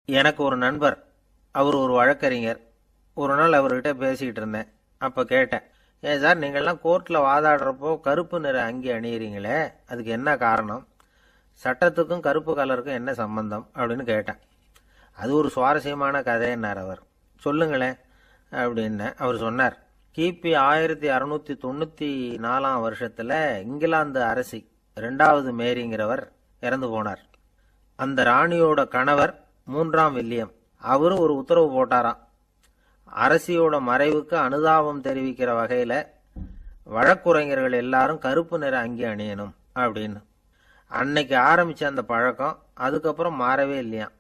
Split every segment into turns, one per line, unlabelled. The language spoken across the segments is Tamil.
எனக்கு ஒரு நண்பர், அவர் ஒரு வழக்கறிஞர். ஒரு நாள் அவர்கிட்ட பேசிக்கிட்டு இருந்தேன். அப்போ கேட்டேன், ஏன் சார் நீங்கள்லாம் கோர்ட்டில் வாதாடுறப்போ கருப்பு நிற அங்கி அணியிறீங்களே, அதுக்கு என்ன காரணம்? சட்டத்துக்கும் கருப்பு கலருக்கும் என்ன சம்பந்தம் அப்படின்னு கேட்டேன். அது ஒரு சுவாரஸ்யமான கதைன்னார் அவர். சொல்லுங்களேன் அப்படின்னு அவர் சொன்னார். கிபி 1694 வருஷத்தில் இங்கிலாந்து அரசி 2வது மேரிங்கிறவர் இறந்து போனார். அந்த ராணியோட கணவர் 3ஆம் வில்லியம், அவரு ஒரு உத்தரவு போட்டாராம். அரசியோட மறைவுக்கு அனுதாபம் தெரிவிக்கிற வகையில் வழக்குரைஞர்கள் எல்லாரும் கருப்பு நிற அங்கி அணியணும் அப்படின்னு. அன்னைக்கு ஆரம்பித்த அந்த பழக்கம் அதுக்கப்புறம் மாறவே இல்லையாம்,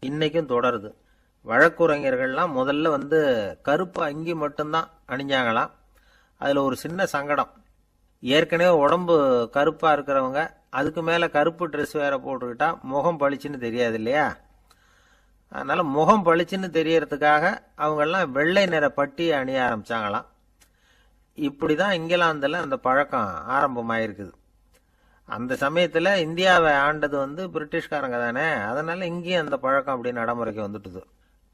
இன்னைக்கும் தொடருது. வழக்குரைஞர்கள்லாம் முதல்ல கருப்பு அங்கி மட்டும்தான் அணிஞ்சாங்களாம். அதில் ஒரு சின்ன சங்கடம், ஏற்கனவே உடம்பு கருப்பாக இருக்கிறவங்க அதுக்கு மேலே கருப்பு ட்ரெஸ் வேற போட்டுக்கிட்டா முகம் பளிச்சுன்னு தெரியாது இல்லையா? அதனால் முகம் பளிச்சுன்னு தெரியறதுக்காக அவங்கெல்லாம் வெள்ளை நிற பட்டியை அணிய ஆரம்பித்தாங்களாம். இப்படி தான் இங்கிலாந்தில் அந்த பழக்கம் ஆரம்பமாயிருக்குது. அந்த சமயத்தில் இந்தியாவை ஆண்டது பிரிட்டிஷ்காரங்க தானே, அதனால் இங்கேயும் அந்த பழக்கம் அப்படி நடைமுறைக்கு வந்துட்டுது.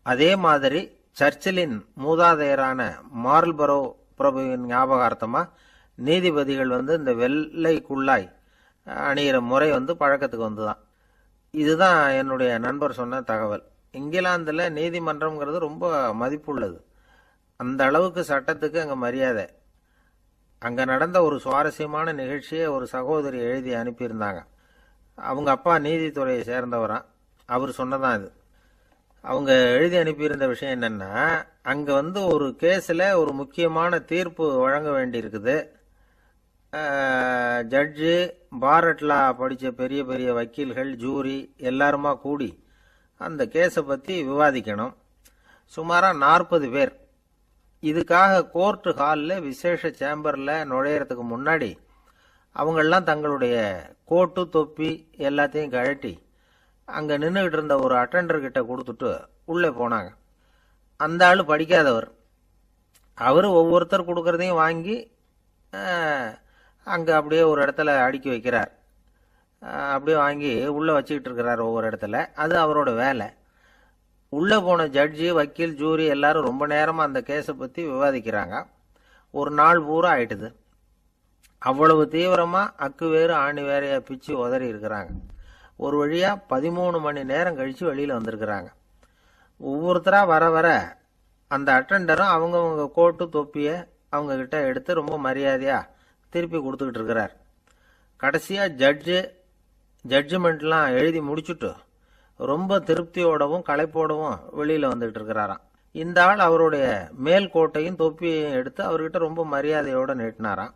அதே மாதிரி சர்ச்சிலின் மூதாதையரான மார்ல்பரோ பிரபுவின் ஞாபகார்த்தமாக நீதிபதிகள் இந்த வெள்ளை குள்ளாய் அணிகிற முறை பழக்கத்துக்கு வந்துதான். இதுதான் என்னுடைய நண்பர் சொன்ன தகவல். இங்கிலாந்தில் நீதிமன்றம்ங்கிறது ரொம்ப மதிப்புள்ளது. அந்த அளவுக்கு சட்டத்துக்கு அங்கே மரியாதை. அங்கே நடந்த ஒரு சுவாரஸ்யமான நிகழ்ச்சியை ஒரு சகோதரி எழுதி அனுப்பியிருந்தாங்க. அவங்க அப்பா நீதித்துறையை சேர்ந்தவரான். அவர் சொன்னதான் இது. அவங்க எழுதி அனுப்பியிருந்த விஷயம் என்னென்னா, அங்கே ஒரு கேஸில் ஒரு முக்கியமான தீர்ப்பு வழங்க வேண்டியிருக்குது. ஜட்ஜு, பாரட்லா படித்த பெரிய பெரிய வக்கீல்கள், ஜூரி எல்லாருமா கூடி அந்த கேஸை பற்றி விவாதிக்கணும். சுமாராக 40 பேர். இதுக்காக கோர்ட்டு ஹாலில் விசேஷ சேம்பரில் நுழையிறதுக்கு முன்னாடி அவங்கெல்லாம் தங்களுடைய கோட்டு தொப்பி எல்லாத்தையும் கழட்டி அங்கே நின்றுக்கிட்டு இருந்த ஒரு அட்டெண்டர்கிட்ட கொடுத்துட்டு உள்ளே போனாங்க. அந்த ஆள் படிக்காதவர். அவர் ஒவ்வொருத்தர் கொடுக்கறதையும் வாங்கி அங்கே அப்படியே ஒரு இடத்துல அடுக்கி வைக்கிறார். அப்படியே வாங்கி உள்ளே வச்சுக்கிட்டு இருக்கிறார் ஒவ்வொரு இடத்துல. அது அவரோட வேலை. உள்ளே போன ஜட்ஜி, வக்கீல், ஜூரி எல்லாரும் ரொம்ப நேரமாக அந்த கேஸை பற்றி விவாதிக்கிறாங்க. ஒரு நாள் பூரா ஆயிட்டுது. அவ்வளவு தீவிரமாக அக்கு வேறு ஆணி வேறையா பிச்சு உதறி இருக்கிறாங்க. ஒரு வழியாக 13 மணி நேரம் கழித்து வெளியில் வந்திருக்கிறாங்க. ஒவ்வொருத்தராக வர வர அந்த அட்டெண்டரும் அவங்கவுங்க கோட்டு தொப்பியை அவங்கக்கிட்ட எடுத்து ரொம்ப மரியாதையாக திருப்பி கொடுத்துக்கிட்டு இருக்கிறார். கடைசியாக ஜட்ஜ்மெண்ட்லாம் எழுதி முடிச்சுட்டு ரொம்ப திருப்தியோடவும் களைப்போடவும் வெளியில் வந்துகிட்டு இருக்கிறாராம். இந்த ஆள் அவருடைய மேல் கோட்டையும் தொப்பியையும் எடுத்து அவர்கிட்ட ரொம்ப மரியாதையோடு நீட்டினாராம்.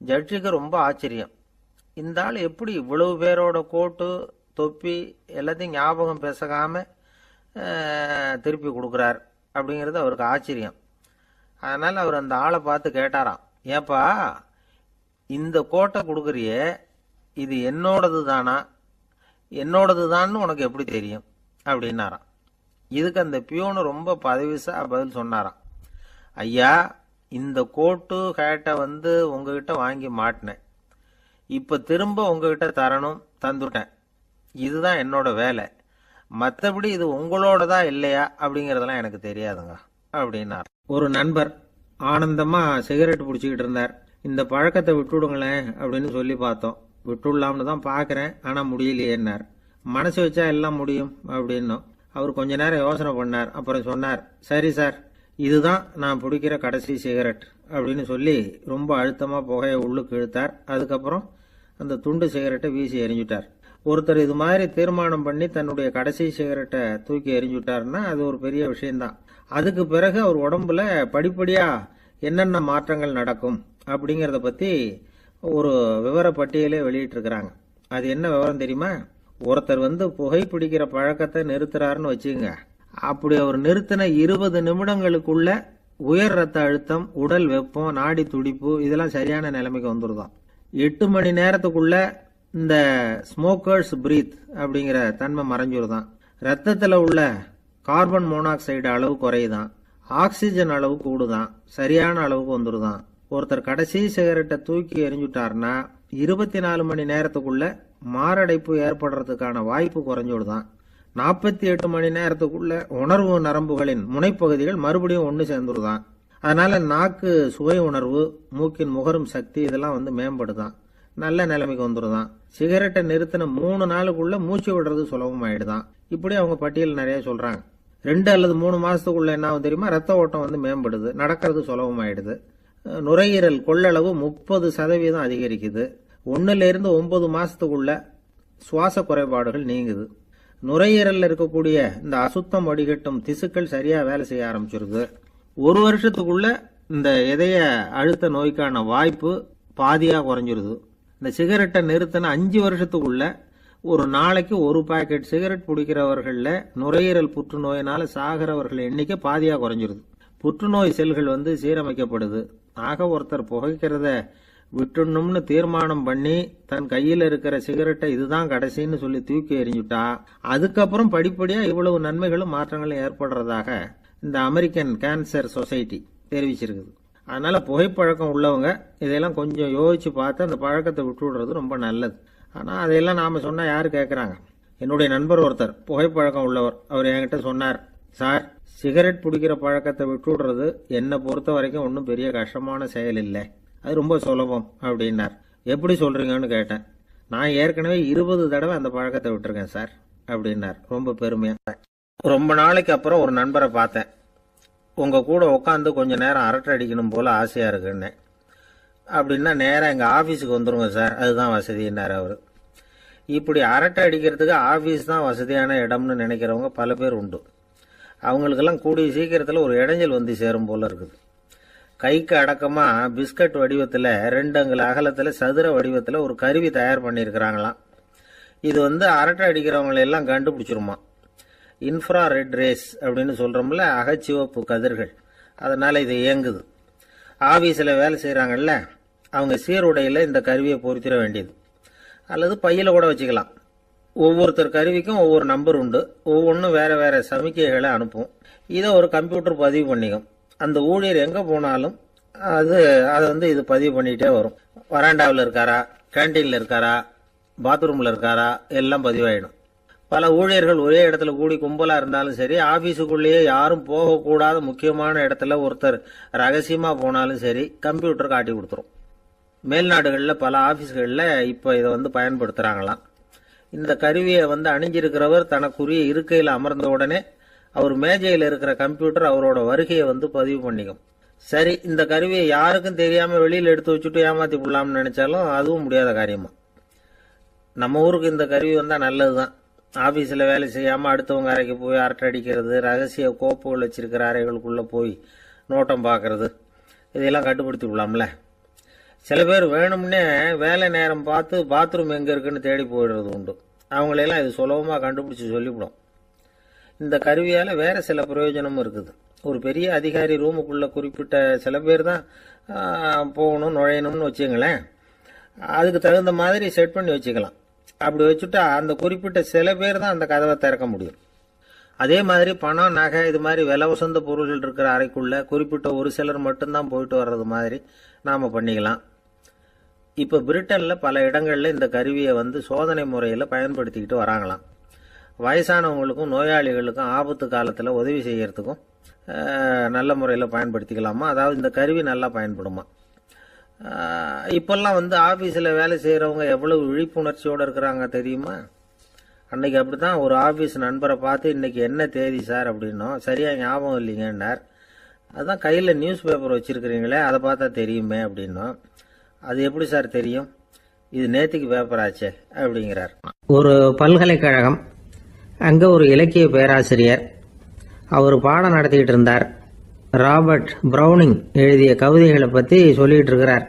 ஜட்ஜுக்கு ரொம்ப ஆச்சரியம். இந்த ஆள் எப்படி இவ்வளவு பேரோட கோட்டு தொப்பி எல்லாத்தையும் ஞாபகம் பேசகாமல் திருப்பி கொடுக்குறார் அப்படிங்கிறது அவருக்கு ஆச்சரியம். அதனால் அவர் அந்த ஆளை பார்த்து கேட்டாராம், ஏப்பா இந்த கோட்டை கொடுக்குறியே, இது என்னோடது தானா? என்னோடது தான் உனக்கு எப்படி தெரியும் அப்படின்னாராம். இதுக்கு அந்த பியூனு ரொம்ப பதவிசா பதில் சொன்னாராம், ஐயா இந்த கோட்டு ஹேட்டை உங்ககிட்ட வாங்கி மாட்டினேன், இப்போ திரும்ப உங்ககிட்ட தரணும், தந்துட்டேன். இதுதான் என்னோட வேலை. மற்றபடி இது உங்களோடதா இல்லையா அப்படிங்கிறதெல்லாம் எனக்கு தெரியாதுங்க அப்படின்னார். ஒரு நண்பர் ஆனந்தமாக சிகரெட் பிடிச்சிக்கிட்டு இருந்தார். இந்த பழக்கத்தை விட்டுவிடுங்களேன் அப்படின்னு சொல்லி பார்த்தோம். விட்டுடலாம்னு தான் பார்க்குறேன், ஆனால் முடியலையேன்னார். மனசு வச்சா எல்லாம் முடியும் அப்படின்னும். அவர் கொஞ்ச நேரம் யோசனை பண்ணார். அப்புறம் சொன்னார், சரி சார், இதுதான் நான் பிடிக்கிற கடைசி சிகரெட் அப்படின்னு சொல்லி ரொம்ப அழுத்தமாக புகையை உள்ளுக்கு இழுத்தார். அதுக்கப்புறம் அந்த துண்டு சிகரெட்டை வீசி எறிஞ்சுட்டார். ஒருத்தர் இது மாதிரி தீர்மானம் பண்ணி தன்னுடைய கடைசி சிகரெட்டை தூக்கி எறிஞ்சுட்டாருன்னா அது ஒரு பெரிய விஷயம்தான். அதுக்கு பிறகு அவர் உடம்புல படிப்படியாக என்னென்ன மாற்றங்கள் நடக்கும் அப்படிங்கிறத பற்றி ஒரு விவர பட்டியலே வெளியிட்டிருக்கிறாங்க. அது என்ன விவரம் தெரியுமா? ஒருத்தர் புகைப்பிடிக்கிற பழக்கத்தை நிறுத்துறாருன்னு வச்சுங்க. அப்படி அவர் நிறுத்தின 20 நிமிடங்களுக்குள்ள உயர் ரத்த அழுத்தம், உடல் வெப்பம், நாடி துடிப்பு இதெல்லாம் சரியான நிலைமைக்கு வந்துருதான். 8 மணி நேரத்துக்குள்ள இந்த ஸ்மோக்கர்ஸ் பிரீத் அப்படிங்கிற தன்மை மறைஞ்சிருதான். ரத்தத்தில் உள்ள கார்பன் மோனாக்சைடு அளவு குறையுதான். ஆக்சிஜன் அளவு கூடுதான். சரியான அளவுக்கு வந்துருதான். ஒருத்தர் கடைசி சிகரெட்டை தூக்கி எறிஞ்சுட்டாருன்னா 24 மணி நேரத்துக்குள்ள மாரடைப்பு ஏற்படுறதுக்கான வாய்ப்பு குறைஞ்சுடுதான். 48 மணி நேரத்துக்குள்ள உணர்வு நரம்புகளின் முனைப்பகுதிகள் மறுபடியும் ஒன்று சேர்ந்துருதான். அதனால நாக்கு சுவை உணர்வு, மூக்கின் முகரும் சக்தி இதெல்லாம் மேம்படுதான், நல்ல நிலைமைக்கு வந்துருதான். சிகரெட்டை நிறுத்தின 3 நாளுக்குள்ள மூச்சு விடுறது சுலபமாயிடுதான். இப்படி அவங்க பட்டியல் நிறைய சொல்றாங்க. 2 அல்லது 3 மாசத்துக்குள்ள என்ன ஆகும் தெரியுமா, ரத்த ஓட்டம் மேம்படுது, நடக்கிறது சுலபமாயிடுது. நுரையீரல் கொள்ளளவு 30% அதிகரிக்குது. 1 to 9 மாசத்துக்குள்ள சுவாச குறைபாடுகள் நீங்குது. நுரையீரல்ல இருக்கக்கூடிய இந்த அசுத்தம் வடிகட்டும் திசுக்கள் சரியா வேலை செய்ய ஆரம்பிச்சிருது. 1 வருஷத்துக்குள்ள இந்த இதய அழுத்த நோய்க்கான வாய்ப்பு பாதியா குறைஞ்சிருது. இந்த சிகரெட்டை நிறுத்தின 5 வருஷத்துக்குள்ள ஒரு நாளைக்கு 1 பாக்கெட் சிகரெட் பிடிக்கிறவர்கள நுரையீரல் புற்றுநோயினால சாகிறவர்கள் எண்ணிக்கை பாதியா குறைஞ்சிருது. புற்றுநோய் செல்கள் சீரமைக்கப்படுது. ஆக ஒருத்தர் புகைக்கிறத விட்டுணும்னு தீர்மானம் பண்ணி தன் கையில இருக்கிற சிகரெட்டை இதுதான் கடைசின்னு சொல்லி தூக்கி எறிஞ்சுட்டா அதுக்கப்புறம் படிப்படியா இவ்வளவு நன்மைகளும் மாற்றங்களும் ஏற்படுறதாக இந்த அமெரிக்கன் கேன்சர் சொசைட்டி தெரிவிச்சிருக்குது. அதனால புகைப்பழக்கம் உள்ளவங்க இதெல்லாம் கொஞ்சம் யோசிச்சு பார்த்து அந்த பழக்கத்தை விட்டு விடுறது ரொம்ப நல்லது. ஆனா அதையெல்லாம் நாம சொன்னா யாரு கேட்கறாங்க. என்னுடைய நண்பர் ஒருத்தர் புகைப்பழக்கம் உள்ளவர், அவர் என்கிட்ட சொன்னார், சார் சிகரெட் பிடிக்கிற பழக்கத்தை விட்டு விடுறது என்னை பொறுத்த வரைக்கும் ஒன்றும் பெரிய கஷ்டமான செயல் இல்லை, அது ரொம்ப சுலபம் அப்படின்னார். எப்படி சொல்றீங்கன்னு கேட்டேன். நான் ஏற்கனவே 20 தடவை அந்த பழக்கத்தை விட்டுருக்கேன் சார் அப்படின்னார் ரொம்ப பெருமையா. ரொம்ப நாளைக்கு அப்புறம் ஒரு நண்பரை பார்த்தேன். உங்க கூட உட்காந்து கொஞ்ச நேரம் அரட்டை அடிக்கணும் போல ஆசையா இருக்குன்னு. அப்படின்னா நேரம் எங்க ஆபீஸுக்கு வந்துருங்க சார், அதுதான் வசதினார் அவரு. இப்படி அரட்டை அடிக்கிறதுக்கு ஆபீஸ் தான் வசதியான இடம்னு நினைக்கிறவங்க பல பேர் உண்டு. அவங்களுக்கெல்லாம் கூடிய சீக்கிரத்தில் ஒரு இடைஞ்சல் சேரும் போல இருக்குது. கைக்கு அடக்கமா பிஸ்கட் வடிவத்தில் 2 அங்குல அகலத்தில் சதுர வடிவத்தில் ஒரு கருவி தயார் பண்ணியிருக்கிறாங்களாம். இது அரட்டை அடிக்கிறவங்களை எல்லாம் கண்டுபிடிச்சிருமா. இன்ஃப்ரா ரெட் ரேஸ் அப்படின்னு சொல்றோம்ல, அகச்சிவப்பு கதிர்கள், அதனால இது இயங்குது. ஆபீஸில் வேலை செய்யறாங்கல்ல, அவங்க சீருடையில இந்த கருவியை பொருத்திட வேண்டியது, அல்லது பையில கூட வச்சுக்கலாம். ஒவ்வொருத்தர் கருவிக்கும் ஒவ்வொரு நம்பர் உண்டு, ஒவ்வொன்றும் வேற வேற சமிக்கைகளை அனுப்பும். இதை ஒரு கம்ப்யூட்டர் பதிவு பண்ணிக்கும். அந்த ஊழியர் எங்க போனாலும் அதை இது பதிவு பண்ணிட்டே வரும். வராண்டாவில் இருக்காரா, கேண்டீன்ல இருக்காரா, பாத்ரூம்ல இருக்காரா, எல்லாம் பதிவாயிடும். பல ஊழியர்கள் ஒரே இடத்துல கூடி கும்பலா இருந்தாலும் சரி, ஆபீஸுக்குள்ளேயே யாரும் போகக்கூடாத முக்கியமான இடத்துல ஒருத்தர் ரகசியமா போனாலும் சரி, கம்ப்யூட்டர் காட்டி கொடுத்துரும். மேல்நாடுகளில் பல ஆபீஸ்களில் இப்ப இதை பயன்படுத்துறாங்களாம். இந்த கருவியை அணிஞ்சிருக்கிறவர் தனக்குரிய இருக்கையில் அமர்ந்த உடனே அவர் மேஜையில் இருக்கிற கம்ப்யூட்டர் அவரோட வருகையை பதிவு பண்ணிக்கும். சரி, இந்த கருவியை யாருக்கும் தெரியாம வெளியில எடுத்து வச்சுட்டு ஏமாத்தி விடலாம்னு நினைச்சாலும் அதுவும் முடியாத காரியமா. நம்ம ஊருக்கு இந்த கருவி நல்லதுதான். ஆபீஸ்ல வேலை செய்யாம அடுத்தவங்க அறைக்கு போய் அரட்டை அடிக்கிறது, ரகசிய கோப்புகள் வச்சிருக்கிற அறைகளுக்குள்ள போய் நோட்டம் பார்க்கறது, இதையெல்லாம் கட்டுப்படுத்தி விடலாம்ல. சில பேர் வேணும்னே வேலை நேரம் பார்த்து பாத்ரூம் எங்க இருக்குன்னு தேடி போயிடுறது உண்டு. அவங்களெல்லாம் இது சுலபமா கண்டுபிடிச்சு சொல்லிவிடும். இந்த கருவியால வேற சில பிரயோஜனமும் இருக்குது. ஒரு பெரிய அதிகாரி ரூமுக்குள்ள குறிப்பிட்ட சில பேர் தான் போகணும் நுழையணும்னு வச்சுங்களேன், அதுக்கு தகுந்த மாதிரி செட் பண்ணி வச்சுக்கலாம். அப்படி வச்சுட்டா அந்த குறிப்பிட்ட சில பேர் தான் அந்த கதவை திறக்க முடியும். அதே மாதிரி பணம், நகை, இது மாதிரி விலை உசந்த பொருள்கள் இருக்கிற அறைக்குள்ள குறிப்பிட்ட ஒரு சிலர் மட்டும்தான் போயிட்டு வர்றது மாதிரி நாம பண்ணிக்கலாம். இப்ப பிரிட்டன்ல பல இடங்கள்ல இந்த கருவியை சோதனை முறையில பயன்படுத்திக்கிட்டு வராங்களாம். வயசானவங்களுக்கும் நோயாளிகளுக்கும் ஆபத்து காலத்துல உதவி செய்யறதுக்கும் நல்ல முறையில பயன்படுத்திக்கலாமா, அதாவது இந்த கருவி நல்லா பயன்படுமா. இப்பெல்லாம் ஆபீஸ்ல வேலை செய்யறவங்க எவ்வளவு விழிப்புணர்ச்சியோட இருக்கிறாங்க தெரியுமா. அன்னைக்கு அப்படித்தான் ஒரு ஆபீஸ் நண்பரை பார்த்து, இன்னைக்கு என்ன தேதி சார் அப்படின்னோம். சரியா ஞாபகம் இல்லைங்கன்னார். அதான் கையில நியூஸ் பேப்பர் வச்சிருக்கிறீங்களே, அதை பார்த்தா தெரியுமே அப்படின்னோம். அது எப்படி சார் தெரியும், இது நேத்திக்கு பேப்பர் ஆச்சே அப்படிங்கிறார். ஒரு பல்கலைக்கழகம், அங்க ஒரு இலக்கிய பேராசிரியர், அவர் பாடம் நடத்திக்கிட்டு இருந்தார். ராபர்ட் பிரவுனிங் எழுதிய கவிதைகளை பத்தி சொல்லிட்டு இருக்கிறார்.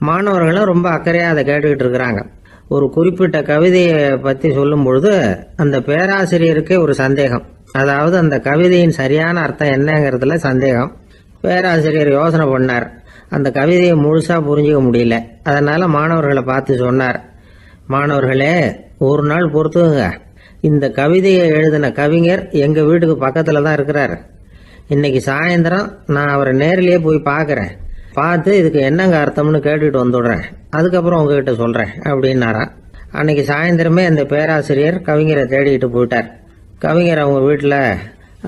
மாணவர்களும் ரொம்ப அக்கறையா அதை கேட்டுக்கிட்டு இருக்கிறாங்க. ஒரு குறிப்பிட்ட கவிதையை பத்தி சொல்லும் பொழுது அந்த பேராசிரியருக்கே ஒரு சந்தேகம், அதாவது அந்த கவிதையின் சரியான அர்த்தம் என்னங்கிறதுல சந்தேகம். பேராசிரியர் யோசனை பண்ணார், அந்த கவிதையை முழுசா புரிஞ்சுக்க முடியல. அதனால மாணவர்களை பார்த்து சொன்னார், மாணவர்களே ஒரு நாள் பொறுத்துங்க, இந்த கவிதையை எழுதின கவிஞர் எங்க வீட்டுக்கு பக்கத்துல தான் இருக்கிறார். இன்னைக்கு சாயந்தரம் நான் அவரை நேரிலேயே போய் பார்க்கறேன், பார்த்து இதுக்கு என்னங்க அர்த்தம்னு கேட்டுட்டு வந்துடுறேன், அதுக்கப்புறம் உங்ககிட்ட சொல்றேன் அப்படின்னாராம். அன்னைக்கு சாயந்தரமே அந்த பேராசிரியர் கவிஞரை தேடிட்டு போயிட்டார். கவிஞர் அவங்க வீட்டில்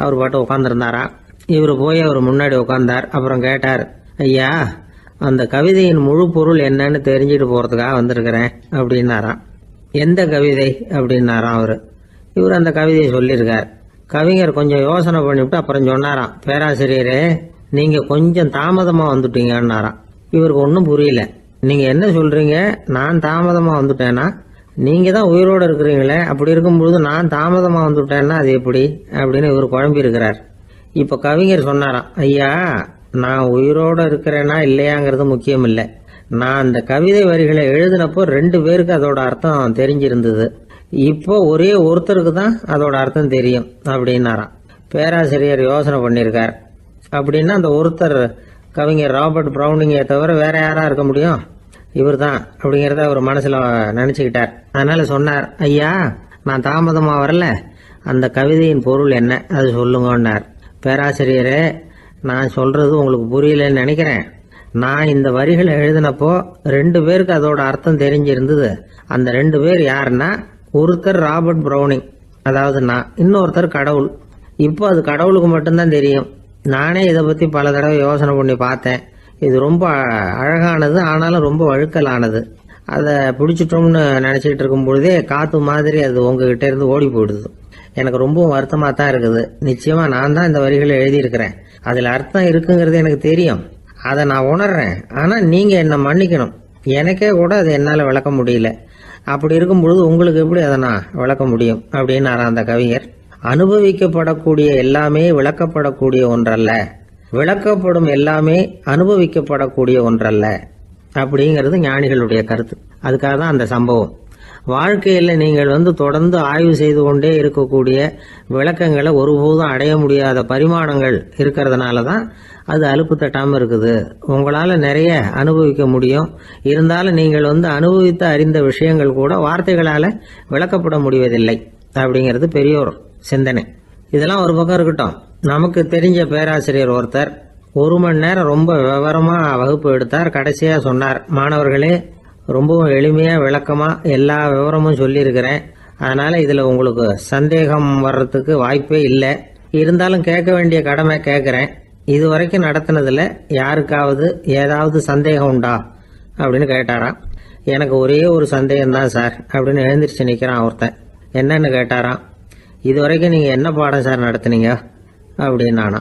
அவர் பாட்டு உட்காந்துருந்தாராம். இவர் போய் அவர் முன்னாடி உட்காந்தார். அப்புறம் கேட்டார், ஐயா அந்த கவிதையின் முழு பொருள் என்னன்னு தெரிஞ்சுட்டு போகிறதுக்காக வந்திருக்கிறேன் அப்படின்னாராம். எந்த கவிதை அப்படின்னாராம் அவர். இவர் அந்த கவிதையை சொல்லியிருக்கார். கவிஞர் கொஞ்சம் யோசனை பண்ணிவிட்டு அப்புறம் சொன்னாராம், பேராசிரியரே நீங்கள் கொஞ்சம் தாமதமாக வந்துட்டீங்கன்னாராம். இவருக்கு ஒன்றும் புரியல. நீங்கள் என்ன சொல்கிறீங்க, நான் தாமதமாக வந்துட்டேன்னா? நீங்கள் தான் உயிரோடு இருக்கிறீங்களே, அப்படி இருக்கும்பொழுது நான் தாமதமாக வந்துட்டேன்னா அது எப்படி அப்படின்னு இவர் குழம்பி இருக்கிறார். இப்போ கவிஞர் சொன்னாராம், ஐயா நான் உயிரோடு இருக்கிறேன்னா இல்லையாங்கிறது முக்கியம் இல்லை. நான் அந்த கவிதை வரிகளை எழுதினப்போ 2 பேருக்கு அதோட அர்த்தம் தெரிஞ்சிருந்தது. இப்போ ஒரே ஒருத்தருக்கு தான் அதோட அர்த்தம் தெரியும் அப்படின்னாராம். பேராசிரியர் யோசனை பண்ணியிருக்கார். அப்படின்னா அந்த ஒருத்தர் கவிஞர் ராபர்ட் ப்ரௌனிங்கை தவிர வேற யாரா இருக்க முடியும்? இவர் தான் அப்படிங்கிறத அவர் மனசில் நினச்சிக்கிட்டார். அதனால சொன்னார், ஐயா நான் தாமதமாக வரல, அந்த கவிதையின் பொருள் என்ன அது சொல்லுங்கன்னார். பேராசிரியரே நான் சொல்றது உங்களுக்கு புரியலன்னு நினைக்கிறேன். நான் இந்த வரிகளை எழுதினப்போ 2 பேருக்கு அதோட அர்த்தம் தெரிஞ்சிருந்தது. அந்த 2 பேர் யாருன்னா, ஒருத்தர் ராபர்ட் ப்ரௌனிங், அதாவது நான், இன்னொருத்தர் கடவுள். இப்போ அது கடவுளுக்கு மட்டும்தான் தெரியும். நானே இதை பற்றி பல தடவை யோசனை பண்ணி பார்த்தேன். இது ரொம்ப அழகானது, ஆனாலும் ரொம்ப வழுக்கலானது. அதை பிடிச்சிட்டோம்னு நினச்சிக்கிட்டு இருக்கும் பொழுதே காற்று மாதிரி அது உங்ககிட்ட இருந்து ஓடி போயிடுது. எனக்கு ரொம்பவும் வருத்தமாக தான் இருக்குது. நிச்சயமாக நான் தான் இந்த வரிகளை எழுதியிருக்கிறேன். அதில் அர்த்தம் இருக்குங்கிறது எனக்கு தெரியும், அதை நான் உணர்றேன். ஆனால் நீங்கள் என்னை மன்னிக்கணும், எனக்கே கூட அதை என்னால் விளக்க முடியல. அப்படி இருக்கும் பொழுது உங்களுக்கு எப்படி அதை நான் விளக்க முடியும் அப்படின்னாரா அந்த கவிஞர். அனுபவிக்கப்படக்கூடிய எல்லாமே விளக்கப்படக்கூடிய ஒன்றல்ல, விளக்கப்படும் எல்லாமே அனுபவிக்கப்படக்கூடிய ஒன்றல்ல அப்படிங்கிறது ஞானிகளுடைய கருத்து. அதுக்காக தான் அந்த சம்பவம். வாழ்க்கையில் நீங்கள் தொடர்ந்து ஆய்வு செய்து கொண்டே இருக்கக்கூடிய விளக்கங்களை ஒருபோதும் அடைய முடியாத பரிமாணங்கள் இருக்கிறதுனால தான் அது அலுப்பு தட்டாமல் இருக்குது. உங்களால் நிறைய அனுபவிக்க முடியும், இருந்தாலும் நீங்கள் அனுபவித்து அறிந்த விஷயங்கள் கூட வார்த்தைகளால் விளக்கப்பட முடிவதில்லை அப்படிங்கிறது பெரியோர் சிந்தனை. இதெல்லாம் ஒரு பக்கம் இருக்கட்டும். நமக்கு தெரிஞ்ச பேராசிரியர் ஒருத்தர் 1 மணி நேரம் ரொம்ப விவரமாக வகுப்பு எடுத்தார். கடைசியாக சொன்னார், மாணவர்களே ரொம்பவும் எளிமையாக விளக்கமாக எல்லா விவரமும் சொல்லியிருக்கிறேன். அதனால் இதில் உங்களுக்கு சந்தேகம் வர்றதுக்கு வாய்ப்பே இல்லை. இருந்தாலும் கேட்க வேண்டிய கடமை கேட்குறேன். இது வரைக்கும் நடத்தினதில் யாருக்காவது ஏதாவது சந்தேகம் உண்டா அப்படின்னு கேட்டாராம். எனக்கு ஒரே ஒரு சந்தேகம்தான் சார் அப்படின்னு எழுந்திரிச்சு நிற்கிறான் ஒருத்தன். என்னன்னு கேட்டாராம். இது வரைக்கும் நீங்கள் என்ன பாடம் சார் நடத்துனீங்க அப்படின்னானா.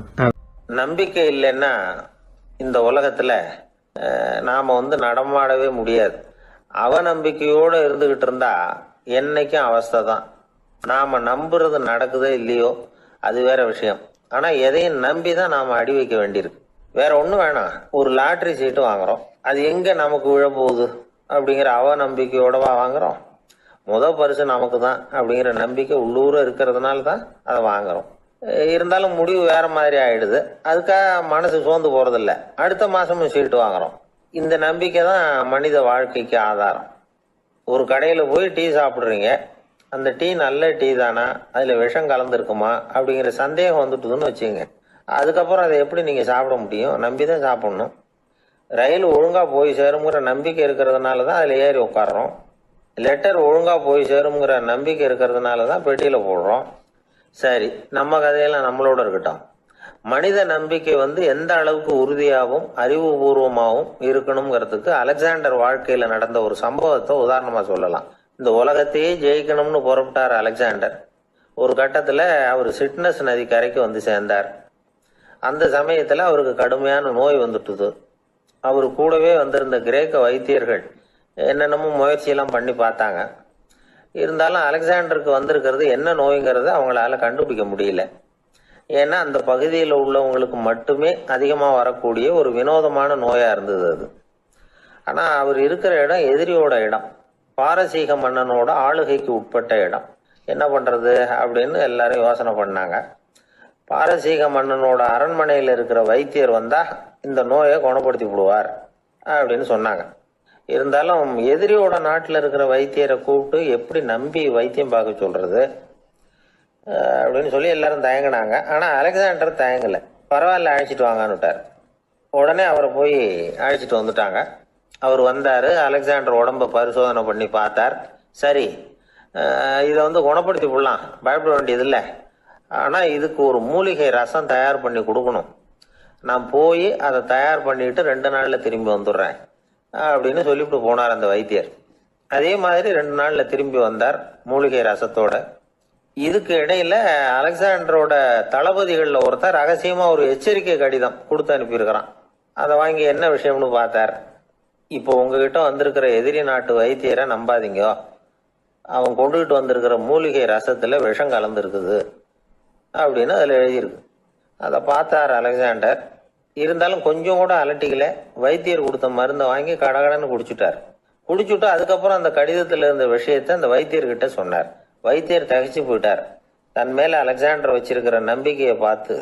நம்பிக்கை இல்லைன்னா இந்த உலகத்தில் நாம் நடமாடவே முடியாது. அவநம்பிக்கையோடு இருந்துகிட்டு இருந்தா என்னைக்கும் அவஸ்தை தான். நாம நம்புறது நடக்குதோ இல்லையோ அது வேற விஷயம். ஆனா எதையும் நம்பி தான் நாம அடி வைக்க வேண்டியிருக்கு. வேற ஒண்ணும் வேணாம், ஒரு லாட்டரி சீட்டு வாங்குறோம், அது எங்க நமக்கு விழப்போகுது அப்படிங்கிற அவநம்பிக்கையோடவா வாங்குறோம்? பரிசு நமக்கு தான் அப்படிங்கிற நம்பிக்கை உள்ளூர இருக்கிறதுனால தான் அதை வாங்குறோம். இருந்தாலும் முடிவு வேற மாதிரி ஆயிடுது. அதுக்காக மனசு சோர்ந்து போறதில்ல, அடுத்த மாசமும் சீட்டு வாங்குறோம். இந்த நம்பிக்கை தான் மனித வாழ்க்கைக்கு ஆதாரம். ஒரு கடையில போய் டீ சாப்பிடுறீங்க, அந்த டீ நல்ல டீ தானா, அதுல விஷம் கலந்துருக்குமா அப்படிங்கிற சந்தேகம் வந்துட்டுதுன்னு வச்சுங்க. அதுக்கப்புறம் அதை எப்படி நீங்க சாப்பிட முடியும்? நம்பிதான் சாப்பிடணும். ரயில் ஒழுங்கா போய் சேருங்கிற நம்பிக்கை இருக்கிறதுனால தான் அதுல ஏறி உட்காடுறோம். லெட்டர் ஒழுங்கா போய் சேருங்கிற நம்பிக்கை இருக்கிறதுனால தான் பெட்டியில போடுறோம். சரி, நம்ம கதையெல்லாம் நம்மளோட இருக்கட்டும். மனித நம்பிக்கை எந்த அளவுக்கு உறுதியாகவும் அறிவுபூர்வமாகவும் இருக்கணுங்கிறதுக்கு அலெக்சாண்டர் வாழ்க்கையில நடந்த ஒரு சம்பவத்தை உதாரணமா சொல்லலாம். இந்த உலகத்தையே ஜெயிக்கணும்னு புறப்பட்டார் அலெக்சாண்டர். ஒரு கட்டத்துல அவர் சிட்னஸ் நதி கரைக்கு சேர்ந்தார். அந்த சமயத்துல அவருக்கு கடுமையான நோய் வந்துட்டுது. அவர் கூடவே வந்திருந்த கிரேக்க வைத்தியர்கள் என்னென்னமோ முயற்சியெல்லாம் பண்ணி பார்த்தாங்க. இருந்தாலும் அலெக்சாண்டருக்கு வந்திருக்கிறது என்ன நோய்ங்கிறத அவங்களால கண்டுபிடிக்க முடியல. ஏன்னா அந்த பகுதியில் உள்ளவங்களுக்கு மட்டுமே அதிகமா வரக்கூடிய ஒரு வினோதமான நோயா இருந்தது அது. ஆனா அவர் இருக்கிற இடம் எதிரியோட இடம், பாரசீக மன்னனோட ஆளுகைக்கு உட்பட்ட இடம். என்ன பண்றது அப்படின்னு எல்லாரும் யோசனை பண்ணாங்க. பாரசீக மன்னனோட அரண்மனையில் இருக்கிற வைத்தியர் வந்தா இந்த நோயை குணப்படுத்தி விடுவார் அப்படின்னு சொன்னாங்க. இருந்தாலும் எதிரியோட நாட்டில் இருக்கிற வைத்தியரை கூப்பிட்டு எப்படி நம்பி வைத்தியம் பார்க்க சொல்றது அப்படின்னு சொல்லி எல்லாரும் தயங்கினாங்க. ஆனா அலெக்சாண்டர் தயங்கல. பரவாயில்ல, அழைச்சிட்டு வாங்கன்னுட்டார். உடனே அவரை போய் அழைச்சிட்டு வந்துட்டாங்க. அவர் வந்தாரு. அலெக்சாண்டர் உடம்ப பரிசோதனை பண்ணி பார்த்தார். சரி, இதை குணப்படுத்தி விடலாம், பயப்பட வேண்டியதில்லை. ஆனால் இதுக்கு ஒரு மூலிகை ரசம் தயார் பண்ணி கொடுக்கணும். நான் போய் அதை தயார் பண்ணிட்டு 2 நாளில் திரும்பி வந்துடுறேன் அப்படின்னு சொல்லிவிட்டு போனார் அந்த வைத்தியர். அதே மாதிரி 2 நாளில் திரும்பி வந்தார் மூலிகை ரசத்தோட. இதுக்கு இடையில அலெக்சாண்டரோட தளபதிகளில் ஒருத்தர் ரகசியமாக ஒரு எச்சரிக்கை கடிதம் கொடுத்து அனுப்பியிருக்கிறான். அதை வாங்கி என்ன விஷயம்னு பார்த்தார். இப்போ உங்ககிட்ட வந்திருக்கிற எதிரி நாட்டு வைத்தியரை நம்பாதீங்க, அவன் கொண்டுகிட்டு வந்திருக்கிற மூலிகை ரசத்தில் விஷம் கலந்துருக்குது அப்படின்னு அதில் எழுதியிருக்கு. அதை பார்த்தார் அலெக்சாண்டர். இருந்தாலும் கொஞ்சம் கூட அலட்டிக்கல. வைத்தியர் கொடுத்த மருந்தை வாங்கி கடகடன்னு குடிச்சுட்டார். குடிச்சுட்டு அதுக்கப்புறம் அந்த கடிதத்தில் இருந்த விஷயத்தை அந்த வைத்தியர்கிட்ட சொன்னார். வைத்தியர் தகைச்சு போயிட்டார். தன் மேலே அலெக்சாண்டர் வச்சிருக்கிற நம்பிக்கையை பார்த்து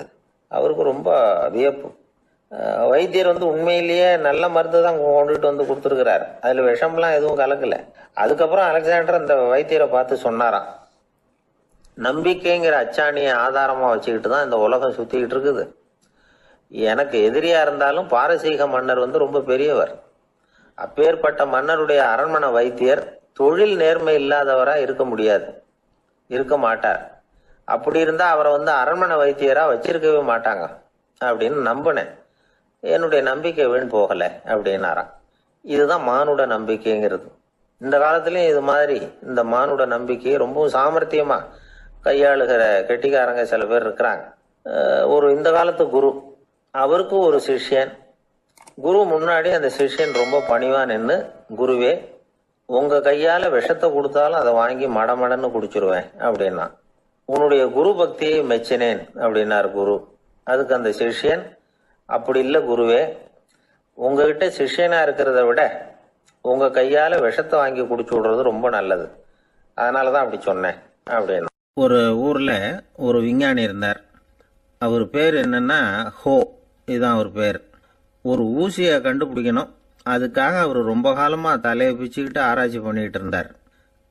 அவருக்கு ரொம்ப வியப்பு. வைத்தியர் உண்மையிலேயே நல்ல மருந்து தான் கொண்டுட்டு கொடுத்துருக்கிறார், அதில் விஷம்லாம் எதுவும் கலக்கல. அதுக்கப்புறம் அலெக்சாண்டர் அந்த வைத்தியரை பார்த்து சொன்னாராம், நம்பிக்கைங்கிற அச்சாணியை ஆதாரமாக வச்சுக்கிட்டு தான் இந்த உலகம் சுற்றிக்கிட்டு இருக்குது. எனக்கு எதிரியா இருந்தாலும் பாரசீக மன்னர் ரொம்ப பெரியவர். அப்பேற்பட்ட மன்னருடைய அரண்மனை வைத்தியர் தொழில் நேர்மை இல்லாதவரா இருக்க முடியாது, இருக்க மாட்டார். அப்படி இருந்தா அவரை அரண்மனை வைத்தியரா வச்சிருக்கவே மாட்டாங்க அப்படின்னு நம்பினேன். என்னுடைய நம்பிக்கை வீண் போகலை அப்படின்னாராம். இதுதான் மானுட நம்பிக்கைங்கிறது. இந்த காலத்துலயும் இது மாதிரி இந்த மானுட நம்பிக்கையை ரொம்பவும் சாமர்த்தியமா கையாளுகிற கெட்டிக்காரங்க சில பேர் இருக்கிறாங்க. இந்த காலத்து குரு, அவருக்கு ஒரு சிஷ்யன். குரு முன்னாடி அந்த சிஷ்யன் ரொம்ப பணிவா நின்று, குருவே உங்க கையால விஷத்தை கொடுத்தாலும் அதை வாங்கி மடமடன்னு குடிச்சிருவேன் அப்படின்னா. உன்னுடைய குரு பக்தியை மெச்சினேன் அப்படின்னார் குரு. அதுக்கு அந்த சிஷ்யன், அப்படி இல்லை குருவே, உங்ககிட்ட சிஷ்யனா இருக்கிறத விட உங்க கையால விஷத்தை வாங்கி குடிச்சு விடுறது ரொம்ப நல்லது, அதனாலதான் அப்படி சொன்னேன் அப்படின்னா. ஒரு ஊர்ல ஒரு விஞ்ஞானி இருந்தார். அவர் பேர் என்னன்னா ஹோ, இதுதான் அவர் பேர். ஒரு ஊசியை கண்டுபிடிக்கணும், அதுக்காக அவர் ரொம்ப காலமா தலையை பிச்சுக்கிட்டு ஆராய்ச்சி பண்ணிட்டு இருந்தார்.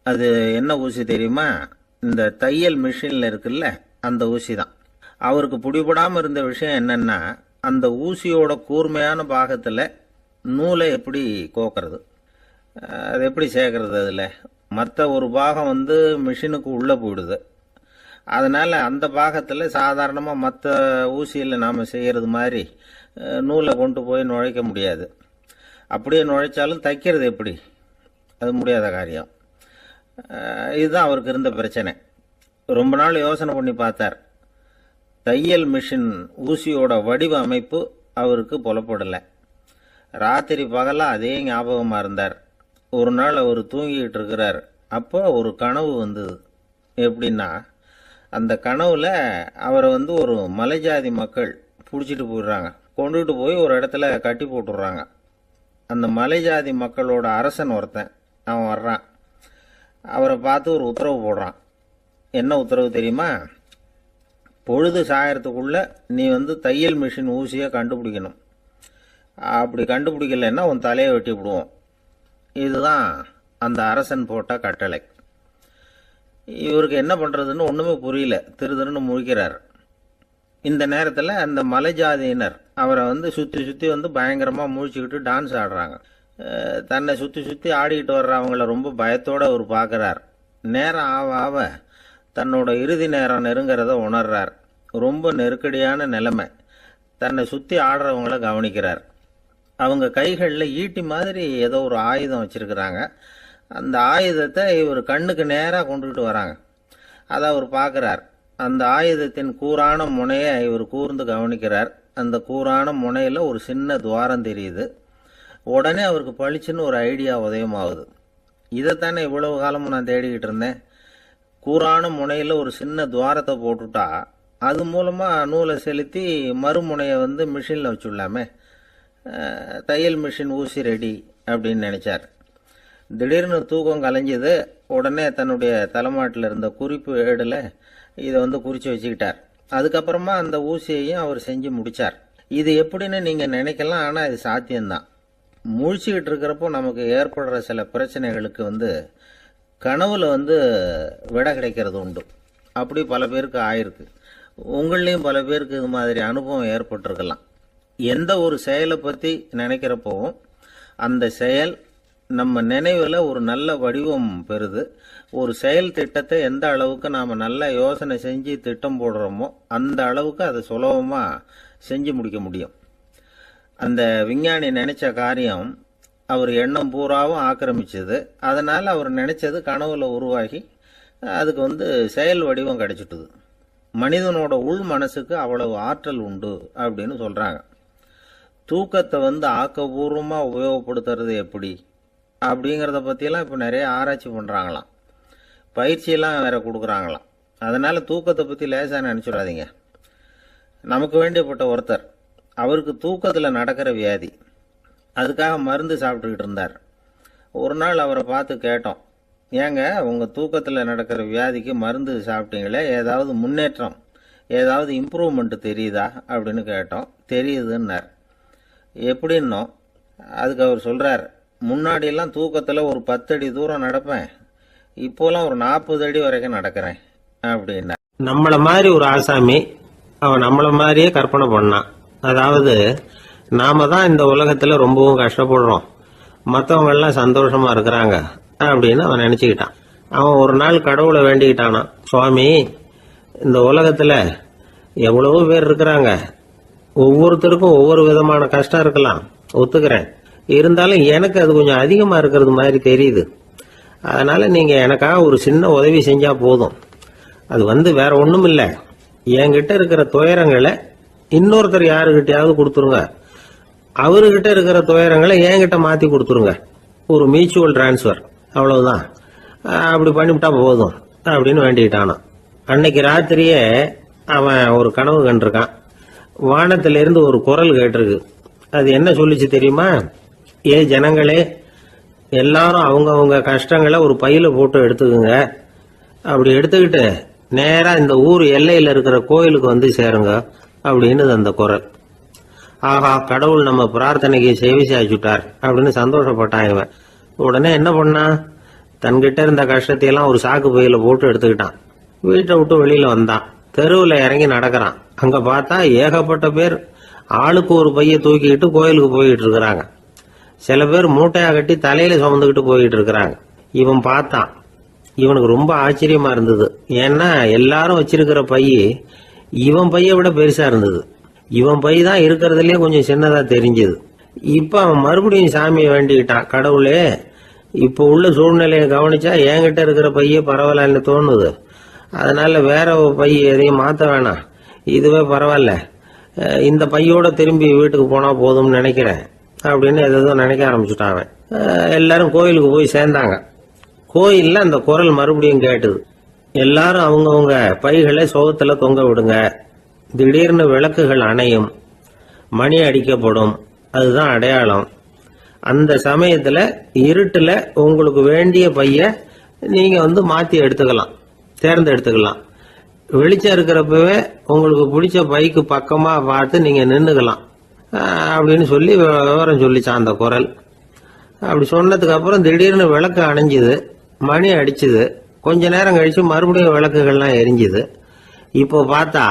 அது என்ன ஊசி தெரியுமா? இந்த தையல் மிஷின்ல இருக்குல்ல, அந்த ஊசி தான். அவருக்கு பிடிபடாம இருந்த விஷயம் என்னன்னா, அந்த ஊசியோட கூர்மையான பாகத்துல நூலை எப்படி கோக்கிறது, அது எப்படி சேர்க்கறது. அதில் மற்ற ஒரு பாகம் மிஷினுக்கு உள்ளே போயிடுது. அதனால் அந்த பாகத்தில் சாதாரணமாக மற்ற ஊசியில் நாம் செய்கிறது மாதிரி நூலை கொண்டு போய் நுழைக்க முடியாது. அப்படியே நுழைச்சாலும் தைக்கிறது எப்படி, அது முடியாத காரியம். இதுதான் அவருக்கு இருந்த பிரச்சனை. ரொம்ப நாள் யோசனை பண்ணி பார்த்தார். தையல் மிஷின் ஊசியோட வடிவ அமைப்பு அவருக்கு புலப்படலை. ராத்திரி பகலாக அதே ஞாபகமாக இருந்தார். ஒரு நாள் அவர் தூங்கிக்கிட்டு இருக்கிறார். அப்போ ஒரு கனவு வந்தது. எப்படின்னா, அந்த கனவுல அவரை ஒரு மலைஜாதி மக்கள் பிடிச்சிட்டு போயிடுறாங்க. கொண்டுகிட்டு போய் ஒரு இடத்துல கட்டி போட்டுடுறாங்க. அந்த மலைஜாதி மக்களோட அரசன் ஒருத்தன் அவன் வர்றான். அவரை பார்த்து ஒரு உத்தரவு போடுறான். என்ன உத்தரவு தெரியுமா? பொழுது சாயறதுக்குள்ள நீ தையல் மிஷின் ஊசியை கண்டுபிடிக்கணும். அப்படி கண்டுபிடிக்கலைன்னா உன் தலையை வெட்டி விடுவோம். இதுதான் அந்த அரசன் போட்ட கட்டளை. இவருக்கு என்ன பண்றதுன்னு ஒண்ணுமே புரியல. திருன்னு முழிக்கிறார். இந்த நேரத்தில் அந்த மலைஜாதியினர் அவரை சுற்றி சுற்றி பயங்கரமா முழிச்சுக்கிட்டு டான்ஸ் ஆடுறாங்க. தன்னை சுற்றி சுற்றி ஆடிக்கிட்டு வர்றவங்கள ரொம்ப பயத்தோட அவர் பார்க்குறார். நேரம் ஆவ ஆவ தன்னோட இறுதி நேரம் நெருங்கிறத உணர்றார். ரொம்ப நெருக்கடியான நிலைமை. தன்னை சுற்றி ஆடுறவங்கள கவனிக்கிறார். அவங்க கைகளில் ஈட்டி மாதிரி ஏதோ ஒரு ஆயுதம் வச்சிருக்கிறாங்க. அந்த ஆயுதத்தை இவர் கண்ணுக்கு நேராக கொண்டுகிட்டு வராங்க. அதை அவர் பார்க்குறார். அந்த ஆயுதத்தின் கூரான முனையை இவர் கூர்ந்து கவனிக்கிறார். அந்த கூரான முனையில் ஒரு சின்ன துவாரம் தெரியுது. உடனே அவருக்கு பளிச்சுன்னு ஒரு ஐடியா உதயமாகுது. இதைத்தானே இவ்வளவு காலமும் நான் தேடிக்கிட்டு இருந்தேன். கூரான முனையில் ஒரு சின்ன துவாரத்தை போட்டுட்டா அது மூலமாக நூலை செலுத்தி மறுமுனையை மிஷினில் வச்சுடலாமே. தையல் மிஷின் ஊசி ரெடி அப்படின்னு நினைச்சார். திடீர்னு தூக்கம் கலைஞ்சது. உடனே தன்னுடைய தலைமாட்டில் இருந்த குறிப்பு ஏடில் இதை குறித்து வச்சுக்கிட்டார். அதுக்கப்புறமா அந்த ஊசியையும் அவர் செஞ்சு முடித்தார். இது எப்படின்னு நீங்கள் நினைக்கலாம், ஆனால் இது சாத்தியம்தான். முழிச்சுக்கிட்டு இருக்கிறப்போ நமக்கு ஏற்படுற சில பிரச்சனைகளுக்கு கனவுல விடை கிடைக்கிறது உண்டு. அப்படி பல பேருக்கு ஆயிருக்கு. உங்களையும் பல பேருக்கு இது மாதிரி அனுபவம் ஏற்பட்டிருக்கலாம். எந்த ஒரு செயலை பற்றி நினைக்கிறப்போவும் அந்த செயல் நம்ம நினைவில் ஒரு நல்ல வடிவம் பெறுது. ஒரு செயல் திட்டத்தை எந்த அளவுக்கு நாம் நல்லா யோசனை செஞ்சு திட்டம் போடுறோமோ அந்த அளவுக்கு அதை சுலபமாக செஞ்சு முடிக்க முடியும். அந்த விஞ்ஞானி நினைச்ச காரியம் அவர் எண்ணம் பூராவும் ஆக்கிரமிச்சது. அதனால் அவர் நினைச்சது கனவுல உருவாகி அதுக்கு செயல் வடிவம் கிடைச்சிட்டுது. மனிதனோட உள் மனசுக்கு அவ்வளவு ஆற்றல் உண்டு அப்படின்னு சொல்கிறாங்க. தூக்கத்தை ஆக்கப்பூர்வமாக உபயோகப்படுத்துறது எப்படி அப்படிங்கிறத பற்றியெல்லாம் இப்போ நிறைய ஆராய்ச்சி பண்ணுறாங்களாம். பயிற்சியெல்லாம் வேற கொடுக்குறாங்களாம். அதனால் தூக்கத்தை பற்றி லேசாக நினச்சிடாதீங்க. நமக்கு வேண்டியப்பட்ட ஒருத்தர், அவருக்கு தூக்கத்தில் நடக்கிற வியாதி, அதுக்காக மருந்து சாப்பிட்டுக்கிட்டு இருந்தார். ஒரு நாள் அவரை பார்த்து கேட்டோம், ஏங்க உங்கள் தூக்கத்தில் நடக்கிற வியாதிக்கு மருந்து சாப்பிட்டீங்களே, ஏதாவது முன்னேற்றம், ஏதாவது இம்ப்ரூவ்மெண்ட் தெரியுதா அப்படின்னு கேட்டோம். தெரியுதுன்னார். எப்படின்னோம்? அதுக்கு அவர் சொல்கிறார், முன்னாடியெல்லாம் தூக்கத்தில் ஒரு 10 அடி தூரம் நடப்பேன், இப்போலாம் ஒரு 40 அடி வரைக்கும் நடக்கிறேன் அப்படின்னா.
நம்மள மாதிரி ஒரு ஆசாமி அவன் நம்மள மாதிரியே கற்பனை பண்ணான். அதாவது நாம தான் இந்த உலகத்துல ரொம்பவும் கஷ்டப்படுறோம், மற்றவங்க எல்லாம் சந்தோஷமா இருக்கிறாங்க அப்படின்னு அவன் நினைச்சுக்கிட்டான். அவன் ஒரு நாள் கடவுளை வேண்டிக்கிட்டானா, சுவாமி இந்த உலகத்துல எவ்வளவோ பேர் இருக்கிறாங்க, ஒவ்வொருத்தருக்கும் ஒவ்வொரு விதமான கஷ்டம் இருக்கலாம், ஒத்துக்கிறேன். இருந்தாலும் எனக்கு அது கொஞ்சம் அதிகமா இருக்கிறது மாதிரி தெரியுது. அதனால நீங்க எனக்காக ஒரு சின்ன உதவி செஞ்சா போதும். அது வேற ஒண்ணும் இல்லை, என்கிட்ட இருக்கிற துயரங்களை இன்னொருத்தர் யாருக்கிட்டையாவது கொடுத்துருங்க, அவர்கிட்ட இருக்கிற துயரங்களை என்கிட்ட மாத்தி கொடுத்துருங்க. ஒரு மியூச்சுவல் டிரான்ஸ்பர், அவ்வளவுதான். அப்படி பண்ணிவிட்டா போதும் அப்படின்னு வேண்டிக்கிட்டானான். அன்னைக்கு ராத்திரியே அவன் ஒரு கனவு கண்டிருக்கான். வானத்திலிருந்து ஒரு குரல் கேட்டிருக்கு. அது என்ன சொல்லிச்சு தெரியுமா? ஏ ஜனங்களே, எல்லாரும் அவங்கவுங்க கஷ்டங்களை ஒரு பையில போட்டு எடுத்துக்குங்க. அப்படி எடுத்துக்கிட்டு நேரா இந்த ஊர் எல்லையில இருக்கிற கோயிலுக்கு சேருங்க அப்படின்னு அந்த குரல். ஆஹா, கடவுள் நம்ம பிரார்த்தனைக்கு செவி சாய்ச்சுட்டார் அப்படின்னு சந்தோஷப்பட்டான் இவன். உடனே என்ன பண்ணான்? தன்கிட்ட இருந்த கஷ்டத்தையெல்லாம் ஒரு சாக்கு பையில போட்டு எடுத்துக்கிட்டான். வீட்டை விட்டு வெளியில வந்தான். தெருவில் இறங்கி நடக்கிறான். அங்க பார்த்தா ஏகப்பட்ட பேர் ஆளுக்கு ஒரு பைய தூக்கிக்கிட்டு கோயிலுக்கு போயிட்டு இருக்கிறாங்க. சில பேர் மூட்டையா கட்டி தலையில சுமந்துக்கிட்டு போயிட்டு இருக்கிறாங்க. இவன் பார்த்தான். இவனுக்கு ரொம்ப ஆச்சரியமா இருந்தது. ஏன்னா எல்லாரும் வச்சிருக்கிற பைய இவன் பைய விட பெருசா இருந்தது. இவன் பை தான் இருக்கிறதுலயே கொஞ்சம் சின்னதா தெரிஞ்சது. இப்ப அவன் மறுபடியும் சாமியை வேண்டிக்கிட்டான், கடவுளே இப்ப உள்ள சூழ்நிலையை கவனிச்சா என்கிட்ட இருக்கிற பைய பரவாயில்லன்னு தோணுது. அதனால வேற பை எதையும் மாத்த வேணாம், இதுவே பரவாயில்ல, இந்த பையோட திரும்பி வீட்டுக்கு போனா போதும்னு நினைக்கிறேன் அப்படின்னு எதோ நினைக்க ஆரம்பிச்சுட்டான். எல்லாரும் கோயிலுக்கு போய் சேர்ந்தாங்க. கோயில்ல அந்த குரல் மறுபடியும் கேட்டுது. எல்லாரும் அவங்கவுங்க பைகளை சோகத்துல தொங்க விடுங்க, திடீர்னு விளக்குகள் அணையும், மணி அடிக்கப்படும், அதுதான் அடையாளம். அந்த சமயத்துல இருட்டுல உங்களுக்கு வேண்டிய பைய நீங்க மாத்தி எடுத்துக்கலாம், தேர்ந்தெடுத்துக்கலாம். வெளிச்சம் இருக்கிறப்பவே உங்களுக்கு பிடிச்ச பைக்கு பக்கமா பார்த்து நீங்க நின்னுக்கலாம் அப்படின்னு சொல்லி விவரம் சொல்லிச்சான் அந்த குரல். அப்படி சொன்னதுக்கு அப்புறம் திடீர்னு விளக்கு அணைஞ்சுது, மணி அடிச்சுது. கொஞ்ச நேரம் கழிச்சு மறுபடியும் விளக்குகள்லாம் எரிஞ்சுது. இப்போ பார்த்தா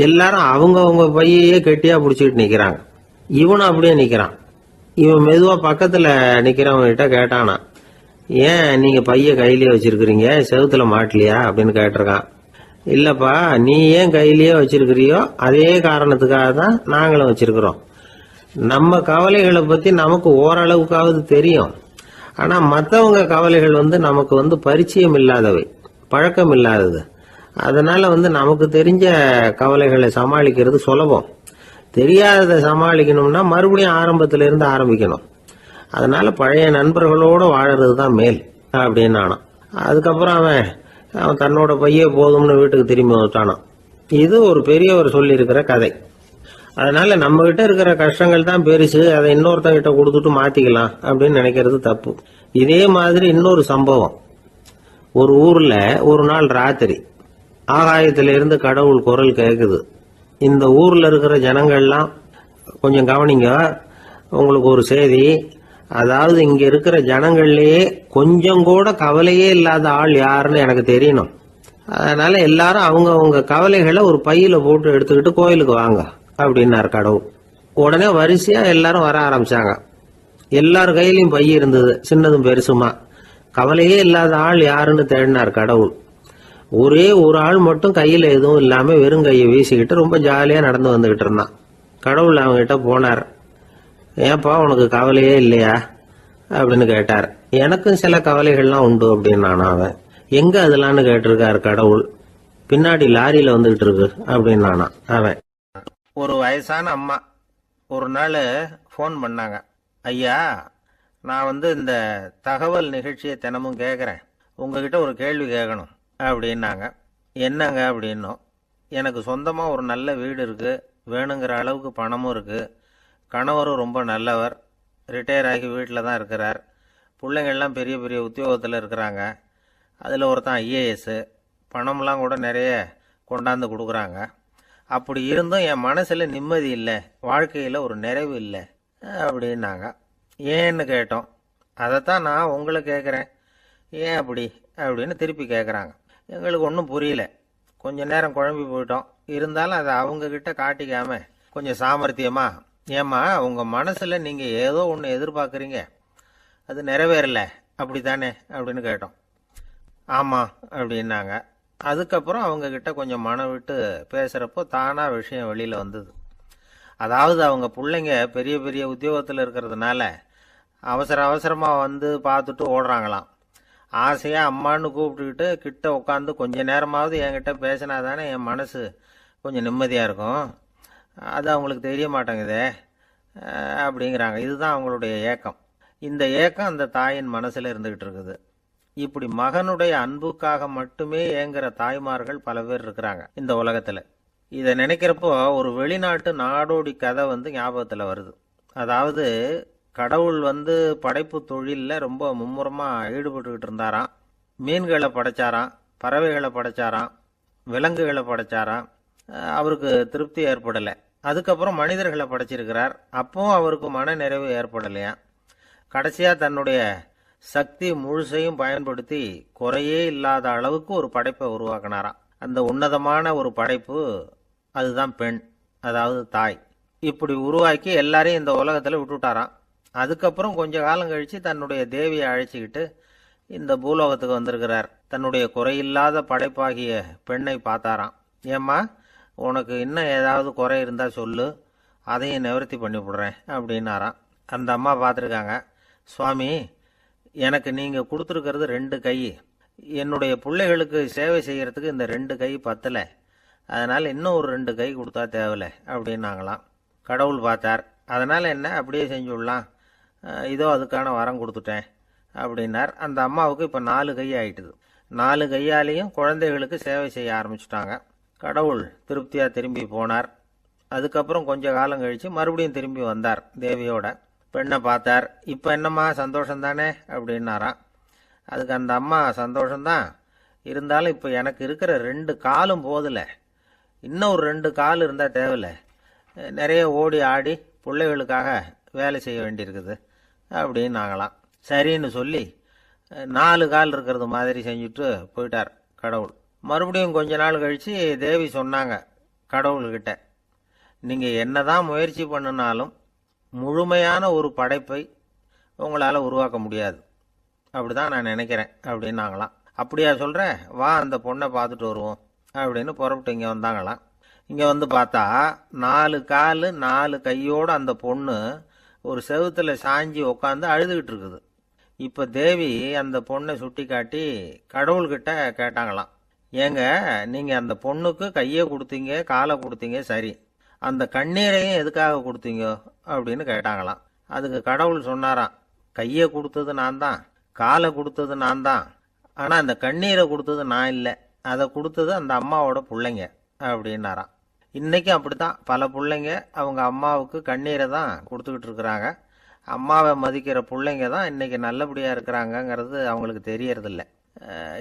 எல்லாரும் அவங்கவுங்க பையையே கெட்டியா பிடிச்சிட்டு நிக்கிறாங்க. இவனும் அப்படியே நிக்கிறான். இவன் மெதுவா பக்கத்துல நிக்கிறவங்க கிட்ட கேட்டானா, ஏன் நீங்க பைய கையிலேயே வச்சிருக்கிறீங்க, செவுத்துல மாட்டலையா அப்படின்னு கேட்டிருக்கான். இல்லப்பா, நீ ஏன் கையிலேயே வச்சிருக்கிறியோ அதே காரணத்துக்காக தான் நாங்களும் வச்சிருக்கிறோம். நம்ம கவலைகளை பத்தி நமக்கு ஓரளவுக்காவது தெரியும். ஆனா மற்றவங்க கவலைகள் நமக்கு பரிச்சயம் இல்லாதவை, பழக்கம் இல்லாதது. அதனால நமக்கு தெரிஞ்ச கவலைகளை சமாளிக்கிறது சுலபம். தெரியாததை சமாளிக்கணும்னா மறுபடியும் ஆரம்பத்தில இருந்து ஆரம்பிக்கணும். அதனால பழைய நண்பர்களோட வாழறது தான் மேல் அப்படின்னு ஆனான். அதுக்கப்புறம் அவன் தன்னோட பைய போதும்னு வீட்டுக்கு திரும்பி வந்துட்டானான். இது ஒரு பெரியவர் சொல்லி இருக்கிற கதை. அதனால நம்ம கிட்ட இருக்கிற கஷ்டங்கள் தான் பெருசு, அதை இன்னொருத்தங்கிட்ட கொடுத்துட்டு மாத்திக்கலாம் அப்படின்னு நினைக்கிறது தப்பு. இதே மாதிரி இன்னொரு சம்பவம். ஒரு ஊர்ல ஒரு நாள் ராத்திரி ஆகாயத்திலிருந்து கடவுள் குரல் கேக்குது. இந்த ஊர்ல இருக்கிற ஜனங்கள்லாம் கொஞ்சம் கவனிங்க, உங்களுக்கு ஒரு செய்தி. அதாவது இங்க இருக்கிற ஜனங்கள்லயே கொஞ்சம் கூட கவலையே இல்லாத ஆள் யாருன்னு எனக்கு தெரியணும். அதனால எல்லாரும் அவங்க கவலைகளை ஒரு பையில போட்டு எடுத்துக்கிட்டு கோயிலுக்கு வாங்க அப்படின்னாரு கடவுள். உடனே வரிசையா எல்லாரும் வர ஆரம்பிச்சாங்க. எல்லார் கையிலயும் பை இருந்தது, சின்னதும் பெருசுமா. கவலையே இல்லாத ஆள் யாருன்னு தேடினார் கடவுள். ஒரே ஒரு ஆள் மட்டும் கையில எதுவும் இல்லாம வெறும் கையை வீசிக்கிட்டு ரொம்ப ஜாலியா நடந்து வந்துகிட்டு இருந்தான். கடவுள் அவங்ககிட்ட போனார். ஏன்பா உனக்கு கவலையே இல்லையா அப்படின்னு கேட்டார். எனக்கும் சில கவலைகள்லாம் உண்டு அப்படின்னு அவன். எங்க அதெல்லாம்னு கேட்டிருக்காரு கடவுள். பின்னாடி லாரியில வந்துகிட்டு இருக்கு அப்படின்னு அவன்.
ஒரு வயசான அம்மா ஒரு நாள் ஃபோன் பண்ணாங்க. ஐயா, நான் இந்த தகவல் நிகழ்ச்சியை தினமும் கேட்குறேன், உங்ககிட்ட ஒரு கேள்வி கேட்கணும் அப்படின்னாங்க. என்னங்க அப்படின்னோம். எனக்கு சொந்தமாக ஒரு நல்ல வீடு இருக்குது, வேணுங்கிற அளவுக்கு பணமும் இருக்குது, கணவரும் ரொம்ப நல்லவர், ரிட்டையர் ஆகி வீட்டில் தான் இருக்கிறார், பிள்ளைங்கள்லாம் பெரிய பெரிய உத்தியோகத்தில் இருக்கிறாங்க, அதில் ஒருத்தன் ஐஏஎஸ்ஸு, பணம்லாம் கூட நிறைய கொண்டாந்து கொடுக்குறாங்க. அப்படி இருந்தும் என் மனசில் நிம்மதி இல்லை, வாழ்க்கையில் ஒரு நிறைவு இல்லை அப்படின்னாங்க. ஏன்னு கேட்டோம். அதைத்தான் நான் உங்களை கேட்குறேன், ஏன் அப்படி அப்படின்னு திருப்பி கேட்குறாங்க. எங்களுக்கு ஒன்றும் புரியல, கொஞ்ச நேரம் குழம்பி போயிட்டோம். இருந்தாலும் அதை அவங்கக்கிட்ட காட்டிக்காம கொஞ்சம் சாமர்த்தியமா, ஏம்மா உங்கள் மனசில் நீங்கள் ஏதோ ஒன்று எதிர்பார்க்குறீங்க, அது நிறைவேறல அப்படி தானே அப்படின்னு கேட்டோம். ஆமாம் அப்படின்னாங்க. அதுக்கப்புறம் அவங்கக்கிட்ட கொஞ்சம் மனம் விட்டு பேசுகிறப்போ தானாக விஷயம் வெளியில் வந்தது. அதாவது அவங்க பிள்ளைங்க பெரிய பெரிய உத்தியோகத்தில் இருக்கிறதுனால அவசர அவசரமாக பார்த்துட்டு ஓடுறாங்களாம். ஆசையாக அம்மான்னு கூப்பிட்டுக்கிட்டு கிட்ட உட்காந்து கொஞ்ச நேரமாவது என்கிட்ட பேசினா தானே என் மனசு கொஞ்சம் நிம்மதியாக இருக்கும், அது அவங்களுக்கு தெரிய மாட்டேங்குதே அப்படிங்கிறாங்க. இதுதான் அவங்களுடைய ஏக்கம். இந்த ஏக்கம் அந்த தாயின் மனசில் இருந்துக்கிட்டு இருக்குது. இப்படி மகனுடைய அன்புக்காக மட்டுமே ஏங்குற தாய்மார்கள் பல பேர் இருக்கிறாங்க இந்த உலகத்தில். இதை நினைக்கிறப்போ ஒரு வெளிநாட்டு நாடோடி கதை ஞாபகத்தில் வருது. அதாவது கடவுள் படைப்பு தொழிலில் ரொம்ப மும்முரமாக ஈடுபட்டுக்கிட்டு இருந்தாராம். மீன்களை படைச்சாராம், பறவைகளை படைச்சாராம், விலங்குகளை படைச்சாராம். அவருக்கு திருப்தி ஏற்படலை. அதுக்கப்புறம் மனிதர்களை படைச்சிருக்கிறார். அப்பவும் அவருக்கு மன நிறைவு ஏற்படலையா. கடைசியாக தன்னுடைய சக்தி முழுசையும் பயன்படுத்தி குறையே இல்லாத அளவுக்கு ஒரு படைப்பை உருவாக்கினாராம். அந்த உன்னதமான ஒரு படைப்பு அதுதான் பெண், அதாவது தாய். இப்படி உருவாக்கி எல்லாரையும் இந்த உலகத்தில் விட்டுட்டாராம். அதுக்கப்புறம் கொஞ்ச காலம் கழித்து தன்னுடைய தேவியை அழைச்சிக்கிட்டு இந்த பூலோகத்துக்கு வந்திருக்கிறார். தன்னுடைய குறையில்லாத படைப்பாகிய பெண்ணை பார்த்தாராம். ஏம்மா உனக்கு இன்னும் ஏதாவது குறை இருந்தால் சொல்லு, அதையும் நிவர்த்தி பண்ணி விடுறேன் அப்படின்னாராம். அந்த அம்மா பார்த்துருக்காங்க. சுவாமி, எனக்கு நீங்கள் கொடுத்துருக்கிறது 2 கை, என்னுடைய பிள்ளைகளுக்கு சேவை செய்கிறதுக்கு இந்த 2 கை பத்தலை, அதனால் இன்னும் ஒரு 2 கை கொடுத்தா தேவலை அப்படின்னாங்களாம். கடவுள் பார்த்தார். அதனால் என்ன, அப்படியே செஞ்சு விடலாம், இதோ அதுக்கான வரம் கொடுத்துட்டேன் அப்படின்னார். அந்த அம்மாவுக்கு இப்போ 4 கை ஆயிட்டுது. 4 கையாலேயும் குழந்தைகளுக்கு சேவை செய்ய ஆரம்பிச்சுட்டாங்க. கடவுள் திருப்தியாக திரும்பி போனார். அதுக்கப்புறம் கொஞ்ச காலம் கழித்து மறுபடியும் திரும்பி வந்தார் தேவியோட. பெண்ணை பார்த்தார். இப்போ என்னம்மா சந்தோஷம் தானே அப்படின்னாராம். அதுக்கு அந்த அம்மா சந்தோஷம்தான், இருந்தாலும் இப்போ எனக்கு இருக்கிற 2 காலும் போதில்லை, இன்னும் ஒரு 2 கால் இருந்தால் தேவையில்லை, நிறைய ஓடி ஆடி பிள்ளைகளுக்காக வேலை செய்ய வேண்டியிருக்குது அப்படின்னாங்களாம். சரின்னு சொல்லி 4 கால் இருக்கிறது மாதிரி செஞ்சுட்டு போயிட்டார் கடவுள். மறுபடியும் கொஞ்ச நாள் கழித்து தேவி சொன்னாங்க கடவுள்கிட்ட, நீங்கள் என்னதான் முயற்சி பண்ணினாலும் முழுமையான ஒரு படைப்பை உங்களால் உருவாக்க முடியாது, அப்படிதான் நான் நினைக்கிறேன் அப்படின்னாங்களாம். அப்படியா சொல்கிறேன், வா அந்த பொண்ணை பார்த்துட்டு வருவோம் அப்படின்னு புறப்பட்டு இங்கே வந்தாங்களாம். இங்கே பார்த்தா 4 கால் 4 கையோடு அந்த பொண்ணு ஒரு செவுத்துல சாஞ்சி உட்காந்து அழுதுகிட்டு இருக்குது. இப்போ தேவி அந்த பொண்ணை சுட்டி காட்டி கடவுள்கிட்ட கேட்டாங்களாம், ஏங்க நீங்கள் அந்த பொண்ணுக்கு கையை கொடுத்தீங்க, காலை கொடுத்தீங்க, சரி, அந்த கண்ணீரையும் எதுக்காக கொடுத்தீங்க அப்படின்னு கேட்டாங்களாம். அதுக்கு கடவுள் சொன்னாராம், கையை கொடுத்தது நான் தான், காலை கொடுத்தது நான் தான், ஆனால் அந்த கண்ணீரை கொடுத்தது நான் இல்லை, அதை கொடுத்தது அந்த அம்மாவோட பிள்ளைங்க அப்படின்னாராம். இன்றைக்கும் அப்படித்தான் பல பிள்ளைங்க அவங்க அம்மாவுக்கு கண்ணீரை தான் கொடுத்துக்கிட்டு இருக்கிறாங்க. அம்மாவை மதிக்கிற பிள்ளைங்க தான் இன்றைக்கி நல்லபடியாக இருக்கிறாங்கங்கிறது அவங்களுக்கு தெரியறதில்ல.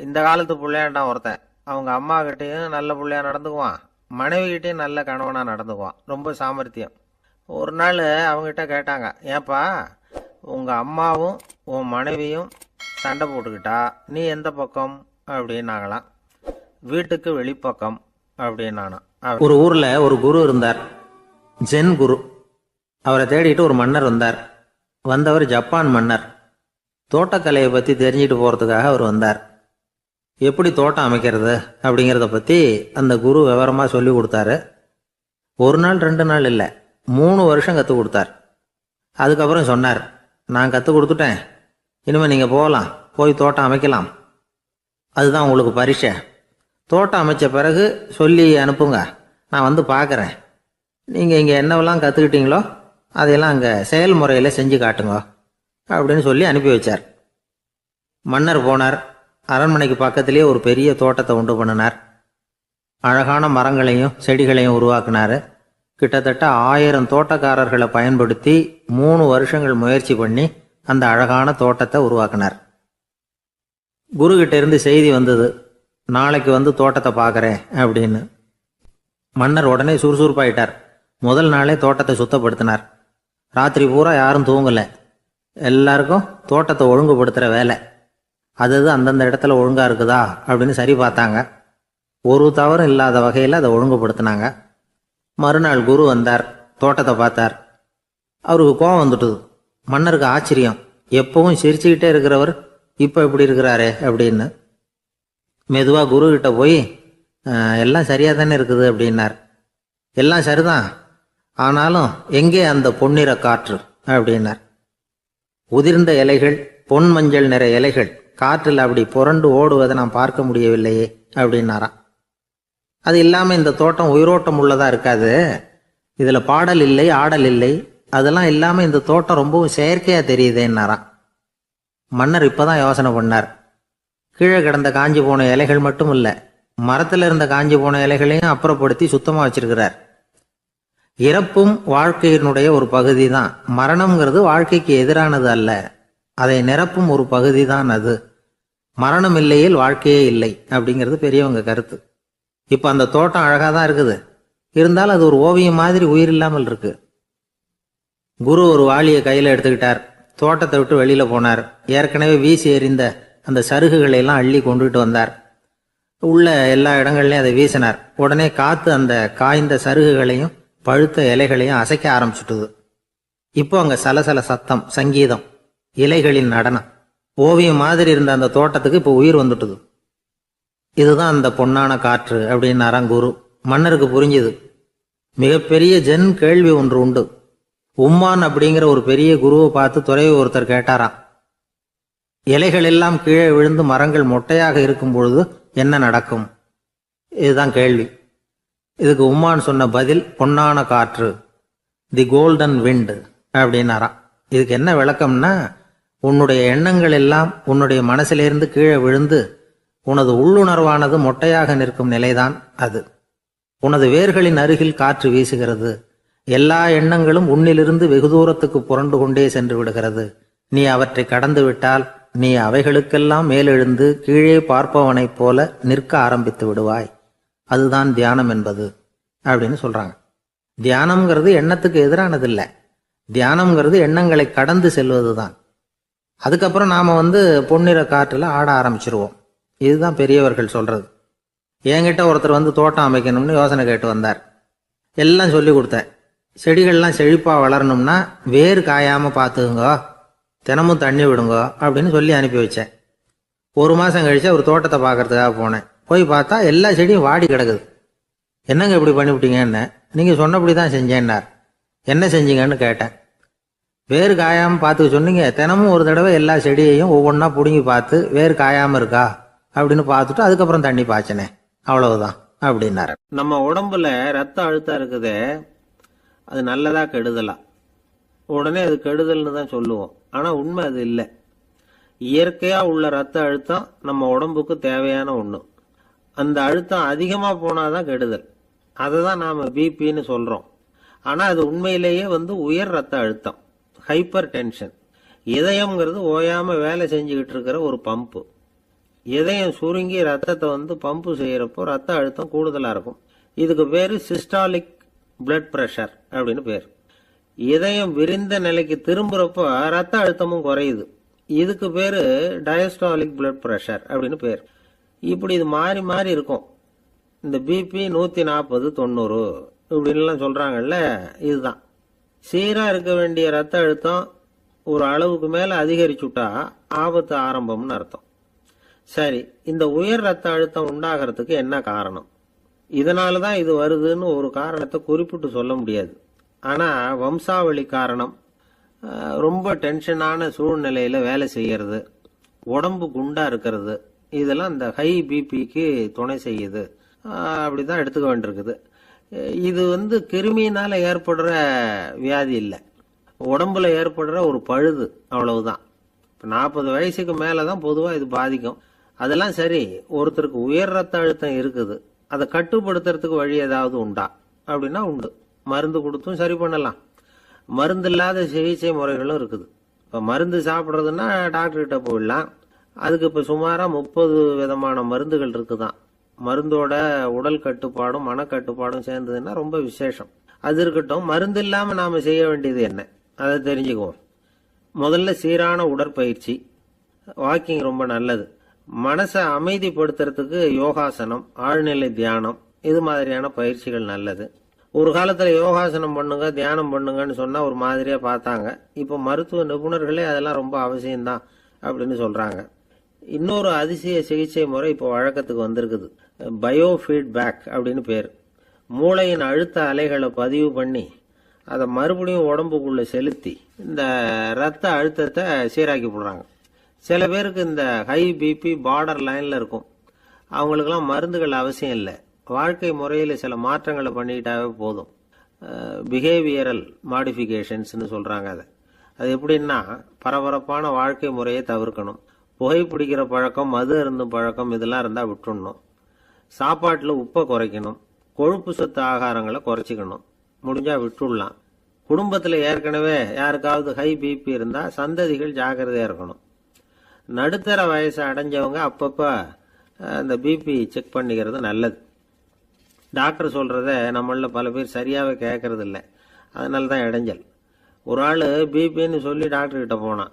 இந்த காலத்து பிள்ளையாண்டான் ஒருத்தன் அவங்க அம்மாக்கிட்டேயும் நல்ல பிள்ளையா நடந்துக்குவான், மனைவிகிட்டையும் நல்ல கணவனாக நடந்துக்குவான், ரொம்ப சாமர்த்தியம். ஒரு நாள் அவங்ககிட்ட கேட்டாங்க, ஏப்பா உங்கள் அம்மாவும் உன் மனைவியும் சண்டை போட்டுக்கிட்டா நீ எந்த பக்கம் அப்படின்னாங்களாம். வீட்டுக்கு வெளிப்பக்கம் அப்படின்னானா.
ஒரு ஊர்ல ஒரு குரு இருந்தார், ஜென் குரு. அவரை தேடிட்டு ஒரு மன்னர் வந்தார்.
வந்தவர் ஜப்பான் மன்னர். தோட்டக்கலையை பற்றி தெரிஞ்சுட்டு போகிறதுக்காக அவர் வந்தார். எப்படி தோட்டம் அமைக்கிறது அப்படிங்கிறத பற்றி அந்த குரு விவரமாக சொல்லி கொடுத்தாரு. ஒரு நாள் 2 நாள் இல்லை, 3 வருஷம் கற்றுக் கொடுத்தார். அதுக்கப்புறம் சொன்னார், நான் கற்றுக் கொடுத்துட்டேன், இனிமேல் நீங்கள் போகலாம், போய் தோட்டம் அமைக்கலாம், அதுதான் உங்களுக்கு பரிசை. தோட்டம் அமைச்ச பிறகு சொல்லி அனுப்புங்க, நான் வந்து பார்க்குறேன். நீங்கள் இங்கே என்னவெல்லாம் கற்றுக்கிட்டீங்களோ அதையெல்லாம் அங்கே செயல்முறையில் செஞ்சு காட்டுங்க அப்படின்னு சொல்லி அனுப்பி வச்சார். மன்னர் போனார். அரண்மனைக்கு பக்கத்திலேயே ஒரு பெரிய தோட்டத்தை உண்டு பண்ணினார். அழகான மரங்களையும் செடிகளையும் உருவாக்கினார். கிட்டத்தட்ட 1000 தோட்டக்காரர்களை பயன்படுத்தி 3 வருஷங்கள் முயற்சி பண்ணி அந்த அழகான தோட்டத்தை உருவாக்கினார். குருகிட்ட இருந்து செய்தி வந்தது, நாளைக்கு வந்து தோட்டத்தை பார்க்குறேன் அப்படின்னு. மன்னர் உடனே சுறுசுறுப்பாயிட்டார். முதல் நாளே தோட்டத்தை சுத்தப்படுத்தினார். ராத்திரி பூரா யாரும் தூங்கலை. எல்லாருக்கும் தோட்டத்தை ஒழுங்குபடுத்துகிற வேலை. அது அந்தந்த இடத்துல ஒழுங்காக இருக்குதா அப்படின்னு சரி பார்த்தாங்க. ஒரு தவறும் இல்லாத வகையில் அதை ஒழுங்குபடுத்தினாங்க. மறுநாள் குரு வந்தார், தோட்டத்தை பார்த்தார். அவருக்கு கோபம் வந்துட்டுது. மன்னருக்கு ஆச்சரியம், எப்பவும் சிரிச்சுக்கிட்டே இருக்கிறவர் இப்போ இப்படி இருக்கிறாரே அப்படின்னு. மெதுவாக குருக்கிட்ட போய் எல்லாம் சரியாக தானே இருக்குது அப்படின்னார். எல்லாம் சரிதான், ஆனாலும் எங்கே அந்த பொன்னிற காற்று அப்படின்னார். உதிர்ந்த இலைகள், பொன் மஞ்சள் நிற இலைகள் காற்றில் அப்படி புரண்டு ஓடுவதை நான் பார்க்க முடியவில்லையே அப்படின்னாராம். அது இல்லாமல் இந்த தோட்டம் உயிரோட்டம் உள்ளதாக இருக்காது, இதில் பாடல் இல்லை, ஆடல் இல்லை, அதெல்லாம் இல்லாமல் இந்த தோட்டம் ரொம்பவும் செயற்கையாக தெரியுதேன்னாராம். மன்னர் இப்போதான் யோசனை பண்ணார். கீழே கிடந்த காஞ்சி போன இலைகள் மட்டும் இல்லை, மரத்தில் இருந்த காஞ்சி போன இலைகளையும் அப்புறப்படுத்தி சுத்தமாக வச்சிருக்கிறார். இறப்பும் வாழ்க்கையினுடைய ஒரு பகுதி தான். மரணம்ங்கிறது வாழ்க்கைக்கு எதிரானது அல்ல, அதை நிரப்பும் ஒரு பகுதி தான் அது. மரணம் இல்லையில் வாழ்க்கையே இல்லை அப்படிங்கிறது பெரியவங்க கருத்து. இப்போ அந்த தோட்டம் அழகாக தான் இருக்குது, இருந்தாலும் அது ஒரு ஓவியம் மாதிரி உயிர் இல்லாமல் இருக்கு. குரு ஒரு வாளியை கையில் எடுத்துக்கிட்டார். தோட்டத்தை விட்டு வெளியில் போனார். ஏற்கனவே வீசி எறிந்த அந்த சருகுகளை எல்லாம் அள்ளி கொண்டுகிட்டு வந்தார். உள்ள எல்லா இடங்கள்லையும் அதை வீசினார். உடனே காற்று அந்த காய்ந்த சருகுகளையும் பழுத்த இலைகளையும் அசைக்க ஆரம்பிச்சுட்டுது. இப்போ அங்கே சலசல சத்தம், சங்கீதம், இலைகளின் நடனம். ஓவியம் மாதிரி இருந்த அந்த தோட்டத்துக்கு இப்போ உயிர் வந்துட்டுது. இதுதான் அந்த பொன்னான காற்று அப்படின்னாராம் குரு. மன்னருக்கு புரிஞ்சுது. மிகப்பெரிய ஜென் கேள்வி ஒன்று உண்டு. உம்மான் அப்படிங்கிற ஒரு பெரிய குருவை பார்த்து துறவி ஒருத்தர் கேட்டாராம், இலைகள் எல்லாம் கீழே விழுந்து மரங்கள் மொட்டையாக இருக்கும் பொழுது என்ன நடக்கும்? இதுதான் கேள்வி. இதுக்கு உம்மான் சொன்ன பதில் பொன்னான காற்று, தி கோல்டன் விண்ட் அப்படின்னாராம். இதுக்கு என்ன விளக்கம்னா, உன்னுடைய எண்ணங்கள் எல்லாம் உன்னுடைய மனசிலிருந்து கீழே விழுந்து உனது உள்ளுணர்வானது மொட்டையாக நிற்கும் நிலைதான் அது. உனது வேர்களின் அருகில் காற்று வீசுகிறது. எல்லா எண்ணங்களும் உன்னிலிருந்து வெகு தூரத்துக்கு புரண்டு கொண்டே சென்று விடுகிறது. நீ அவற்றை கடந்து விட்டால் நீ அவைகளுக்கெல்லாம் மேலெழுந்து கீழே பார்ப்பவனைப் போல நிற்க ஆரம்பித்து விடுவாய். அதுதான் தியானம் என்பது அப்படின்னு சொல்றாங்க. தியானம்ங்கிறது எண்ணத்துக்கு எதிரானது இல்லை. தியானம்ங்கிறது எண்ணங்களை கடந்து செல்வது தான். அதுக்கப்புறம் நாம பொன்னிற காற்றுல ஆட ஆரம்பிச்சிருவோம். இதுதான் பெரியவர்கள் சொல்றது. என்கிட்ட ஒருத்தர் தோட்டம் அமைக்கணும்னு யோசனை கேட்டு வந்தார். எல்லாம் சொல்லி கொடுத்தேன். செடிகள்லாம் செழிப்பாக வளரணும்னா வேர் காயாமல் பார்த்துக்குங்க, தினமும் தண்ணி விடுங்க அப்படின்னு சொல்லி அனுப்பி வச்சேன். 1 மாதம் கழிச்சு ஒரு தோட்டத்தை பார்க்கறதுக்காக போனேன். போய் பார்த்தா எல்லா செடியும் வாடி கிடக்குது. என்னங்க இப்படி பண்ணிவிட்டீங்கன்னு. நீங்கள் சொன்னபடி தான் செஞ்சேன்னார். என்ன செஞ்சீங்கன்னு கேட்டேன். வேர் காயாமல் பார்த்துக்க சொன்னீங்க, தினமும் ஒரு தடவை எல்லா செடியையும் ஒவ்வொன்றா பிடுங்கி பார்த்து வேர் காயாமல் இருக்கா அப்படின்னு பார்த்துட்டு அதுக்கப்புறம் தண்ணி பாய்ச்சனே, அவ்வளவுதான் அப்படின்னாரு. நம்ம உடம்புல ரத்த அழுத்தம் இருக்குதே, அது நல்லதா கெடுதலா? உடனே அது கெடுதல்னு தான் சொல்லுவோம். ஆனால் உண்மை அது இல்லை. இயற்கையாக உள்ள ரத்த அழுத்தம் நம்ம உடம்புக்கு தேவையான ஒன்று. அந்த அழுத்தம் அதிகமாக போனாதான் கெடுதல். அதை தான் நாம் பிபின்னு சொல்கிறோம். ஆனால் அது உண்மையிலேயே உயர் ரத்த அழுத்தம், ஹைப்பர் டென்ஷன். இதயம்ங்கிறது ஓயாமல் வேலை செஞ்சுக்கிட்டு இருக்கிற ஒரு பம்பு. இதயம் சுருங்கி ரத்தத்தை பம்பு செய்கிறப்போ ரத்த அழுத்தம் கூடுதலாக இருக்கும். இதுக்கு பேர் சிஸ்டாலிக் பிளட் ப்ரெஷர் அப்படின்னு பேர். இதயம் விரிந்த நிலைக்கு திரும்புறப்போ ரத்த அழுத்தமும் குறையுது. இதுக்கு பேர் டயஸ்டாலிக் பிளட் ப்ரெஷர் அப்படின்னு பேர். இப்படி இது மாறி மாறி இருக்கும். இந்த பிபி 140 90 இப்படின்லாம் சொல்றாங்கல்ல, இதுதான். சீராக இருக்க வேண்டிய ரத்த அழுத்தம் ஒரு அளவுக்கு மேல அதிகரிச்சுட்டா ஆபத்து ஆரம்பம்னு அர்த்தம். சரி, இந்த உயர் ரத்த அழுத்தம் உண்டாகிறதுக்கு என்ன காரணம்? இதனாலதான் இது வருதுன்னு ஒரு காரணத்தை குறிப்பிட்டு சொல்ல முடியாது. ஆனா வம்சாவளி காரணம், ரொம்ப டென்ஷனான சூழ்நிலையில வேலை செய்யறது, உடம்பு குண்டா இருக்கிறது, இதெல்லாம் இந்த ஹை பிபிக்கு துணை செய்யுது. அப்படிதான் எடுத்துக்க வேண்டியிருக்குது. இது கிருமியினால ஏற்படுற வியாதி இல்லை, உடம்புல ஏற்படுற ஒரு பழுது, அவ்வளவுதான். 40 வயசுக்கு மேலதான் பொதுவா இது பாதிக்கும். அதெல்லாம் சரி, ஒருத்தருக்கு உயர் ரத்த அழுத்தம் இருக்குது, அதை கட்டுப்படுத்துறதுக்கு வழி ஏதாவது உண்டா அப்படின்னா உண்டு. மருந்து கொடுத்தும் சரி பண்ணலாம். மருந்து இல்லாத சிகிச்சை முறைகளும் இருக்குது. இப்ப மருந்து சாப்பிட்றதுன்னா டாக்டர் கிட்ட போயிடலாம். அதுக்கு இப்ப சுமாரா 30 விதமான மருந்துகள் இருக்குதான். மருந்தோட உடல் கட்டுப்பாடும் மனக்கட்டுப்பாடும் சேர்ந்ததுன்னா ரொம்ப விசேஷம். அது இருக்கட்டும், மருந்து இல்லாம நாம செய்ய வேண்டியது என்ன, அதை தெரிஞ்சுக்குவோம். முதல்ல சீரான உடற்பயிற்சி, வாக்கிங் ரொம்ப நல்லது. மனசை அமைதிப்படுத்துறதுக்கு யோகாசனம், ஆழ்நிலை தியானம், இது மாதிரியான பயிற்சிகள் நல்லது. ஒரு காலத்துல யோகாசனம் பண்ணுங்க, தியானம் பண்ணுங்கன்னு சொன்னா ஒரு மாதிரியா பார்த்தாங்க. இப்ப மருத்துவ நிபுணர்களே அதெல்லாம் ரொம்ப அவசியம்தான் அப்படின்னு சொல்றாங்க. இன்னொரு அதிசய சிகிச்சை முறை இப்போ வழக்கத்துக்கு வந்திருக்குது. பயோ ஃபீட்பேக் அப்படின்னு பேர். மூளையின் அழுத்த அலைகளை பதிவு பண்ணி அதை மறுபடியும் உடம்புக்குள்ள செலுத்தி இந்த ரத்த அழுத்தத்தை சீராக்கி போடுறாங்க. சில பேருக்கு இந்த ஹை பிபி பார்டர் லைன்ல இருக்கும். அவங்களுக்கெல்லாம் மருந்துகள் அவசியம் இல்லை, வாழ்க்கை முறையில் சில மாற்றங்களை பண்ணிக்கிட்டாவே போதும். பிஹேவியரல் மாடிஃபிகேஷன்ஸ்னு சொல்றாங்க. அது எப்படின்னா, பரபரப்பான வாழ்க்கை முறையை தவிர்க்கணும், புகைப்பிடிக்கிற பழக்கம், மது அருந்தும் பழக்கம், இதெல்லாம் இருந்தால் விட்டுடணும், சாப்பாட்டில் உப்பை குறைக்கணும், கொழுப்பு சத்து ஆகாரங்களை குறைச்சிக்கணும், முடிஞ்சா விட்டுடலாம். குடும்பத்தில் ஏற்கனவே யாருக்காவது ஹை பிபி இருந்தால் சந்ததிகள் ஜாக்கிரதையாக இருக்கணும். நடுத்தர வயசு அடைஞ்சவங்க அப்பப்போ அந்த பிபி செக் பண்ணிக்கிறது நல்லது. டாக்டர் சொல்றத நம்மள பல பேர் சரியாவே கேட்கறது இல்லை, அதனால தான் இடைஞ்சல். ஒரு ஆள் பிபின்னு சொல்லி டாக்டர் கிட்ட போனான்.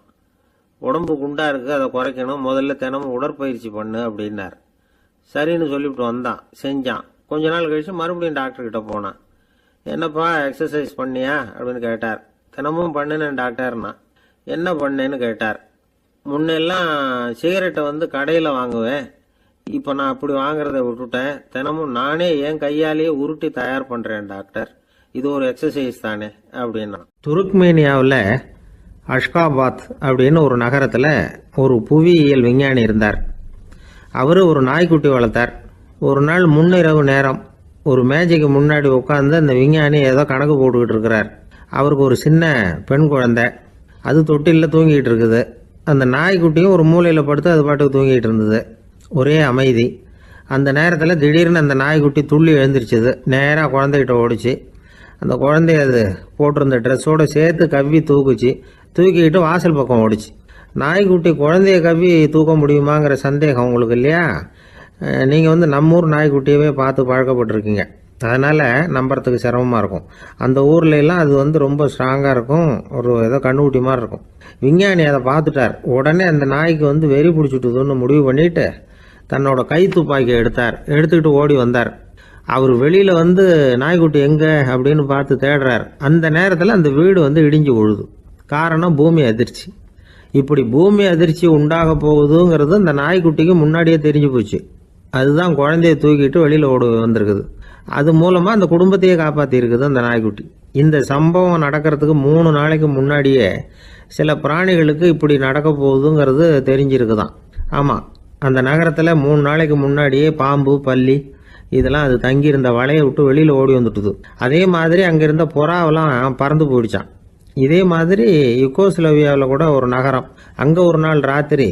உடம்பு குண்டா இருக்கு, அதை குறைக்கணும், முதல்ல தினமும் உடற்பயிற்சி பண்ணு அப்படின்னார். சரின்னு சொல்லிவிட்டு வந்தான், செஞ்சான். கொஞ்ச நாள் கழிச்சு மறுபடியும் டாக்டர் கிட்ட போனான். என்னப்பா எக்ஸசைஸ் பண்ணியா அப்படின்னு கேட்டார். தினமும் பண்ணினேன் டாக்டர்னா. என்ன பண்ணேன்னு கேட்டார். முன்னெல்லாம் சிகரெட்டை கடையில் வாங்குவேன், இப்போ நான் அப்படி வாங்குறத விட்டுட்டேன், தினமும் நானே என் கையாலேயே உருட்டி தயார் பண்ணுறேன் டாக்டர், இது ஒரு எக்ஸசைஸ் தானே அப்படின்னா.
துருக்மேனியாவில் அஷ்காபாத் அப்படின்னு ஒரு நகரத்தில் ஒரு புவியியல் விஞ்ஞானி இருந்தார். அவர் ஒரு நாய்க்குட்டி வளர்த்தார். ஒரு நாள் முன்னிரவு நேரம் ஒரு மேஜைக்கு முன்னாடி உட்காந்து அந்த விஞ்ஞானி ஏதோ கணக்கு போட்டுக்கிட்டு இருக்கிறார். அவருக்கு ஒரு சின்ன பெண் குழந்தை, அது தொட்டிலில் தூங்கிட்டு இருக்குது. அந்த நாய்க்குட்டியும் ஒரு மூலையில் படுத்து அது பாட்டுக்கு தூங்கிட்டு இருந்தது. ஒரே அமைதி. அந்த நேரத்தில் திடீர்னு அந்த நாய்க்குட்டி துள்ளி எழுந்திரிச்சது, நேராக குழந்தைகிட்ட ஓடிச்சு. அந்த குழந்தைய அது போட்டிருந்த ட்ரெஸ்ஸோடு சேர்த்து கவ்வி தூக்குச்சு. தூக்கிக்கிட்டு வாசல் பக்கம் ஓடிச்சு. நாய்க்குட்டி குழந்தைய கவ்வி தூக்க முடியுமாங்கிற சந்தேகம் உங்களுக்கு இல்லையா? நீங்கள் நம்ம ஊர் நாய்க்குட்டியவே பார்த்து பழக்கப்பட்டிருக்கீங்க, அதனால் நம்புறதுக்கு சிரமமாக இருக்கும். அந்த ஊர்ல எல்லாம் அது ரொம்ப ஸ்ட்ராங்காக இருக்கும், ஒரு ஏதோ கண்ணுக்குட்டி மாதிரி இருக்கும். விஞ்ஞானி அதை பார்த்துட்டார். உடனே அந்த நாய்க்கு வெறி பிடிச்சிட்டுதுன்னு முடிவு பண்ணிட்டு தன்னோட கை துப்பாக்கியை எடுத்துக்கிட்டு ஓடி வந்தார். அவர் வெளியில் நாய்க்குட்டி எங்கே அப்படின்னு பார்த்து தேடுறார். அந்த நேரத்தில் அந்த வீடு இடிஞ்சு விழுது. காரணம் பூமி அதிர்ச்சி. இப்படி பூமி அதிர்ச்சி உண்டாக போகுதுங்கிறது அந்த நாய்க்குட்டிக்கு முன்னாடியே தெரிஞ்சு போச்சு. அதுதான் குழந்தைய தூக்கிட்டு வெளியில் ஓடி வந்திருக்குது. அது மூலமாக அந்த குடும்பத்தையே காப்பாற்றி இருக்குது அந்த நாய்க்குட்டி. இந்த சம்பவம் நடக்கிறதுக்கு 3 நாளைக்கு முன்னாடியே சில பிராணிகளுக்கு இப்படி நடக்க போகுதுங்கிறது தெரிஞ்சிருக்குதான். ஆமாம், அந்த நகரத்தில் 3 நாளைக்கு முன்னாடியே பாம்பு, பல்லி இதெல்லாம் அது தங்கியிருந்த வலையை விட்டு வெளியில் ஓடி வந்துட்டுது. அதே மாதிரி அங்கே இருந்த புறாவெல்லாம் பறந்து போயிடுச்சான். இதே மாதிரி யுகோஸ்லோவியாவில் கூட ஒரு நகரம், அங்கே ஒரு நாள் ராத்திரி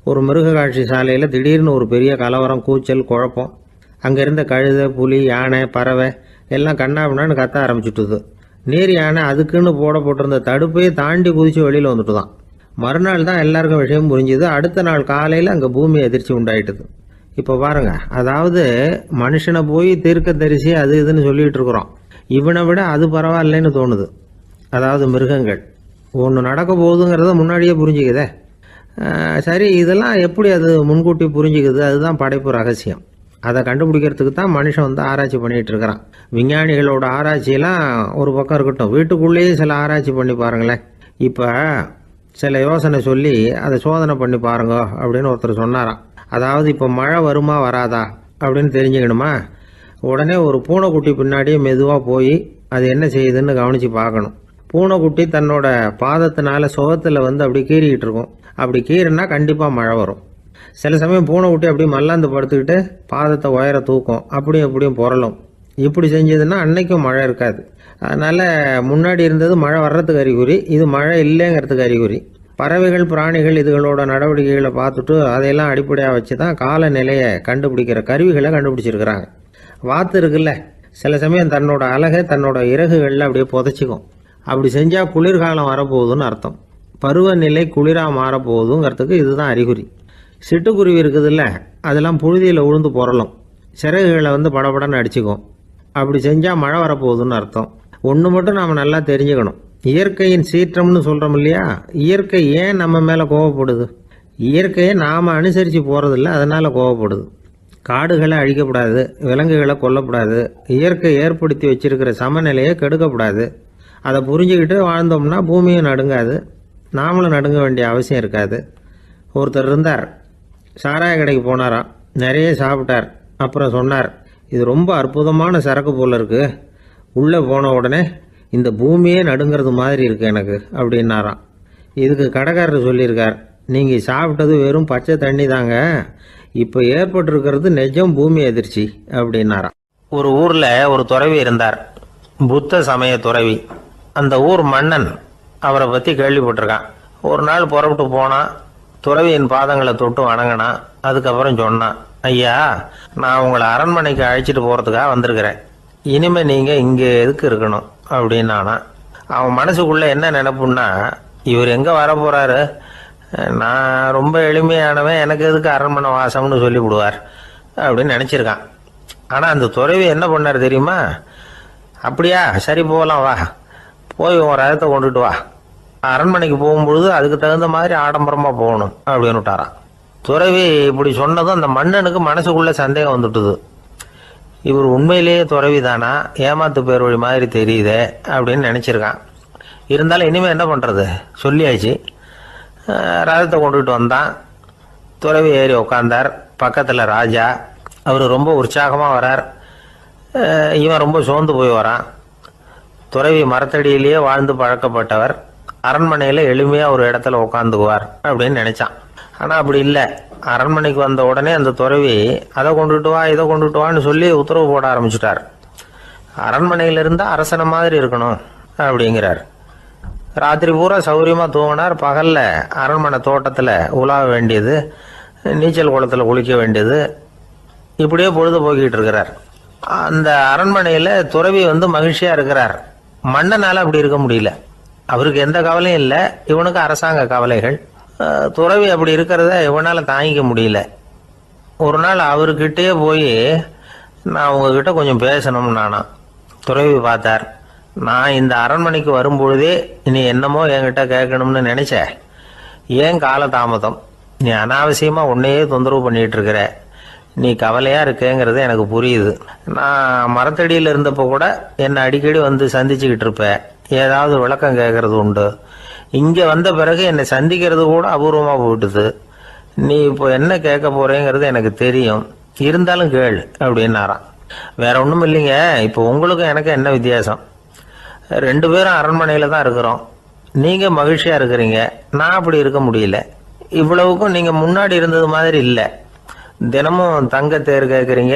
ஒரு மிருக காட்சி சாலையில் திடீர்னு ஒரு பெரிய கலவரம், கூச்சல், குழப்பம். அங்கே இருந்த கழுதை, புலி, யானை, பறவை எல்லாம் கண்ணாபின்னான்னு கத்த ஆரம்பிச்சுட்டுது. நீர் யானை அதுக்குன்னு போட்டிருந்த தடுப்பையே தாண்டி குதிச்சு வெளியில் வந்துட்டு தான். மறுநாள் தான் எல்லாருக்கும் விஷயம் புரிஞ்சுது. அடுத்த நாள் காலையில் அங்கே பூமி அதிர்ச்சி உண்டாயிட்டுது. இப்போ பாருங்க, அதாவது மனுஷனை போய் தீர்க்க தரிசி அது இதுன்னு சொல்லிட்டு இருக்கிறோம், இவனை விட அது பரவாயில்லைன்னு தோணுது. அதாவது மிருகங்கள் ஒன்று நடக்க போகுதுங்கிறத முன்னாடியே புரிஞ்சுக்குதே. சரி, இதெல்லாம் எப்படி அது முன்கூட்டி புரிஞ்சுக்குது? அதுதான் படைப்பு ரகசியம். அதை கண்டுபிடிக்கிறதுக்கு தான் மனுஷன் ஆராய்ச்சி பண்ணிட்டு இருக்கிறான். விஞ்ஞானிகளோட ஆராய்ச்சியெல்லாம் ஒரு பக்கம் இருக்கட்டும், வீட்டுக்குள்ளேயே சில ஆராய்ச்சி பண்ணி பாருங்களேன். இப்போ சில யோசனை சொல்லி அதை சோதனை பண்ணி பாருங்க அப்படின்னு ஒருத்தர் சொன்னாராம். அதாவது இப்போ மழை வருமா வராதா அப்படின்னு தெரிஞ்சுக்கணுமா, உடனே ஒரு பூனைக்குட்டி பின்னாடியே மெதுவாக போய் அது என்ன செய்யுதுன்னு கவனித்து பார்க்கணும். பூனைக்குட்டி தன்னோட பாதத்தினால சுகத்தில் வந்து அப்படி கீறிக்கிட்டு இருக்கும். அப்படி கீறினா கண்டிப்பாக மழை வரும். சில சமயம் பூனைக்குட்டி அப்படி மல்லாந்து படுத்துக்கிட்டு பாதத்தை உயர தூக்கும், அப்படியும் அப்படியும் புரளும். இப்படி செஞ்சதுன்னா அன்னைக்கும் மழை இருக்காது. அதனால் முன்னாடி இருந்தது மழை வர்றதுக்கு அறிகுறி, இது மழை இல்லைங்கிறதுக்கு அறிகுறி. பறவைகள் பிராணிகள் இதுகளோட நடவடிக்கைகளை பார்த்துட்டு அதையெல்லாம் அடிப்படையாக வச்சு தான் காலநிலையை கண்டுபிடிக்கிற கருவிகளை கண்டுபிடிச்சிருக்கிறாங்க. வாத்து இருக்குல்ல, சில சமயம் தன்னோட அழகை தன்னோட இறகுகளில் அப்படியே புதைச்சிக்கும். அப்படி செஞ்சால் குளிர்காலம் வரப்போகுதுன்னு அர்த்தம். பருவநிலை குளிராக மாறப்போகுதுங்கிறதுக்கு இதுதான் அறிகுறி. சிட்டுக்குருவி இருக்குதுல்ல, அதெல்லாம் புழுதியில் உழுந்து புரளும், சிறகுகளை வந்து படபடன்னு அடிச்சுக்கும். அப்படி செஞ்சால் மழை வரப்போகுதுன்னு அர்த்தம். ஒன்று மட்டும் நாம் நல்லா தெரிஞ்சுக்கணும், இயற்கையின் சீற்றம்னு சொல்கிறோம் இல்லையா, இயற்கை ஏன் நம்ம மேலே கோவப்படுது? இயற்கையை நாம் அனுசரித்து போகிறதில்ல, அதனால் கோவப்படுது. காடுகளை அழிக்கப்படாது, விலங்குகளை கொல்லக்கூடாது, இயற்கை ஏற்படுத்தி வச்சிருக்கிற சமநிலையை கெடுக்கக்கூடாது. அதை புரிஞ்சுக்கிட்டு வாழ்ந்தோம்னா பூமியும் நடுங்காது, நாமளும் நடுங்க வேண்டிய அவசியம் இருக்காது. ஒருத்தர் இருந்தார், சாராய கடைக்கு போனாராம், நிறைய சாப்பிட்டார். அப்புறம் சொன்னார், இது ரொம்ப அற்புதமான சரக்கு போல் இருக்குது, உள்ளே போன உடனே இந்த பூமியே நடுங்கிறது மாதிரி இருக்குது எனக்கு அப்படின்னாராம். இதுக்கு கடைக்காரர் சொல்லியிருக்கார், நீங்கள் சாப்பிட்டது வெறும் பச்சை தண்ணி தாங்க, இப்போ ஏற்பட்டிருக்கிறது நிஜம் பூமி அதிர்ச்சி அப்படின்னாராம்.
ஒரு ஊரில் ஒரு துறவி இருந்தார், புத்த சமய துறவி. அந்த ஊர் மன்னன் அவரை பற்றி கேள்விப்பட்டிருக்கான். ஒரு நாள் புறப்பட்டு போனான், துறவியின் பாதங்களை தொட்டு வணங்கினான். அதுக்கப்புறம் சொன்னான், ஐயா, நான் உங்களை அரண்மனைக்கு அழைச்சிட்டு போகிறதுக்காக வந்திருக்கிறேன், இனிமேல் நீங்கள் இங்கே எதுக்கு இருக்கணும் அப்படின்னானா. அவன் மனசுக்குள்ளே என்ன நினைப்புன்னா, இவர் எங்கே வர போகிறாரு, நான் ரொம்ப எளிமையானவன், எனக்கு எதுக்கு அரண்மனை வாசம்னு சொல்லிவிடுவார் அப்படின்னு நினச்சிருக்கான். ஆனால் அந்த துறவி என்ன பண்ணார் தெரியுமா, அப்படியா, சரி போகலாம், வா, போய் உன் ரதத்தை கொண்டுட்டு வா, அரண்மனைக்கு போகும்பொழுது அதுக்கு தகுந்த மாதிரி ஆடம்பரமாக போகணும் அப்படின்னு விட்டாரான். துறவி இப்படி சொன்னதும் அந்த மன்னனுக்கு மனசுக்குள்ளே சந்தேகம் வந்துட்டுது. இவர் உண்மையிலேயே துறவி தானா, ஏமாத்து பேர் வழி மாதிரி தெரியுதே அப்படின்னு நினச்சிருக்கான். இருந்தாலும் இனிமேல் என்ன பண்ணுறது, சொல்லியாச்சு. ரதத்தை கொண்டுகிட்டு வந்தான். துறவி ஏறி உக்காந்தார். பக்கத்தில் ராஜா, அவர் ரொம்ப உற்சாகமாக வரார், இவன் ரொம்ப சோர்ந்து போய் வரான். துறவி மரத்தடியிலேயே வாழ்ந்து பழக்கப்பட்டவர், அரண்மனையில் எளிமையாக ஒரு இடத்துல உட்காந்துக்குவார் அப்படின்னு நினச்சான். ஆனால் அப்படி இல்லை. அரண்மனைக்கு வந்த உடனே அந்த துறவி அதை கொண்டுட்டு வா, இதை கொண்டுட்டு வான்னு சொல்லி உத்தரவு போட ஆரம்பிச்சுட்டார். அரண்மனையில் இருந்தால் அரசனை மாதிரி இருக்கணும் அப்படிங்கிறார். ராத்திரி பூரா சௌரியமாக தூங்கினார். பகலில் அரண்மனை தோட்டத்தில் உலாவ வேண்டியது, நீச்சல் குளத்தில் குளிக்க வேண்டியது, இப்படியே பொழுது போக்கிட்டு இருக்கிறார். அந்த அரண்மனையில் துறவி வந்து மகிழ்ச்சியாக இருக்கிறார். மன்னனால் அப்படி இருக்க முடியல. அவருக்கு எந்த கவலையும் இல்லை, இவனுக்கு அரசாங்க கவலைகள். துறவி அப்படி இருக்கிறத இவனால் தாங்கிக்க முடியல. ஒரு நாள் அவர்கிட்டயே போய், நான் உங்ககிட்ட கொஞ்சம் பேசணும் நானா. துறவி பார்த்தார், நான் இந்த அரண்மனைக்கு வரும்பொழுதே நீ என்னமோ என்கிட்ட கேட்கணும்னு நினைச்ச, ஏன் காலதாமதம், நீ அனாவசியமாக உன்னையே தொந்தரவு பண்ணிட்டு இருக்கிற, நீ கவலையாக இருக்கேங்கிறது எனக்கு புரியுது. நான் மரத்தடியில் இருந்தப்போ கூட என்னை அடிக்கடி வந்து சந்திச்சுக்கிட்டு இருப்பேன், ஏதாவது விளக்கம் கேட்கறது உண்டு. இங்கே வந்த பிறகு என்னை சந்திக்கிறது கூட அபூர்வமாக போயிட்டுது. நீ இப்போ என்ன கேட்க போறேங்கிறது எனக்கு தெரியும், இருந்தாலும் கேள் அப்படின்னாராம். வேற ஒன்றும் இல்லைங்க, இப்போ உங்களுக்கும் எனக்கு என்ன வித்தியாசம், 2 பேரும் அரண்மனையில் தான் இருக்கிறோம். நீங்கள் மகிழ்ச்சியாக இருக்கிறீங்க, நான் அப்படி இருக்க முடியல. இவ்வளவுக்கும் நீங்கள் முன்னாடி இருந்தது மாதிரி இல்லை. தினமும் தங்க தேர் கேட்குறீங்க,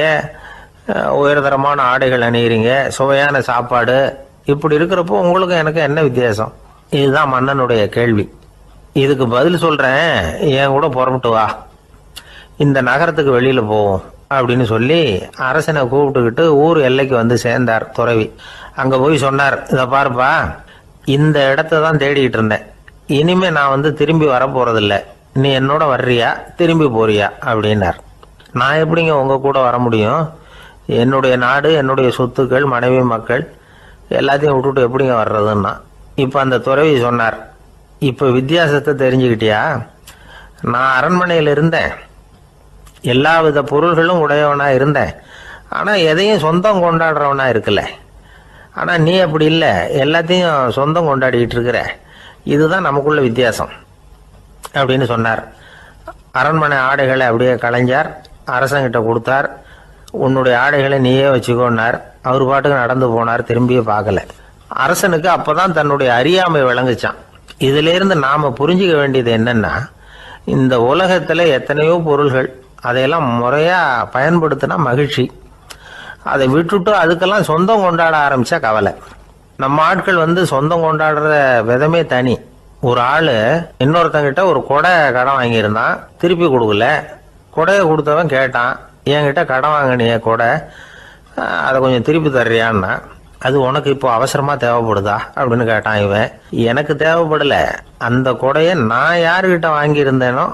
உயர்தரமான ஆடைகள் அணிகிறீங்க, சுவையான சாப்பாடு. இப்படி இருக்கிறப்போ உங்களுக்கும் எனக்கு என்ன வித்தியாசம்? இதுதான் மன்னனுடைய கேள்வி. இதுக்கு பதில் சொல்கிறேன், என் கூட புறப்பட்டு வா, இந்த நகரத்துக்கு வெளியில் போவோம் அப்படின்னு சொல்லி அரசனை கூப்பிட்டுக்கிட்டு ஊர் எல்லைக்கு வந்து சேர்ந்தார் துறவி. அங்கே போய் சொன்னார், இதை பாருப்பா, இந்த இடத்த தான் தேடிக்கிட்டு இருந்தேன், இனிமே நான் வந்து திரும்பி வரப்போறதில்ல, நீ என்னோட வர்றியா திரும்பி போறியா அப்படின்னார். நான் எப்படிங்க உங்கள் கூட வர முடியும், என்னுடைய நாடு, என்னுடைய சொத்துக்கள், மனைவி மக்கள் எல்லாத்தையும் விட்டுட்டு எப்படிங்க வர்றதுன்னா. இப்போ அந்த துறவி சொன்னார், இப்போ வித்தியாசத்தை தெரிஞ்சுக்கிட்டியா, நான் அரண்மனையில் இருந்தேன், எல்லா வித பொருள்களும் உடையவனாக இருந்தேன், ஆனால் எதையும் சொந்தம் கொண்டாடுறவனா இருக்கல. ஆனால் நீ அப்படி இல்லை, எல்லாத்தையும் சொந்தம் கொண்டாடிக்கிட்டு இருக்கிற. இதுதான் நமக்குள்ள வித்தியாசம். அப்படின்னு சொன்னார். அரண்மனை ஆடைகளை அப்படியே கலைஞர் அரசங்கிட்ட கொடுத்தார். உன்னுடைய ஆடைகளை நீயே வச்சுக்கோன்னார். அவர் பாட்டுக்கு நடந்து போனார், திரும்பியே பார்க்கல. அரசனுக்கு அப்பதான் தன்னுடைய அறியாமை விளங்குச்சான். இதுல இருந்து நாம புரிஞ்சுக்க வேண்டியது என்னன்னா, இந்த உலகத்துல எத்தனையோ பொருள்கள், அதையெல்லாம் முறையா பயன்படுத்தினா மகிழ்ச்சி. அதை விட்டுட்டு அதுக்கெல்லாம் சொந்தம் கொண்டாட ஆரம்பிச்சா கவலை. நம்ம ஆட்கள் சொந்தம் கொண்டாடுற விதமே தனி. ஒரு ஆளு இன்னொருத்தங்கிட்ட ஒரு கொடை கடன் வாங்கியிருந்தான், திருப்பி கொடுக்கல. கொடையை கொடுத்தவன் கேட்டான், என்கிட்ட கடன் வாங்கினிய கொடை, அதை கொஞ்சம் திருப்பி தர்றியான்னா. அது உனக்கு இப்போ அவசரமா தேவைப்படுதா அப்படின்னு கேட்டான் இவன். எனக்கு தேவைப்படல, அந்த கொடையை நான் யாருக்கிட்ட வாங்கியிருந்தேனோ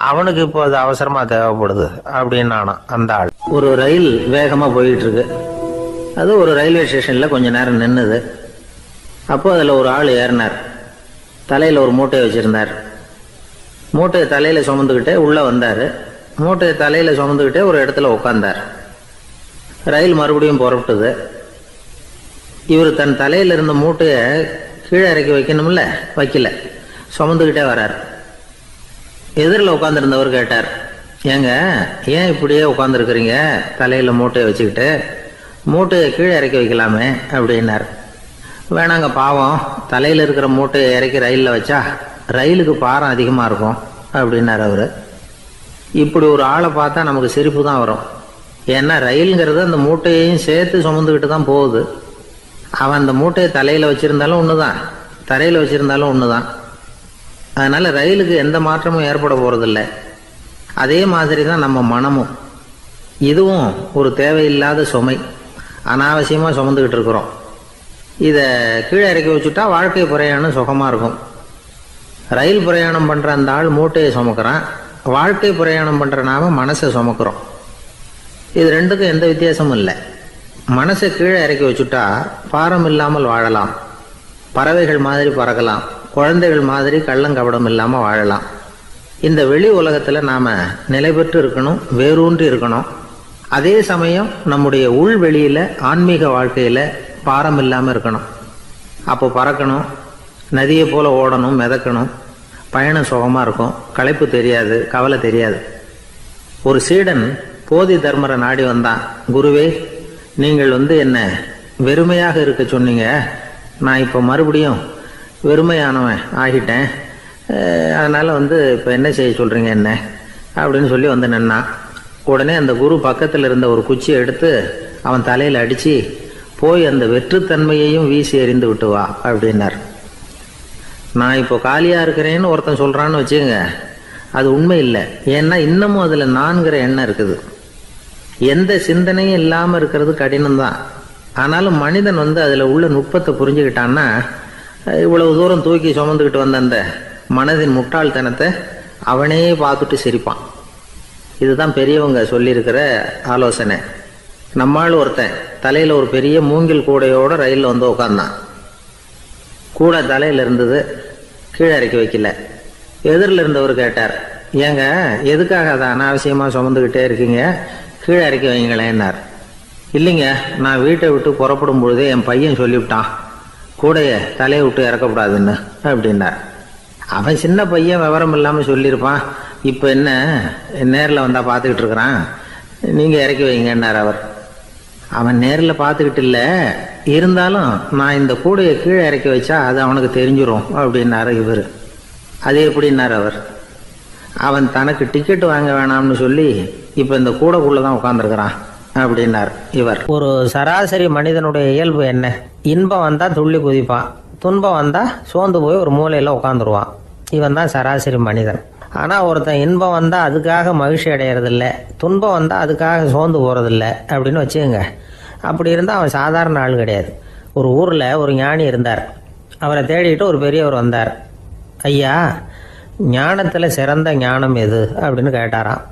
அவனுக்கு இப்போ அது அவசரமா தேவைப்படுது அப்படின்னு அந்த ஆள். ஒரு ரயில் வேகமா போயிட்டு இருக்கு. அது ஒரு ரயில்வே ஸ்டேஷன்ல கொஞ்ச நேரம் நின்னுது. அப்போ அதுல ஒரு ஆள் ஏறினார். தலையில ஒரு மூட்டையை வச்சிருந்தார். மூட்டையை தலையில சுமந்துக்கிட்டே உள்ள வந்தாரு. மூட்டையை தலையில சுமந்துக்கிட்டே ஒரு இடத்துல உட்கார்ந்தார். ரயில் மறுபடியும் புறப்பட்டது. இவர் தன் தலையில இருந்த மூட்டையை கீழே இறக்கி வைக்கணும்ல, வைக்கல, சுமந்துக்கிட்டே வர்றார். எதிரில் உட்காந்துருந்தவர் கேட்டார், ஏங்க ஏன் இப்படியே உட்காந்துருக்குறீங்க தலையில மூட்டையை வச்சுக்கிட்டு? மூட்டையை கீழே இறக்கி வைக்கலாமே அப்படின்னார். வேணாங்க, பாவம், தலையில இருக்கிற மூட்டையை இறக்கி ரயிலில் வச்சா ரயிலுக்கு பாரம் அதிகமாக இருக்கும் அப்படின்னார் அவரு. இப்படி ஒரு ஆளை பார்த்தா நமக்கு சிரிப்பு தான் வரும். ஏன்னா ரயிலுங்கிறது அந்த மூட்டையையும் சேர்த்து சுமந்துக்கிட்டு தான் போகுது. அவன் அந்த மூட்டையை தலையில வச்சிருந்தாலும் ஒண்ணுதான், தரையில வச்சிருந்தாலும் ஒண்ணுதான். அதனால ரயிலுக்கு எந்த மாற்றமும் ஏற்பட போறதில்ல. அதே மாதிரி தான் நம்ம மனமும். இதுவும் ஒரு தேவையில்லாத சுமை, அனாவசியமா சுமந்துக்கிட்டு இருக்கிறோம். இத கீழே இறக்கி வச்சுட்டா வாழ்க்கை பிரயாணம் சுகமா இருக்கும். ரயில் பிரயாணம் பண்ற அந்த ஆள் மூட்டையை சுமக்கிறான், வாழ்க்கை பிரயாணம் பண்ற நாம மனசை சுமக்கிறோம். இது ரெண்டுக்கும் எந்த வித்தியாசமும் இல்லை. மனசை கீழே இறக்கி வச்சுட்டா பாரம் இல்லாமல் வாழலாம், பறவைகள் மாதிரி பறக்கலாம், குழந்தைகள் மாதிரி கள்ளங்கபடம் இல்லாம வாழலாம். இந்த வெளி உலகத்துல நாம நிலை பெற்று இருக்கணும், வேரூன்றி இருக்கணும். அதே சமயம் நம்முடைய உள்வெளியில ஆன்மீக வாழ்க்கையில பாரம் இல்லாம இருக்கணும். அப்போ பறக்கணும், நதியை போல ஓடணும், மிதக்கணும். பயணம் சுகமா இருக்கும், களைப்பு தெரியாது, கவலை தெரியாது. ஒரு சீடன் போதி தர்மரை நாடி வந்தான். குருவே, நீங்கள் என்ன வெறுமையாக இருக்க சொன்னீங்க, நான் இப்போ மறுபடியும் வெறுமையானவன் ஆகிட்டேன், அதனால இப்போ என்ன செய்ய சொல்றீங்க என்ன அப்படின்னு சொல்லி நின்னான். உடனே அந்த குரு பக்கத்தில் இருந்த ஒரு குச்சியை எடுத்து அவன் தலையில் அடிச்சு, போய் அந்த வெற்றுத்தன்மையையும் வீசி எறிந்து விட்டு வா அப்படின்னார். நான் இப்போ காலியா இருக்கிறேன்னு ஒருத்தன் சொல்றான்னு வச்சுங்க, அது உண்மை இல்லை. ஏன்னா இன்னமும் அதுல நான்கிற எண்ணம் இருக்குது. எந்த சிந்தனையும் இல்லாம இருக்கிறது கடினம்தான். ஆனாலும் மனிதன் அதுல உள்ள நுட்பத்தை புரிஞ்சுக்கிட்டான்னா இவ்வளவு தூரம் தூக்கி சுமந்துக்கிட்டு வந்த அந்த மனதின் முட்டாள்தனத்தை அவனே பார்த்துட்டு சிரிப்பான். இதுதான் பெரியவங்க சொல்லியிருக்கிற ஆலோசனை. நம்மால் ஒருத்தன் தலையில ஒரு பெரிய மூங்கில் கூடையோட ரயில்ல உட்கார்ந்தான். கூடை தலையில இருந்தது, கீழே இறக்கி வைக்கல. எதிரில் இருந்தவர் கேட்டார், ஏங்க எதுக்காக அதை அனாவசியமா சுமந்துக்கிட்டே இருக்கீங்க, கீழே இறக்கி வைங்களேன்னார். இல்லைங்க, நான் வீட்டை விட்டு புறப்படும் பொழுதே என் பையன் சொல்லிவிட்டான், கூடைய தலையை விட்டு இறக்கக்கூடாதுன்னு அப்படின்னார். அவன் சின்ன பையன், விவரம் இல்லாமல் சொல்லியிருப்பான். இப்போ என்ன நேரில் வந்தால் பார்த்துக்கிட்டு இருக்கிறான், நீங்கள் இறக்கி வைங்கன்னார் அவர். அவன் நேரில் பார்த்துக்கிட்டு இல்லை, இருந்தாலும் நான் இந்த கூடையை கீழே இறக்கி வச்சா அது அவனுக்கு தெரிஞ்சிடும் அப்படின்னாரு இவர். அது எப்படின்னார் அவர். அவன் தனக்கு டிக்கெட் வாங்க வேணாம்னு சொல்லி இப்போ இந்த கூடைக்குள்ளதான் உட்கார்ந்துருக்கிறான் அப்படின்னார் இவர். ஒரு சராசரி மனிதனுடைய இயல்பு என்ன? இன்பம் வந்தா துள்ளி குதிப்பான், துன்பம் வந்தா சோர்ந்து போய் ஒரு மூலையில உட்காந்துருவான். இவன் தான் சராசரி மனிதன். ஆனா ஒருத்தன் இன்பம் வந்தா அதுக்காக மகிழ்ச்சி அடையறதில்ல, துன்பம் வந்தா அதுக்காக சோர்ந்து போறதில்லை அப்படின்னு வச்சுக்கோங்க. அப்படி இருந்தா அவன் சாதாரண ஆள் கிடையாது. ஒரு ஊர்ல ஒரு ஞானி இருந்தார். அவரை தேடிட்டு ஒரு பெரியவர் வந்தார். ஐயா, ஞானத்துல சிறந்த ஞானம் எது அப்படின்னு கேட்டாராம்.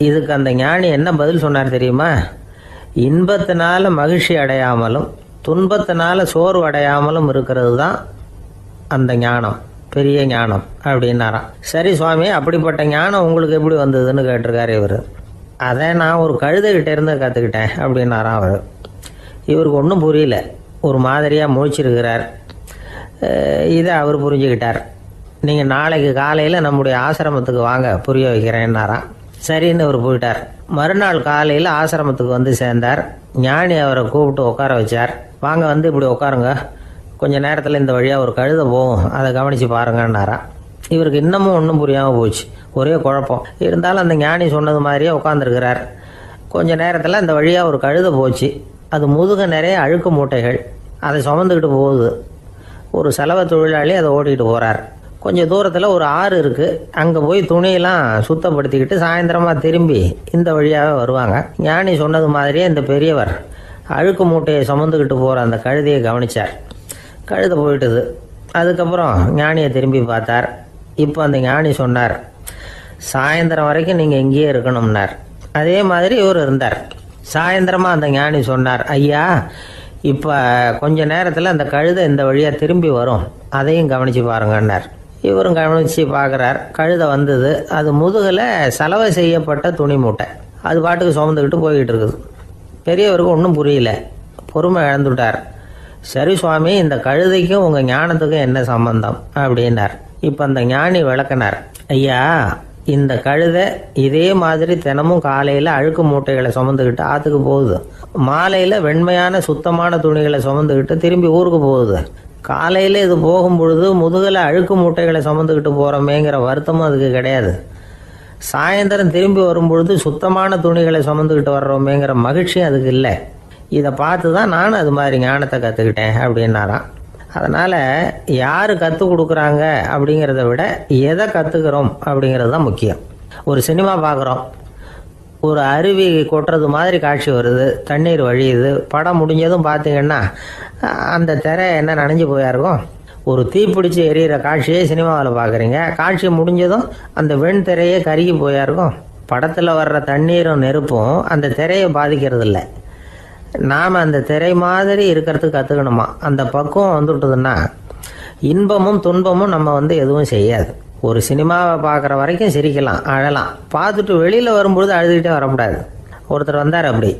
இதுக்கு அந்த ஞானி என்ன பதில் சொன்னார் தெரியுமா? இன்பத்தினால மகிழ்ச்சி அடையாமலும் துன்பத்தினால சோர்வு அடையாமலும் இருக்கிறது தான் அந்த ஞானம், பெரிய ஞானம் அப்படின்னாராம். சரி சுவாமி, அப்படிப்பட்ட ஞானம் உங்களுக்கு எப்படி வந்ததுன்னு கேட்டிருக்காரு இவர். அதை நான் ஒரு கழுதைகிட்ட இருந்து கற்றுக்கிட்டேன் அப்படின்னாராம் அவர். இவருக்கு ஒன்றும் புரியல, ஒரு மாதிரியாக முழிச்சிருக்கிறார். இதை அவர் புரிஞ்சுக்கிட்டார். நீங்கள் நாளைக்கு காலையில் நம்முடைய ஆசிரமத்துக்கு வாங்க, புரிய வைக்கிறேன்னாராம். சரின்னு அவர் போயிட்டார். மறுநாள் காலையில் ஆசிரமத்துக்கு வந்து சேர்ந்தார். ஞானி அவரை கூப்பிட்டு உட்கார வச்சார். வாங்க, வந்து இப்படி உட்காருங்க, கொஞ்ச நேரத்தில் இந்த வழியாக ஒரு கழுதை போகும், அதை கவனித்து பாருங்கன்னாராம். இவருக்கு இன்னமும் ஒன்றும் புரியாமல் போச்சு, ஒரே குழப்பம். இருந்தாலும் அந்த ஞானி சொன்னது மாதிரியே உட்காந்துருக்கிறார். கொஞ்ச நேரத்தில் அந்த வழியாக ஒரு கழுதை போச்சு. அது முதுக நிறைய அழுக்கு மூட்டைகள், அதை சுமந்துக்கிட்டு போகுது. ஒரு சலவை தொழிலாளி அதை ஓட்டிகிட்டு போகிறார். கொஞ்சம் தூரத்தில் ஒரு ஆறு இருக்குது. அங்கே போய் துணியெல்லாம் சுத்தப்படுத்திக்கிட்டு சாயந்தரமாக திரும்பி இந்த வழியாகவே வருவாங்க. ஞானி சொன்னது மாதிரியே இந்த பெரியவர் அழுக்கு மூட்டையை சுமந்துக்கிட்டு போகிற அந்த கழுதையை கவனித்தார். கழுதை போயிட்டுது. அதுக்கப்புறம் ஞானியை திரும்பி பார்த்தார். இப்போ அந்த ஞானி சொன்னார், சாயந்தரம் வரைக்கும் நீங்கள் இங்கேயே இருக்கணும்னார். அதே மாதிரி இவர் இருந்தார். சாயந்தரமாக அந்த ஞானி சொன்னார், ஐயா, இப்போ கொஞ்ச நேரத்தில் அந்த கழுதை இந்த வழியாக திரும்பி வரும், அதையும் கவனித்து பாருங்கன்னார். இவரும் கவனித்து பார்க்குறார். கழுதை வந்தது. அது முதுகில் சலவை செய்யப்பட்ட துணி மூட்டை, அது பாட்டுக்கு சுமந்துக்கிட்டு போய்கிட்டு இருக்குது. பெரியவருக்கு ஒன்றும் புரியல, பொறுமை இழந்துட்டார். சரி சுவாமி, இந்த கழுதைக்கும் உங்கள் ஞானத்துக்கும் என்ன சம்பந்தம் அப்படின்னார். இப்போ அந்த ஞானி விளக்கினார், ஐயா, இந்த கழுதை இதே மாதிரி தினமும் காலையில் அழுக்கு மூட்டைகளை சுமந்துக்கிட்டு ஆற்றுக்கு போகுது, மாலையில் வெண்மையான சுத்தமான துணிகளை சுமந்துக்கிட்டு திரும்பி ஊருக்கு போகுது. காலையில் இது போகும் பொழுது முதுகில் அழுக்கு மூட்டைகளை சுமந்துக்கிட்டு போகிறோமேங்கிற வருத்தமும் அதுக்கு கிடையாது. சாயந்தரம் திரும்பி வரும்பொழுது சுத்தமான துணிகளை சுமந்துக்கிட்டு வர்றோமேங்கிற மகிழ்ச்சியும் அதுக்கு இல்லை. இதை பார்த்து தான் நான் அது மாதிரி ஞானத்தை கற்றுக்கிட்டேன் அப்படின்னாராம். அதனால் யார் கற்றுக் கொடுக்குறாங்க அப்படிங்கிறத விட எதை கற்றுக்கிறோம் அப்படிங்கிறது தான் முக்கியம். ஒரு சினிமா பார்க்குறோம், ஒரு அருவி கொட்டுறது மாதிரி காட்சி வருது, தண்ணீர் வழியுது. படம் முடிஞ்சதும் பார்த்தீங்கன்னா அந்த திரை என்ன நனைஞ்சு போயா இருக்கும். ஒரு தீப்பிடிச்சு எரியிற காட்சியே சினிமாவில் பார்க்குறீங்க, காட்சி முடிஞ்சதும் அந்த வெண் திரையே கருகி போயா இருக்கும். படத்தில் வர்ற தண்ணீரும் நெருப்பும் அந்த திரையை பாதிக்கிறது இல்லை. நாம் அந்த திரை மாதிரி இருக்கிறதுக்கு கற்றுக்கணுமா. அந்த பக்குவம் வந்துவிட்டதுன்னா இன்பமும் துன்பமும் நம்ம எதுவும் செய்யாது. ஒரு சினிமாவை பார்க்குற வரைக்கும் சிரிக்கலாம், அழலாம். பார்த்துட்டு வெளியில் வரும்பொழுது அழுதுகிட்டே வரக்கூடாது. ஒருத்தர் வந்தார், அப்படி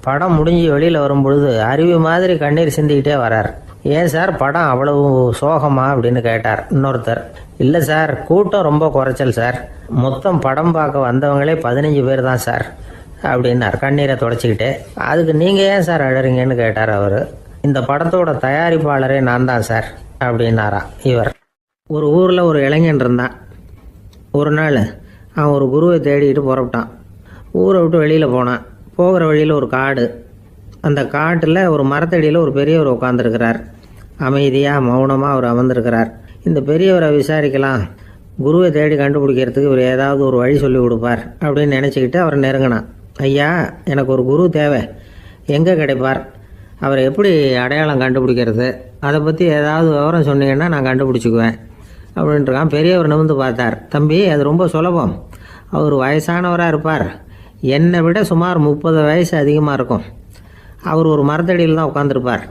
படம் முடிஞ்சு வெளியில் வரும்பொழுது அருவி மாதிரி கண்ணீர் சிந்திக்கிட்டே வரார். ஏன் சார், படம் அவ்வளவு சோகமா அப்படின்னு கேட்டார். இன்னொருத்தர், இல்லை சார், கூட்டம் ரொம்ப குறைச்சல் சார், மொத்தம் படம் பார்க்க வந்தவங்களே 15 பேர் தான் சார் அப்படின்னார் கண்ணீரை தொடச்சிக்கிட்டே. அதுக்கு நீங்கள் ஏன் சார் அழறீங்கன்னு கேட்டார் அவர். இந்த படத்தோட தயாரிப்பாளரே நான் தான் சார் அப்படின்னாரா இவர். ஒரு ஊரில் ஒரு இளைஞன் இருந்தான். ஒரு நாள் அவன் ஒரு குருவை தேடிட்டு புறப்பட்டான். ஊரை விட்டு வெளியில் போனான். போகிற வழியில் ஒரு காடு. அந்த காட்டில் ஒரு மரத்தடியில் ஒரு பெரியவர் உட்காந்துருக்கிறார். அமைதியாக மௌனமாக அவர் அமர்ந்திருக்கிறார். இந்த பெரியவரை விசாரிக்கலாம், குருவை தேடி கண்டுபிடிக்கிறதுக்கு இவர் ஏதாவது ஒரு வழி சொல்லி கொடுப்பார் அப்படின்னு நினச்சிக்கிட்டு அவரை நெருங்கினான். ஐயா, எனக்கு ஒரு குரு தேவை, எங்கே கிடைப்பார், அவரை எப்படி அடையாளம் கண்டுபிடிக்கிறது, அதை பற்றி ஏதாவது விவரம் சொன்னீங்கன்னா நான் கண்டுபிடிச்சிக்குவேன் அப்படின்ட்டுருக்கான். பெரியவர் நிமிர்ந்து பார்த்தார். தம்பி, அது ரொம்ப சுலபம். அவர் வயசானவராக இருப்பார், என்னை விட சுமார் 30 வயசு அதிகமாக இருக்கும். அவர் ஒரு மரத்தடியில் தான் உட்காந்துருப்பார்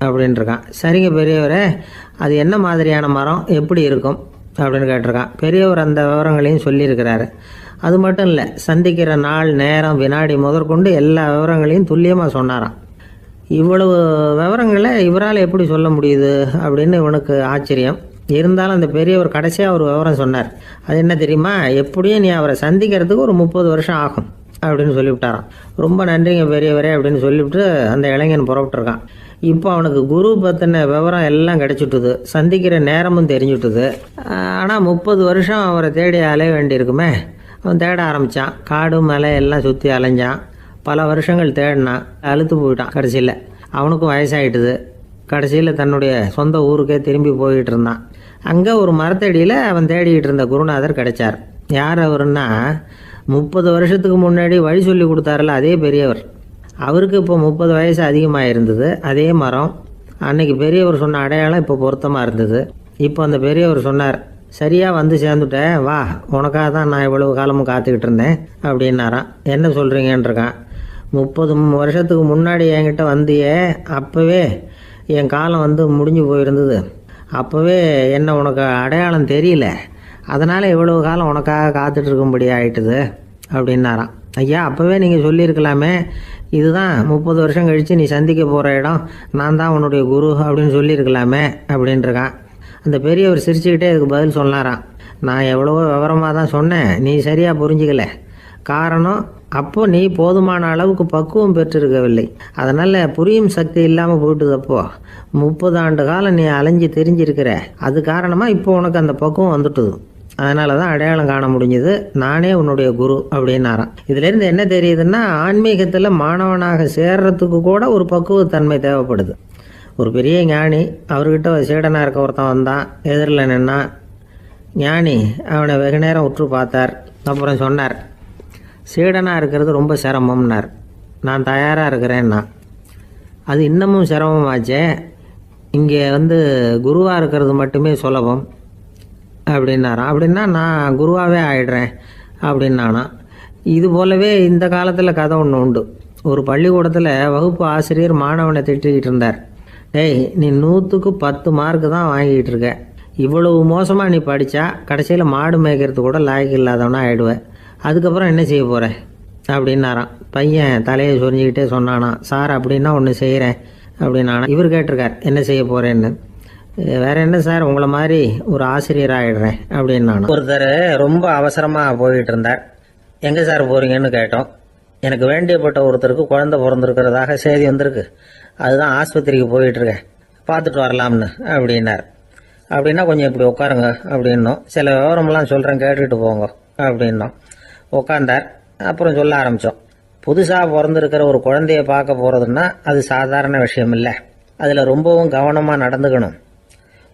அப்படின்ட்டுருக்கான். சரிங்க பெரியவரே, அது என்ன மாதிரியான மரம், எப்படி இருக்கும் அப்படின்னு கேட்டிருக்கான். பெரியவர் அந்த விவரங்களையும் சொல்லியிருக்கிறாரு. அது மட்டும் இல்லை, சந்திக்கிற நாள், நேரம், வினாடி முதற்கொண்டு எல்லா விவரங்களையும் துல்லியமாக சொன்னாராம். இவ்வளவு விவரங்களை இவரால் எப்படி சொல்ல முடியுது அப்படின்னு இவனுக்கு ஆச்சரியம். இருந்தாலும் அந்த பெரியவர் கடைசியாக ஒரு விவரம் சொன்னார். அது என்ன தெரியுமா, எப்படியும் நீ அவரை சந்திக்கிறதுக்கு ஒரு 30 வருஷம் ஆகும் அப்படின்னு சொல்லிவிட்டாராம். ரொம்ப நன்றிங்க பெரியவரே அப்படின்னு சொல்லிவிட்டு அந்த இளைஞன் புறப்பட்டுருக்கான். இப்போ அவனுக்கு குரு பற்றின விவரம் எல்லாம் கிடைச்சிட்டுது, சந்திக்கிற நேரமும் தெரிஞ்சுட்டுது. ஆனால் 30 வருஷம் அவரை தேடி அலைய வேண்டியிருக்குமே. அவன் தேட ஆரம்பித்தான். காடு மலை எல்லாம் சுற்றி அலைஞ்சான். பல வருஷங்கள் தேடினான், அழுத்து போயிட்டான். கடைசியில் அவனுக்கும் வயசாகிட்டுது. கடைசியில் தன்னுடைய சொந்த ஊருக்கே திரும்பி போய்கிட்டு இருந்தான். அங்கே ஒரு மரத்தடியில் அவன் தேடிக்கிட்டு இருந்த குருநாதர் கிடைச்சார். யார் அவருன்னா, 30 வருஷத்துக்கு முன்னாடி வழி சொல்லி கொடுத்தாருல அதே பெரியவர். அவருக்கு இப்போ 30 வயசு அதிகமாக இருந்தது. அதே மரம், அன்னைக்கு பெரியவர் சொன்ன அடையாளம் இப்போ பொருத்தமாக இருந்தது. இப்போ அந்த பெரியவர் சொன்னார், சரியாக வந்து சேர்ந்துட்டேன், வா, உனக்காக தான் நான் இவ்வளவு காலமும் காத்துக்கிட்டு இருந்தேன் அப்படின்னாரான். என்ன சொல்கிறீங்கன்றிருக்கான். 30 வருஷத்துக்கு முன்னாடி என்கிட்ட வந்தியே, அப்போவே என் காலம் முடிஞ்சு போயிருந்தது. அப்போவே என்ன உனக்கு அடையாளம் தெரியல, அதனால் இவ்வளவு காலம் உனக்காக காத்துட்டு இருக்கும்படி ஆயிட்டுது அப்படின்னாராம். ஐயா, அப்போவே நீங்கள் சொல்லியிருக்கலாமே, இதுதான் 30 வருஷம் கழித்து நீ சந்திக்க போகிற இடம், நான் தான் உன்னுடைய குரு அப்படின்னு சொல்லியிருக்கலாமே அப்படின்ட்டுருக்கான். இந்த பெரியவர் சிரிச்சுக்கிட்டே இதுக்கு பதில் சொன்னாராம். நான் எவ்வளவோ விவரமாக தான் சொன்னேன், நீ சரியாக புரிஞ்சிக்கல. காரணம், அப்போ நீ போதுமான அளவுக்கு பக்குவம் பெற்றிருக்கவில்லை. அதனால் புரியும் சக்தி இல்லாமல் போயிட்டுது. அப்போ 30 ஆண்டு காலம் நீ அலைஞ்சு தெரிஞ்சிருக்கிற, அது காரணமாக இப்போ உனக்கு அந்த பக்குவம் வந்துட்டுது. அதனால தான் அடையாளம் காண முடிஞ்சது. நானே உன்னுடைய குரு அப்படின்னாராம். இதுலேருந்து என்ன தெரியுதுன்னா, ஆன்மீகத்தில் மாணவனாக சேர்றதுக்கு கூட ஒரு பக்குவத்தன்மை தேவைப்படுது. ஒரு பெரிய ஞானி, அவர்கிட்ட சீடனாக இருக்க ஒருத்தன் வந்தான், எதிரில் நின்னான். ஞானி அவனை வெகு நேரம் உற்று பார்த்தார். அப்புறம் சொன்னார், சீடனாக இருக்கிறது ரொம்ப சிரமம்னார். நான் தயாராக இருக்கிறேன்னா. அது இன்னமும் சிரமமாச்சே, இங்கே குருவாக இருக்கிறது மட்டுமே சுலபம் அப்படின்னாராம். அப்படின்னா நான் குருவாகவே ஆயிடுறேன் அப்படின்னானா. இது போலவே இந்த காலத்தில் கதை ஒன்று உண்டு. ஒரு பள்ளிக்கூடத்தில் வகுப்பு ஆசிரியர் மாணவனை திட்டிக்கிட்டு இருந்தார். டேய், நீ 100க்கு 10 மார்க்கு தான் வாங்கிட்டு இருக்க. இவ்வளவு மோசமாக நீ படித்தா கடைசியில் மாடு மேய்க்கிறது கூட லாய்க்கு இல்லாதவனா ஆயிடுவேன். அதுக்கப்புறம் என்ன செய்ய போகிறேன் அப்படின்னாராம். பையன் தலையை சொரிஞ்சிக்கிட்டே சொன்னானா, சார் அப்படின்னா ஒன்று செய்கிறேன் அப்படின்னானா. இவர் கேட்டிருக்கார், என்ன செய்ய போகிறேன்னு. வேற என்ன சார், உங்களை மாதிரி ஒரு ஆசிரியர் ஆகிடுறேன் அப்படின்னானா. ஒருத்தர் ரொம்ப அவசரமாக போயிட்டு இருந்தார். எங்கே சார் போகிறீங்கன்னு கேட்டோம். எனக்கு வேண்டியப்பட்ட ஒருத்தருக்கு குழந்தை பிறந்திருக்கிறதாக செய்தி வந்திருக்கு, அதுதான் ஆஸ்பத்திரிக்கு போயிட்டுருக்கேன், பார்த்துட்டு வரலாம்னு அப்படின்னார். அப்படின்னா கொஞ்சம் இப்படி உட்காருங்க அப்படின்னோம். சில விவரமெல்லாம் சொல்கிறேன், கேட்டுக்கிட்டு போங்க அப்படின்னோம். உட்காந்தார். அப்புறம் சொல்ல ஆரம்பித்தோம். புதுசாக பிறந்திருக்கிற ஒரு குழந்தைய பார்க்க போகிறதுன்னா அது சாதாரண விஷயம் இல்லை. அதில் ரொம்பவும் கவனமாக நடந்துக்கணும்.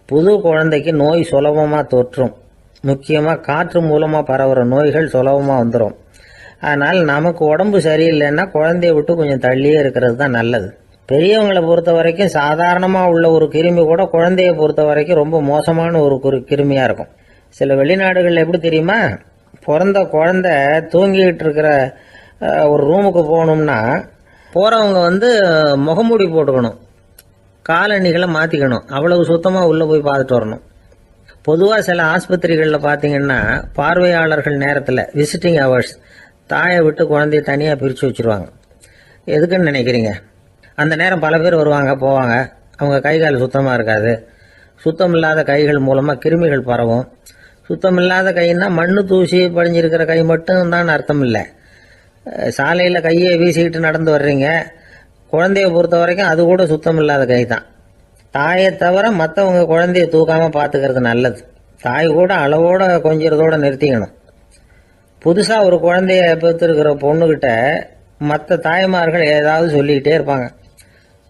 புது குழந்தைக்கு நோய் சுலபமாக தொற்றும். முக்கியமாக காற்று மூலமாக பரவுகிற நோய்கள் சுலபமாக வந்துடும். அதனால் நமக்கு உடம்பு சரியில்லைன்னா குழந்தைய விட்டு கொஞ்சம் தள்ளியே இருக்கிறது தான் நல்லது. பெரியவங்களை பொறுத்த வரைக்கும் சாதாரணமாக உள்ள ஒரு கிருமி கூட குழந்தைய பொறுத்த வரைக்கும் ரொம்ப மோசமான ஒரு கிருமியாக இருக்கும். சில வெளிநாடுகளில் எப்படி தெரியுமா, பிறந்த குழந்தை தூங்கிக்கிட்டு இருக்கிற ஒரு ரூமுக்கு போகணும்னா போகிறவங்க முகமூடி போட்டுக்கணும், காலணிகளை மாற்றிக்கணும், அவ்வளவு சுத்தமாக உள்ளே போய் பார்த்துட்டு வரணும். பொதுவாக சில ஆஸ்பத்திரிகளில் பார்த்தீங்கன்னா பார்வையாளர்கள் நேரத்தில் விசிட்டிங் ஹவர்ஸ் தாயை விட்டு குழந்தைய தனியாக பிரித்து வச்சுருவாங்க. எதுக்குன்னு நினைக்கிறீங்க? அந்த நேரம் பல பேர் வருவாங்க போவாங்க, அவங்க கை கால் சுத்தமாக இருக்காது. சுத்தம் இல்லாத கைகள் மூலமாக கிருமிகள் பரவும். சுத்தம் இல்லாத கைன்னா மண்ணு தூசி படிஞ்சிருக்கிற கை மட்டும் தான் அர்த்தம் இல்லை. சாலையில் கையை வீசிக்கிட்டு நடந்து வர்றீங்க, குழந்தைய பொறுத்த வரைக்கும் அது கூட சுத்தம் இல்லாத கை தான். தாயை தவிர மற்றவங்க குழந்தைய தூக்காமல் பார்த்துக்கிறது நல்லது. தாய் கூட அளவோட கொஞ்சிறதோட நிறுத்திக்கணும். புதுசாக ஒரு குழந்தைய பெற்றிருக்கிற பொண்ணுக்கிட்ட மற்ற தாய்மார்கள் ஏதாவது சொல்லிக்கிட்டே இருப்பாங்க.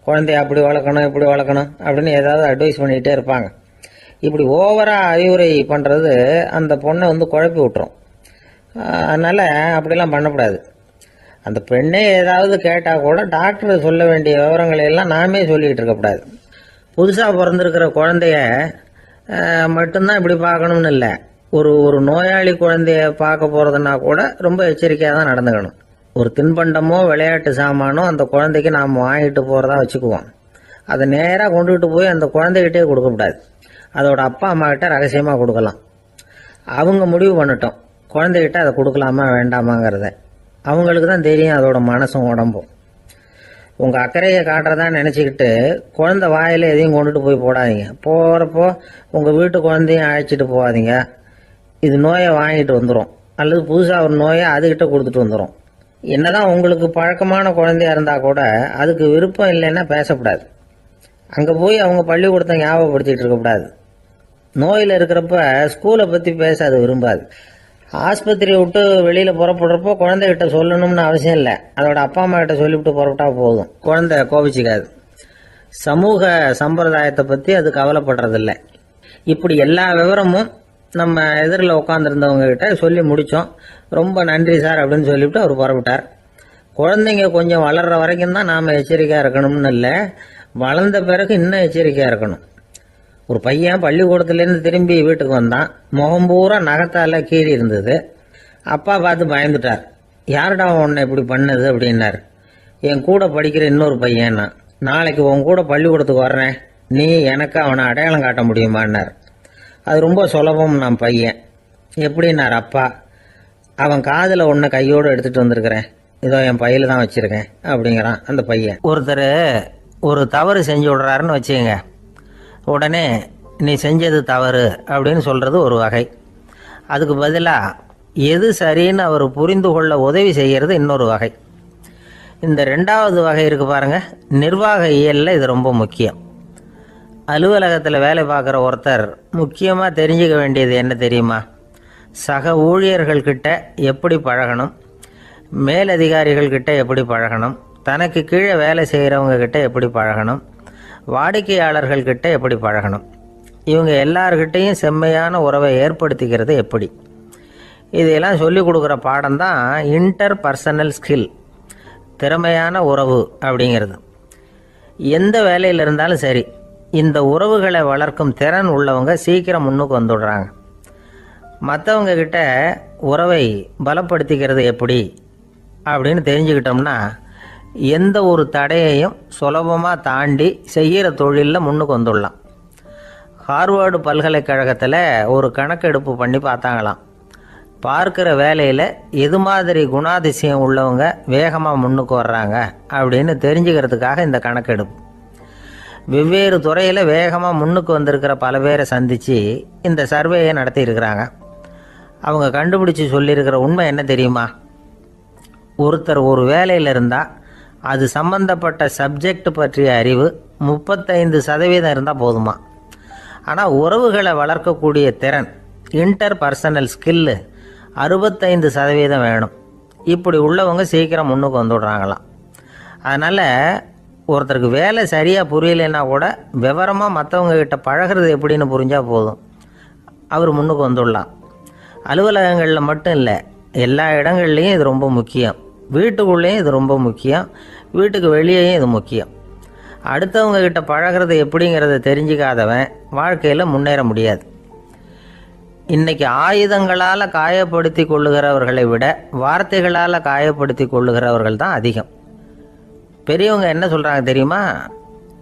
குழந்தைய அப்படி வளர்க்கணும் இப்படி வளர்க்கணும் அப்படின்னு ஏதாவது அட்வைஸ் பண்ணிக்கிட்டே இருப்பாங்க. இப்படி ஓவராக அறிவுரை பண்ணுறது அந்த பொண்ணை குழப்பி விட்டுரும். அதனால் அப்படிலாம் பண்ணக்கூடாது. அந்த பெண்ணே ஏதாவது கேட்டால் கூட டாக்டர் சொல்ல வேண்டிய விவரங்களை எல்லாம் நாமே சொல்லிக்கிட்டு இருக்கக்கூடாது. புதுசாக பிறந்திருக்கிற குழந்தைய மட்டும்தான் இப்படி பார்க்கணும்னு இல்லை. ஒரு நோயாளி குழந்தைய பார்க்க போகிறதுனா கூட ரொம்ப எச்சரிக்கையாக தான் நடந்துக்கணும். ஒரு தின்பண்டமோ விளையாட்டு சாமானோ அந்த குழந்தைக்கு நாம் வாங்கிட்டு போகிறதா வச்சுக்குவோம். அதை நேராக கொண்டுகிட்டு போய் அந்த குழந்தைகிட்டே கொடுக்கக்கூடாது. அதோட அப்பா அம்மா கிட்ட ரகசியமாக கொடுக்கலாம். அவங்க முடிவு பண்ணட்டும் குழந்தைகிட்ட அதை கொடுக்கலாமா வேண்டாமாங்கிறத. அவங்களுக்கு தான் தெரியும் அதோட மனசும் உடம்பும். உங்கள் அக்கறையை காட்டுறதா நினச்சிக்கிட்டு குழந்தை வாயில் எதையும் கொண்டுட்டு போய் போடாதீங்க. போகிறப்போ உங்கள் வீட்டு குழந்தையும் அழைச்சிட்டு போகாதீங்க. இது நோயை வாங்கிட்டு வந்துடும், அல்லது புதுசாக ஒரு நோயை அதுக்கிட்ட கொடுத்துட்டு வந்துடும். என்னதான் உங்களுக்கு பழக்கமான குழந்தையா இருந்தால் கூட அதுக்கு விருப்பம் இல்லைன்னா பேசக்கூடாது. அங்கே போய் அவங்க பள்ளிக்கூடத்தை ஞாபகப்படுத்திட்டு இருக்கக்கூடாது. நோயில் இருக்கிறப்ப ஸ்கூலை பற்றி பேச அது விரும்பாது. ஆஸ்பத்திரியை விட்டு வெளியில் புறப்படுறப்போ குழந்தைகிட்ட சொல்லணும்னு அவசியம் இல்லை. அதோட அப்பா அம்மா கிட்ட சொல்லிவிட்டு புறப்பட்டா போதும், குழந்தை கோபிச்சிக்காது. சமூக சம்பிரதாயத்தை பற்றி அது கவலைப்படுறதில்லை. இப்படி எல்லா விவரமும் நம்ம எதிரில் உட்காந்துருந்தவங்க கிட்ட சொல்லி முடித்தோம். ரொம்ப நன்றி சார் அப்படின்னு சொல்லிவிட்டு அவர் புறப்பட்டார். குழந்தைங்க கொஞ்சம் வளர்கிற வரைக்கும் தான் நாம் எச்சரிக்கையாக இருக்கணும்னு இல்லை, வளர்ந்த பிறகு இன்னும் எச்சரிக்கையாக இருக்கணும். ஒரு பையன் பள்ளிக்கூடத்துலேருந்து திரும்பி வீட்டுக்கு வந்தான். முகம் பூரா நகத்தால் கீறி இருந்தது. அப்பா பார்த்து பயந்துட்டார். யாருடா உன்னை இப்படி பண்ணது அப்படின்னார். என் கூட படிக்கிற இன்னொரு பையன்னா. நாளைக்கு உன் கூட பள்ளிக்கூடத்துக்கு வர்றேன், நீ எனக்கு அவனை அடையாளம் காட்ட முடியுமான்னார். அது ரொம்ப சுலபம் நான் பையன். எப்படின்னார் அப்பா. அவன் காதில் ஒன்று கையோடு எடுத்துகிட்டு வந்திருக்கிறேன், இதோ என் பையில தான் வச்சுருக்கேன் அப்படிங்கிறான் அந்த பையன். ஒருத்தர் ஒரு தவறு செஞ்சு விடுறாருன்னு வச்சுக்கோங்க. உடனே நீ செஞ்சது தவறு அப்படின்னு சொல்கிறது ஒரு வகை. அதுக்கு பதிலாக எது சரின்னு அவர் புரிந்து கொள்ள உதவி செய்கிறது இன்னொரு வகை. இந்த ரெண்டாவது வகை இருக்குது பாருங்கள், நிர்வாக இயலில் இது ரொம்ப முக்கியம். அலுவலகத்தில் வேலை பார்க்குற ஒருத்தர் முக்கியமாக தெரிஞ்சுக்க வேண்டியது என்ன தெரியுமா? சக ஊழியர்கள்கிட்ட எப்படி பழகணும், மேலதிகாரிகள்கிட்ட எப்படி பழகணும், தனக்கு கீழே வேலை செய்கிறவங்க கிட்ட எப்படி பழகணும், வாடிக்கையாளர்கள்கிட்ட எப்படி பழகணும், இவங்க எல்லார்கிட்டையும் செம்மையான உறவை ஏற்படுத்திக்கிறது எப்படி, இதையெல்லாம் சொல்லிக் கொடுக்குற பாடம் தான் இன்டர் பர்சனல் ஸ்கில், திறமையான உறவு அப்படிங்கிறது. எந்த வேலையில் இருந்தாலும் சரி, இந்த உறவுகளை வளர்க்கும் திறன் உள்ளவங்க சீக்கிரம் முன்னுக்கு வந்துடுறாங்க. மற்றவங்க கிட்ட உறவை பலப்படுத்திக்கிறது எப்படி அப்படின்னு தெரிஞ்சுக்கிட்டோம்னா எந்த ஒரு தடையையும் சுலபமாக தாண்டி செய்கிற தொழிலில் முன்னுக்கு வந்துடலாம். ஹார்வர்டு பல்கலைக்கழகத்தில் ஒரு கணக்கெடுப்பு பண்ணி பார்த்தாங்களாம். பார்க்குற வேலையில் எது மாதிரி குணாதிசயம் உள்ளவங்க வேகமாக முன்னுக்கு வர்றாங்க அப்படின்னு தெரிஞ்சுக்கிறதுக்காக இந்த கணக்கெடுப்பு. வெவ்வேறு துறையில் வேகமாக முன்னுக்கு வந்திருக்கிற பல பேரை சந்தித்து இந்த சர்வேயை நடத்தியிருக்கிறாங்க. அவங்க கண்டுபிடிச்சி சொல்லியிருக்கிற உண்மை என்ன தெரியுமா? ஒருத்தர் ஒரு வேலையில் இருந்தால் அது சம்பந்தப்பட்ட சப்ஜெக்ட் பற்றிய அறிவு 35% இருந்தால் போதுமா. ஆனால் உறவுகளை வளர்க்கக்கூடிய திறன், இன்டர் பர்சனல் ஸ்கில்லு 65% வேணும். இப்படி உள்ளவங்க சீக்கிரம் முன்னுக்கு வந்துவிடுறாங்களாம். அதனால் ஒருத்தருக்கு வேலை சரியாக புரியலைன்னா கூட விவரமாக மற்றவங்க கிட்ட பழகிறது எப்படின்னு புரிஞ்சால் போதும், அவர் முன்னுக்கு வந்துடலாம். அலுவலகங்களில் மட்டும் இல்லை, எல்லா இடங்கள்லையும் இது ரொம்ப முக்கியம். வீட்டுக்குள்ளேயும் இது ரொம்ப முக்கியம், வீட்டுக்கு வெளியேயும் இது முக்கியம். அடுத்தவங்க கிட்ட பழகிறது எப்படிங்கிறத தெரிஞ்சிக்காதவன் வாழ்க்கையில் முன்னேற முடியாது. இன்றைக்கி ஆயுதங்களால் காயப்படுத்தி கொள்ளுகிறவர்களை விட வார்த்தைகளால் காயப்படுத்தி கொள்ளுகிறவர்கள் தான் அதிகம். பெரியவங்க என்ன சொல்கிறாங்க தெரியுமா?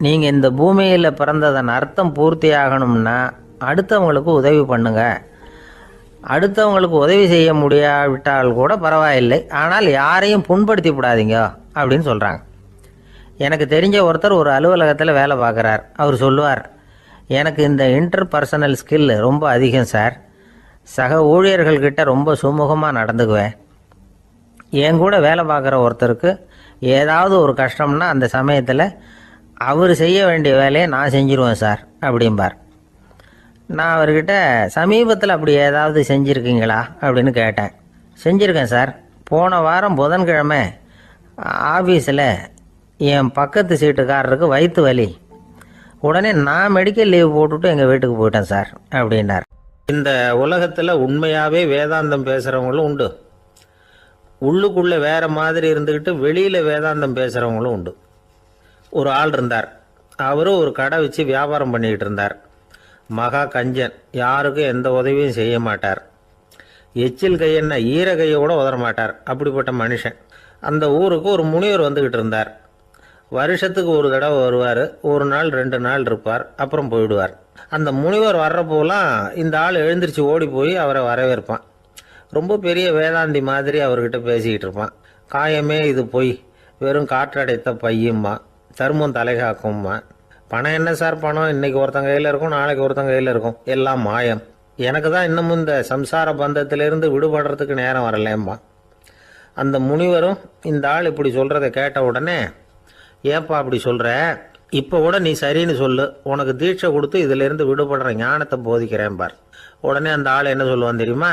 நீங்கள் இந்த பூமியில் பிறந்ததன் அர்த்தம் பூர்த்தி ஆகணும்னா அடுத்தவங்களுக்கு உதவி பண்ணுங்க. அடுத்தவங்களுக்கு உதவி செய்ய முடியாவிட்டால் கூட பரவாயில்லை, ஆனால் யாரையும் புண்படுத்தி விடாதீங்க அப்படின்னு சொல்கிறாங்க. எனக்கு தெரிஞ்ச ஒருத்தர் ஒரு அலுவலகத்தில் வேலை பார்க்குறார். அவர் சொல்லுவார், எனக்கு இந்த இன்டர் பர்சனல் ஸ்கில் ரொம்ப அதிகம் சார். சக ஊழியர்கள்கிட்ட ரொம்ப சுமூகமாக நடந்துக்குவேன். என் கூட வேலை பார்க்குற ஒருத்தருக்கு ஏதாவது ஒரு கஷ்டம்னா அந்த சமயத்தில் அவர் செய்ய வேண்டிய வேலையை நான் செஞ்சுருவேன் சார் அப்படிம்பார். நான் அவர்கிட்ட சமீபத்தில் அப்படி ஏதாவது செஞ்சுருக்கீங்களா அப்படின்னு கேட்டேன். செஞ்சுருக்கேன் சார். போன வாரம் புதன்கிழமை ஆஃபீஸில் என் பக்கத்து சீட்டுக்காரருக்கு வயிற்று வலி. உடனே நான் மெடிக்கல் லீவ் போட்டுவிட்டு எங்கள் வீட்டுக்கு போயிட்டேன் சார் அப்படின்னார். இந்த உலகத்தில் உண்மையாகவே வேதாந்தம் பேசுகிறவங்களும் உண்டு, உள்ளுக்குள்ளே வேறு மாதிரி இருந்துக்கிட்டு வெளியில் வேதாந்தம் பேசுகிறவங்களும் உண்டு. ஒரு ஆள் இருந்தார். அவரும் ஒரு கடை வச்சு வியாபாரம் பண்ணிக்கிட்டு இருந்தார். மகா கஞ்சன், யாருக்கும் எந்த உதவியும் செய்ய மாட்டார். எச்சில் கையென்ன ஈர கையை கூட உதற மாட்டார். அப்படிப்பட்ட மனுஷன். அந்த ஊருக்கு ஒரு முனிவர் வந்துக்கிட்டு இருந்தார். வருஷத்துக்கு ஒரு தடவை வருவார். ஒரு நாள் 2 நாள் இருப்பார், அப்புறம் போயிடுவார். அந்த முனிவர் வர்றப்போலாம் இந்த ஆள் எழுந்திரிச்சு ஓடி போய் அவரை வரவேற்பான். ரொம்ப பெரிய வேதாந்தி மாதிரி அவர்கிட்ட பேசிக்கிட்டு இருப்பான். காயமே இது பொய், வெறும் காற்றடைத்த பையும்மா, தர்மம் தலைகாக்கும்மா. பணம் என்ன சார் பணம், இன்னைக்கு ஒருத்தங்க கையில் இருக்கும், நாளைக்கு ஒருத்தங்க கையில் இருக்கும், எல்லாம் மாயம். எனக்கு தான் இன்னமும் இந்த சம்சார பந்தத்திலிருந்து விடுபடுறதுக்கு நேரம் வரலேம்மா. அந்த முனிவரும் இந்த ஆள் இப்படி சொல்கிறத கேட்ட உடனே, ஏப்பா அப்படி சொல்கிற, இப்போ கூட நீ சரின்னு சொல்லு, உனக்கு தீட்சை கொடுத்து இதிலேருந்து விடுபடுற ஞானத்தை போதிக்கிறேன் பார். உடனே அந்த ஆள் என்ன சொல்லுவான் தெரியுமா?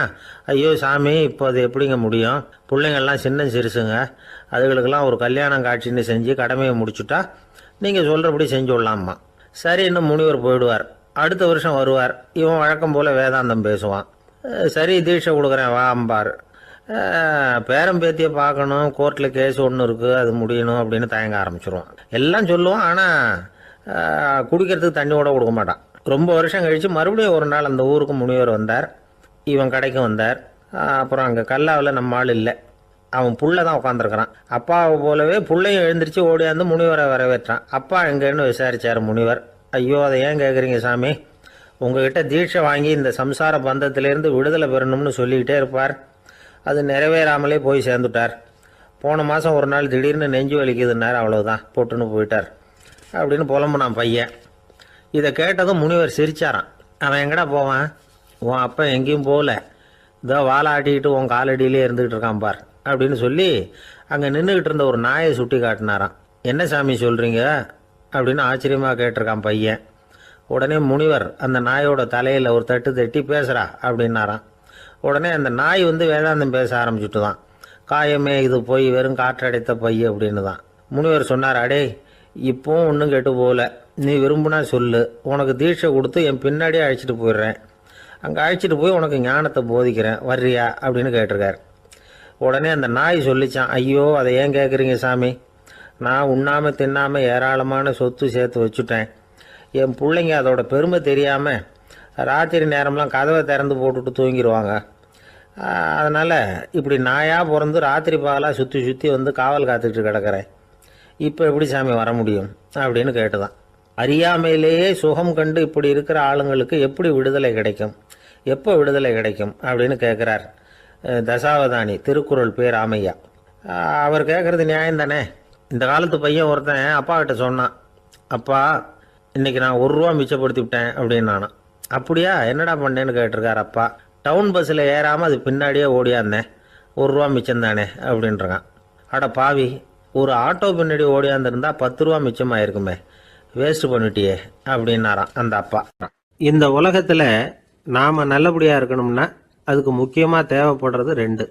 ஐயோ சாமி, இப்போ அது எப்படிங்க முடியும், பிள்ளைங்கள்லாம் சின்ன சிறுசுங்க, அதுகளுக்கெல்லாம் ஒரு கல்யாணம் காட்சின்னு செஞ்சு கடமையை முடிச்சுட்டா நீங்கள் சொல்கிறபடி செஞ்சு விடலாம்மா. சரி, இன்னும் முனிவர் போயிடுவார். அடுத்த வருஷம் வருவார். இவன் வழக்கம் போல் வேதாந்தம் பேசுவான். சரி தீட்சை கொடுக்குறேன் வா அம்பார். பேரம்பேத்தியை பார்க்கணும், கோர்ட்டில் கேஸ் ஒன்று இருக்குது, அது முடியணும் அப்படின்னு தயங்க ஆரம்பிச்சிருவான். எல்லாம் சொல்லுவான், ஆனால் குடிக்கிறதுக்கு தண்ணி கூட கொடுக்க மாட்டான். ரொம்ப வருஷம் கழித்து மறுபடியும் ஒரு நாள் அந்த ஊருக்கு முனிவர் வந்தார். இவன் கடைக்கு வந்தார். அப்புறம் அங்கே கல்லாவில் நம்ம ஆள் இல்லை, அவன் புள்ள தான் உட்காந்துருக்கிறான். அப்பாவை போலவே புள்ளையும் எழுந்திரிச்சு ஓடியாந்து முனிவரை வரவேற்றான். அப்பா எங்கேன்னு விசாரித்தார் முனிவர். ஐயோ அதை ஏன் கேட்குறீங்க சாமி, உங்ககிட்ட தீட்சை வாங்கி இந்த சம்சார பந்தத்திலேருந்து விடுதலை பெறணும்னு சொல்லிக்கிட்டே இருப்பார், அது நிறைவேறாமலே போய் சேர்ந்துட்டார். போன மாதம் ஒரு நாள் திடீர்னு நெஞ்சு வலிக்குதுன்னார், அவ்வளோதான் போட்டுன்னு போயிட்டார் அப்படின்னு புலம்புனான் பையன். இதை கேட்டதும் முனிவர் சிரிச்சாராம். அவன் எங்கடா போவான், உன் அப்பா எங்கேயும் போகல, இதோ வாழை ஆட்டிக்கிட்டு உன் காலடியிலே இருந்துகிட்டு இருக்கான் பார் அப்படின்னு சொல்லி அங்கே நின்றுக்கிட்டு இருந்த ஒரு நாயை சுட்டி காட்டினாராம். என்ன சாமி சொல்கிறீங்க அப்படின்னு ஆச்சரியமாக கேட்டிருக்கான் பையன். உடனே முனிவர் அந்த நாயோட தலையில் ஒரு தட்டு தட்டி பேசுகிறா அப்படின்னாராம். உடனே அந்த நாய் வேதாந்தம் பேச ஆரம்பிச்சுட்டு தான். காயமே இது போய் வெறும் காற்றடைத்த பைய அப்படின்னு தான். முனிவர் சொன்னார், அடே இப்போவும் ஒன்றும் கெட்டு போகல, நீ விரும்புனா சொல்லு, உனக்கு தீட்சை கொடுத்து என் பின்னாடியே அழைச்சிட்டு போயிடுறேன், அங்கே அழைச்சிட்டு போய் உனக்கு ஞானத்தை போதிக்கிறேன், வர்றியா அப்படின்னு கேட்டிருக்கார். உடனே அந்த நாய் சொல்லிச்சான், ஐயோ அதை ஏன் கேட்குறீங்க சாமி, நான் உண்ணாமல் தின்னாமல் ஏராளமான சொத்து சேர்த்து வச்சுட்டேன், என் பிள்ளைங்க அதோட பெருமை தெரியாமல் ராத்திரி நேரம்லாம் கதவை திறந்து போட்டுட்டு தூங்கிடுவாங்க, அதனால் இப்படி நாயாக பிறந்து ராத்திரி பகலாக சுற்றி சுற்றி காவல் காத்துக்கிட்டு கிடக்கிறேன், இப்போ எப்படி சாமி வர முடியும் அப்படின்னு கேட்டுதான். அறியாமையிலேயே சுகம் கண்டு இப்படி இருக்கிற ஆளுங்களுக்கு எப்படி விடுதலை கிடைக்கும், எப்போ விடுதலை கிடைக்கும் அப்படின்னு கேட்குறார் தசாவதானி, திருக்குறள் பேர் ராமையா. அவர் கேட்குறது நியாயம் தானே. இந்த காலத்து பையன் ஒருத்தன் அப்பா கிட்ட சொன்னான், அப்பா இன்னைக்கு நான் 1 ரூபா மிச்சப்படுத்தி விட்டேன் அப்படின்னு நானான். அப்படியா, என்னடா பண்ணேன்னு கேட்டிருக்கார் அப்பா. டவுன் பஸ்ஸில் ஏறாமல் அது பின்னாடியே ஓடியாந்தேன், 1 ரூபா மிச்சம் தானே அப்படின்றான். அட பாவி, ஒரு ஆட்டோ பின்னாடி ஓடியாந்துருந்தா 10 ரூபா மிச்சமாயிருக்குமே, வேஸ்ட் பண்ணிட்டியே அப்படின்னாராம் அந்த அப்பா.
இந்த உலகத்தில் நாம் நல்லபடியாக இருக்கணும்னா அதுக்கு முக்கியமாக தேவைப்படுறது 2.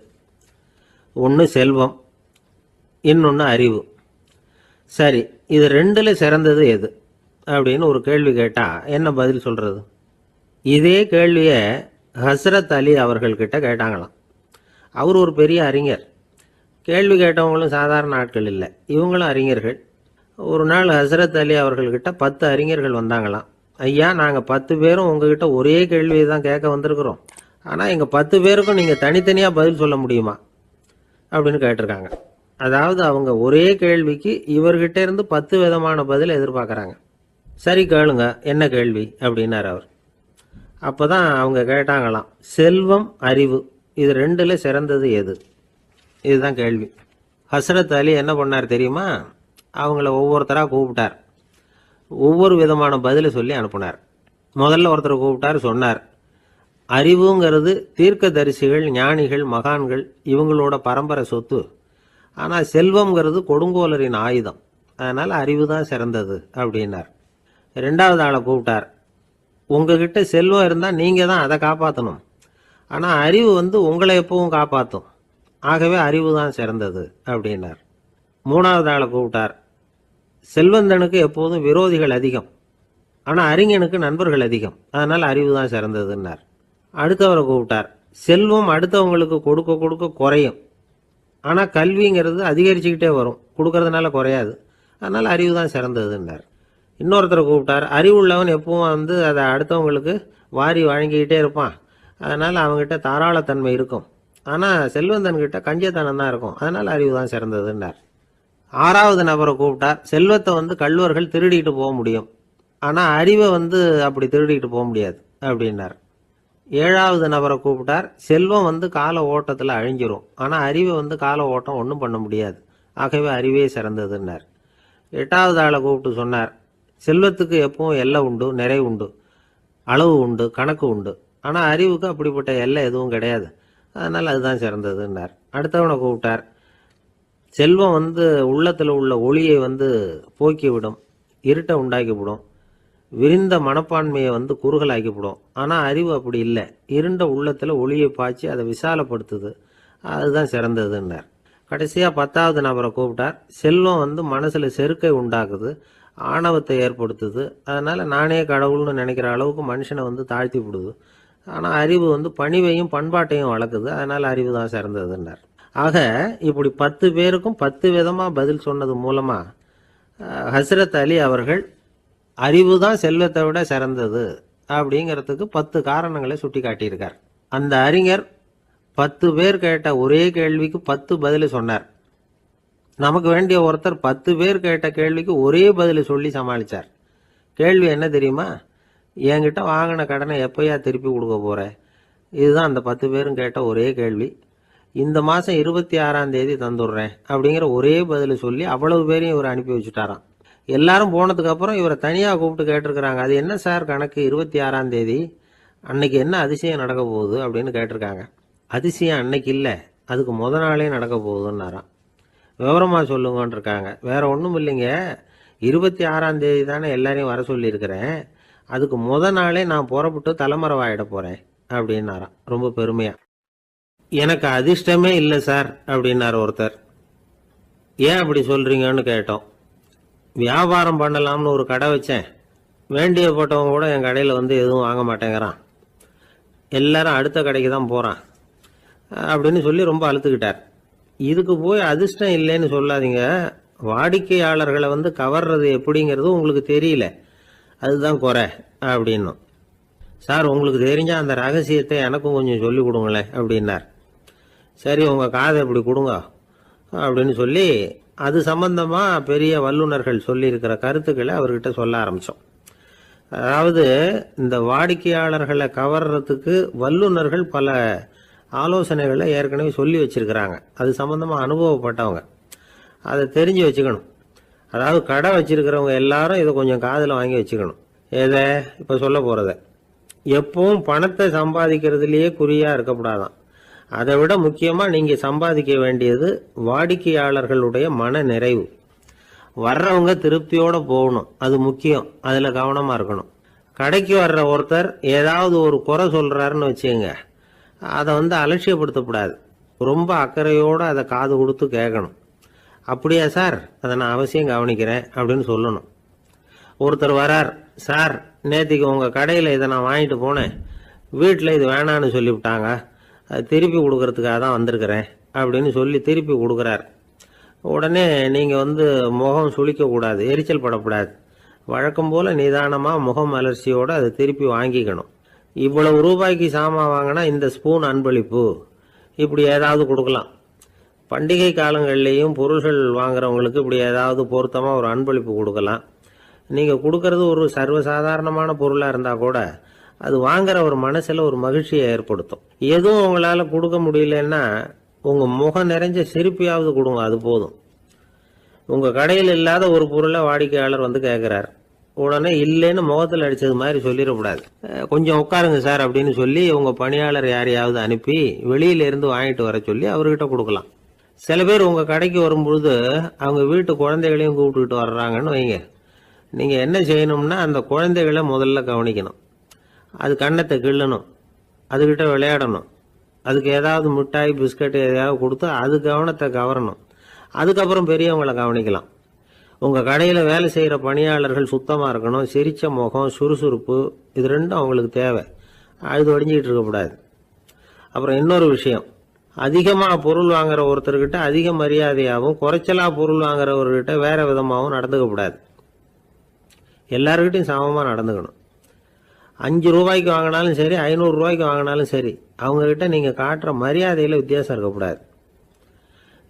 ஒன்று செல்வம், இன்னொன்று அறிவு. சரி, இது 2ல் சிறந்தது எது அப்படின்னு ஒரு கேள்வி கேட்டால் என்ன பதில் சொல்கிறது? இதே கேள்வியை ஹஸ்ரத் அலி அவர்கள்கிட்ட கேட்டாங்களாம். அவர் ஒரு பெரிய அறிஞர். கேள்வி கேட்டவங்களும் சாதாரண ஆட்கள் இல்லை, இவங்களும் அறிஞர்கள். ஒரு நாள் ஹஸ்ரத் அலி அவர்கள்கிட்ட 10 அறிஞர்கள் வந்தாங்களாம். ஐயா, நாங்கள் 10 பேரும் உங்ககிட்ட ஒரே கேள்வியை தான் கேட்க வந்திருக்கிறோம், ஆனால் எங்கள் 10 பேருக்கும் நீங்கள் தனித்தனியாக பதில் சொல்ல முடியுமா அப்படின்னு கேட்டிருக்காங்க. அதாவது அவங்க ஒரே கேள்விக்கு இவர்கிட்ட இருந்து 10 விதமான பதில் எதிர்பார்க்குறாங்க. சரி கேளுங்க, என்ன கேள்வி அப்படின்னார் அவர். அப்போ தான் அவங்க கேட்டாங்களாம், செல்வம் அறிவு இது 2ல் சிறந்தது எது, இதுதான் கேள்வி. ஹஸ்ரத் அலி என்ன பண்ணார் தெரியுமா? அவங்கள ஒவ்வொருத்தராக கூப்பிட்டார், ஒவ்வொரு விதமான பதிலை சொல்லி அனுப்புனார். முதல்ல ஒருத்தரை கூப்பிட்டார், சொன்னார், அறிவுங்கிறது தீர்க்கதரிசிகள், ஞானிகள், மகான்கள் இவங்களோட பரம்பரை சொத்து, ஆனால் செல்வம்ங்கிறது கொடுங்கோலரின் ஆயுதம், அதனால் அறிவு தான் சிறந்தது அப்படின்னார். 2வது ஆளை கூப்பிட்டார், உங்ககிட்ட செல்வம் இருந்தால் நீங்கள் தான் அதை காப்பாற்றணும், ஆனால் அறிவு உங்களை எப்பவும் காப்பாற்றும், ஆகவே அறிவு தான் சிறந்தது அப்படின்னார். 3வது ஆளை கூப்பிட்டார், செல்வந்தனுக்கு எப்போதும் விரோதிகள் அதிகம், ஆனால் அறிஞனுக்கு நண்பர்கள் அதிகம், அதனால் அறிவு தான் சிறந்ததுன்னார். அடுத்தவரை கூப்பிட்டார், செல்வம் அடுத்தவங்களுக்கு கொடுக்க கொடுக்க குறையும், ஆனால் கல்விங்கிறது அதிகரிச்சுக்கிட்டே வரும், கொடுக்கறதுனால குறையாது, அதனால் அறிவு தான் சிறந்ததுன்னார். இன்னொருத்தரை கூப்பிட்டார், அறிவுள்ளவன் எப்பவும் அதை அடுத்தவங்களுக்கு வாரி வழங்கிக்கிட்டே இருப்பான், அதனால் அவங்ககிட்ட தாராளத்தன்மை இருக்கும், ஆனால் செல்வந்தன்கிட்ட கஞ்சத்தனம் தான் இருக்கும், அதனால் அறிவு தான் சிறந்ததுன்னார். 6வது நபரை கூப்பிட்டார், செல்வத்தை கள்வர்கள் திருடிட்டு போக முடியும், ஆனால் அறிவை அப்படி திருடிட்டு போக முடியாது அப்படின்னார். 7வது நபரை கூப்பிட்டார், செல்வம் கால ஓட்டத்தில் அழிஞ்சிரும், ஆனால் அறிவை கால ஓட்டம் ஒன்றும் பண்ண முடியாது, ஆகவே அறிவே சிறந்ததுன்னார். 8வது ஆளை கூப்பிட்டு சொன்னார், செல்வத்துக்கு எப்பவும் எல்லை உண்டு, நிறை உண்டு, அளவு உண்டு, கணக்கு உண்டு, ஆனால் அறிவுக்கு அப்படிப்பட்ட எல்லை எதுவும் கிடையாது, அதனால் அதுதான் சிறந்ததுன்னார். அடுத்தவனை கூப்பிட்டார், செல்வம் உள்ளத்தில் உள்ள ஒளியை போக்கிவிடும், இருட்டை உண்டாக்கிவிடும், விரிந்த மனப்பான்மையை குறுகலாக்கிவிடும், ஆனால் அறிவு அப்படி இல்லை, இருண்ட உள்ளத்தில் ஒளியை பாய்ச்சி அதை விசாலப்படுத்துது, அதுதான் சிறந்ததுன்னார். கடைசியாக 10வது நபரை கூப்பிட்டார், செல்வம் மனசில் செருக்கை உண்டாக்குது, ஆணவத்தை ஏற்படுத்துது, அதனால் நானே கடவுள்னு நினைக்கிற அளவுக்கு மனுஷனை தாழ்த்தி விடுது, ஆனால் அறிவு பணிவையும் பண்பாட்டையும் வளர்க்குது, அதனால் அறிவு தான் சிறந்ததுன்னார். ஆக இப்படி 10 பேருக்கும் 10 விதமாக பதில் சொன்னது மூலமாக ஹஸ்ரத் அலி அவர்கள் அறிவு தான் செல்வத்தை விட சிறந்தது அப்படிங்கிறதுக்கு 10 காரணங்களை சுட்டி காட்டியிருக்கார். அந்த அறிஞர் 10 பேர் கேட்ட ஒரே கேள்விக்கு 10 பதில் சொன்னார். நமக்கு வேண்டிய ஒருத்தர் 10 பேர் கேட்ட கேள்விக்கு ஒரே பதில் சொல்லி சமாளித்தார். கேள்வி என்ன தெரியுமா? என்கிட்ட வாங்கின கடனை எப்போயா திருப்பி கொடுக்க போகிற, இதுதான் அந்த 10 பேரும் கேட்ட ஒரே கேள்வி. இந்த மாதம் 26ஆம் தேதி தந்துடுறேன் அப்படிங்கிற ஒரே பதில் சொல்லி அவ்வளவு பேரையும் இவர் அனுப்பி வச்சுட்டாராம். எல்லாரும் போனதுக்கு அப்புறம் இவரை தனியாக கூப்பிட்டு கேட்டிருக்கிறாங்க. அது என்ன சார் கணக்கு 26ஆம் தேதி அன்னைக்கு என்ன அதிசயம் நடக்க போகுது அப்படின்னு கேட்டிருக்காங்க. அதிசயம் அன்னைக்கு இல்லை, அதுக்கு முத நாளே நடக்க போகுதுன்னாராம். விவரமாக சொல்லுங்கன்னு இருக்காங்க. வேற ஒன்றும் இல்லைங்க, 26ஆம் தேதி தானே எல்லாரையும் வர சொல்லியிருக்கிறேன், அதுக்கு முத நாளே நான் புறப்பட்டு தலைமறைவாயிட போகிறேன் அப்படின்னாராம் ரொம்ப பெருமையா. எனக்கு அதிர்ஷ்டமே இல்லை சார் அப்படின்னார் ஒருத்தர். ஏன் அப்படி சொல்றீங்கன்னு கேட்டோம். வியாபாரம் பண்ணலாம்னு ஒரு கடை வச்சேன், வேண்டிய போட்டவங்க கூட என் கடையில் வந்து எதுவும் வாங்க மாட்டேங்கிறான், எல்லாரும் அடுத்த கடைக்கு தான் போகிறான் அப்படின்னு சொல்லி ரொம்ப அழுத்துக்கிட்டார். இதுக்கு போய் அதிர்ஷ்டம் இல்லைன்னு சொல்லாதீங்க, வாடிக்கையாளர்களை வந்து கவர்றது எப்படிங்கிறது உங்களுக்கு தெரியல, அதுதான் குறை அப்படின்னும். சார் உங்களுக்கு தெரிஞ்ச அந்த ரகசியத்தை எனக்கும் கொஞ்சம் சொல்லி கொடுங்களேன் அப்படின்னார். சரி உங்கள் காதை இப்படி கொடுங்க அப்படின்னு சொல்லி அது சம்பந்தமாக பெரிய வல்லுநர்கள் சொல்லியிருக்கிற கருத்துக்களை அவர்கிட்ட சொல்ல ஆரம்பித்தோம். அதாவது இந்த வாடிக்கையாளர்களை கவர்றதுக்கு வல்லுநர்கள் பல ஆலோசனைகளை ஏற்கனவே சொல்லி வச்சிருக்கிறாங்க. அது சம்பந்தமாக அனுபவப்பட்டவங்க, அதை தெரிஞ்சு வச்சுக்கணும். அதாவது கடை வச்சிருக்கிறவங்க எல்லாரும் இதை கொஞ்சம் காதில் வாங்கி வச்சுக்கணும். எதை இப்போ சொல்ல போகிறத. எப்பவும் பணத்தை சம்பாதிக்கிறதுலேயே குறியாக இருக்கக்கூடாதான். அதை விட முக்கியமாக நீங்கள் சம்பாதிக்க வேண்டியது வாடிக்கையாளர்களுடைய மன நிறைவு. வர்றவங்க திருப்தியோடு போகணும், அது முக்கியம், அதில் கவனமாக இருக்கணும். கடைக்கு வர்ற ஒருத்தர் ஏதாவது ஒரு குறை சொல்கிறாருன்னு வச்சுங்க, அதை வந்து அலட்சியப்படுத்தக்கூடாது, ரொம்ப அக்கறையோடு அதை காது கொடுத்து கேட்கணும். அப்படியா சார், அதை நான் அவசியம் கவனிக்கிறேன் அப்படின்னு சொல்லணும். ஒருத்தர் வரார், சார் நேற்றுக்கு உங்கள் கடையில் இதை நான் வாங்கிட்டு போனேன், வீட்டில் இது வேணான்னு சொல்லிவிட்டாங்க, அது திருப்பி கொடுக்கறதுக்காக தான் வந்திருக்கிறேன் அப்படின்னு சொல்லி திருப்பி கொடுக்குறார். உடனே நீங்கள் வந்து முகம் சுளிக்கக்கூடாது, எரிச்சல் படக்கூடாது, வழக்கம் போல் நிதானமாக முகம் அலர்ச்சியோடு அதை திருப்பி வாங்கிக்கணும். இவ்வளவு ரூபாய்க்கு சாமான் வாங்கினா இந்த ஸ்பூன் அன்பளிப்பு, இப்படி ஏதாவது கொடுக்கலாம். பண்டிகை காலங்கள்லேயும் பொருள்கள் வாங்குறவங்களுக்கு இப்படி ஏதாவது பொருத்தமாக ஒரு அன்பளிப்பு கொடுக்கலாம். நீங்கள் கொடுக்கறது ஒரு சர்வசாதாரணமான பொருளாக இருந்தால் கூட அது வாங்குற ஒரு மனசில் ஒரு மகிழ்ச்சியை ஏற்படுத்தும். எதுவும் உங்களால் கொடுக்க முடியலன்னா உங்கள் முகம் நிறைஞ்ச சிரிப்பையாவது கொடுங்க, அது போதும். உங்கள் கடையில் இல்லாத ஒரு பொருளை வாடிக்கையாளர் வந்து கேட்குறார், உடனே இல்லைன்னு முகத்தில் அடித்தது மாதிரி சொல்லிடக்கூடாது. கொஞ்சம் உட்காருங்க சார் அப்படின்னு சொல்லி உங்கள் பணியாளர் யாரையாவது அனுப்பி வெளியிலேருந்து வாங்கிட்டு வர சொல்லி அவர்கிட்ட கொடுக்கலாம். சில பேர் உங்கள் கடைக்கு வரும்பொழுது அவங்க வீட்டு குழந்தைகளையும் கூப்பிட்டுக்கிட்டு வர்றாங்கன்னு வைங்க. நீங்கள் என்ன செய்யணும்னா அந்த குழந்தைகளை முதல்ல கவனிக்கணும். அது கண்ணத்தை கிள்ளணும், அதுக்கிட்ட விளையாடணும், அதுக்கு ஏதாவது மிட்டாய் பிஸ்கட் எதையாவது கொடுத்து அது கவனத்தை கவரணும். அதுக்கப்புறம் பெரியவங்களை கவனிக்கலாம். உங்கள் கடையில் வேலை செய்கிற பணியாளர்கள் சுத்தமாக இருக்கணும், சிரித்த முகம், சுறுசுறுப்பு, இது ரெண்டும் அவங்களுக்கு தேவை, அழுது ஒடிஞ்சிக்கிட்டு இருக்கக்கூடாது. அப்புறம் இன்னொரு விஷயம், அதிகமாக பொருள் வாங்குற ஒருத்தர்கிட்ட அதிக மரியாதையாகவும் குறைச்சலாக பொருள் வாங்குறவர்கிட்ட வேற விதமாகவும் நடந்துக்கக்கூடாது. எல்லாருக்கிட்டையும் சமமாக நடந்துக்கணும். 5 ரூபாய்க்கு வாங்கினாலும் சரி, 500 ரூபாய்க்கு வாங்கினாலும் சரி, அவங்கக்கிட்ட நீங்கள் காட்டுற மரியாதையில் வித்தியாசம் இருக்கக்கூடாது.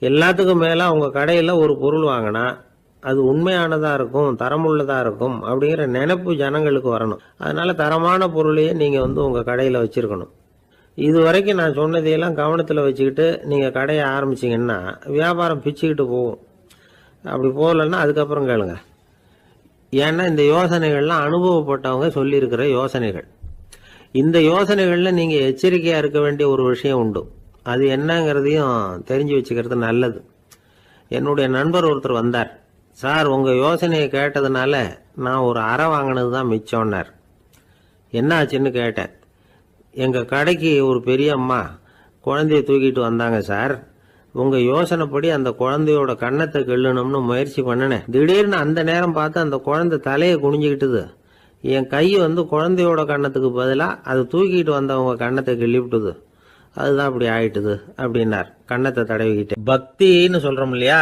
எல்லாத்துக்கும் மேலே உங்கள் கடையில் ஒரு பொருள் வாங்கினா அது உண்மையானதாக இருக்கும், தரமுள்ளதாக இருக்கும் அப்படிங்கிற நினைப்பு ஜனங்களுக்கு வரணும். அதனால தரமான பொருளையே நீங்கள் வந்து உங்கள் கடையில் வச்சுருக்கணும். இது வரைக்கும் நான் சொன்னதையெல்லாம் கவனத்தில் வச்சுக்கிட்டு நீங்கள் கடையை ஆரம்பிச்சிங்கன்னா வியாபாரம் பிச்சுக்கிட்டு போகும். அப்படி போகலன்னா அதுக்கப்புறம் கேளுங்க. ஏன்னா இந்த யோசனைகள்லாம் அனுபவப்பட்டவங்க சொல்லியிருக்கிற யோசனைகள். இந்த யோசனைகளில் நீங்கள் எச்சரிக்கையாக இருக்க வேண்டிய ஒரு விஷயம் உண்டு. அது என்னங்கிறதையும் தெரிஞ்சு வச்சுக்கிறது நல்லது. என்னுடைய நண்பர் ஒருத்தர் வந்தார். சார் உங்கள் யோசனையை கேட்டதுனால நான் ஒரு அறை வாங்கினது தான் மிச்சம்னார். என்ன ஆச்சுன்னு கேட்டேன். எங்கள் கடைக்கு ஒரு பெரிய அம்மா குழந்தைய தூக்கிட்டு வந்தாங்க சார். உங்கள் யோசனைப்படி அந்த குழந்தையோட கன்னத்தை கிள்ளணும்னு முயற்சி பண்ணினேன். திடீர்னு அந்த நேரம் பார்த்து அந்த குழந்தை தலையை குனிஞ்சிக்கிட்டுது. என் கை வந்து குழந்தையோட கன்னத்துக்கு பதிலாக அது தூக்கிட்டு வந்தவங்க கன்னத்தை கிள்ளிவிட்டுது. அதுதான் அப்படி ஆயிட்டுது அப்படின்னார் கன்னத்தை தடவிக்கிட்டு. பக்தின்னு சொல்கிறோம் இல்லையா,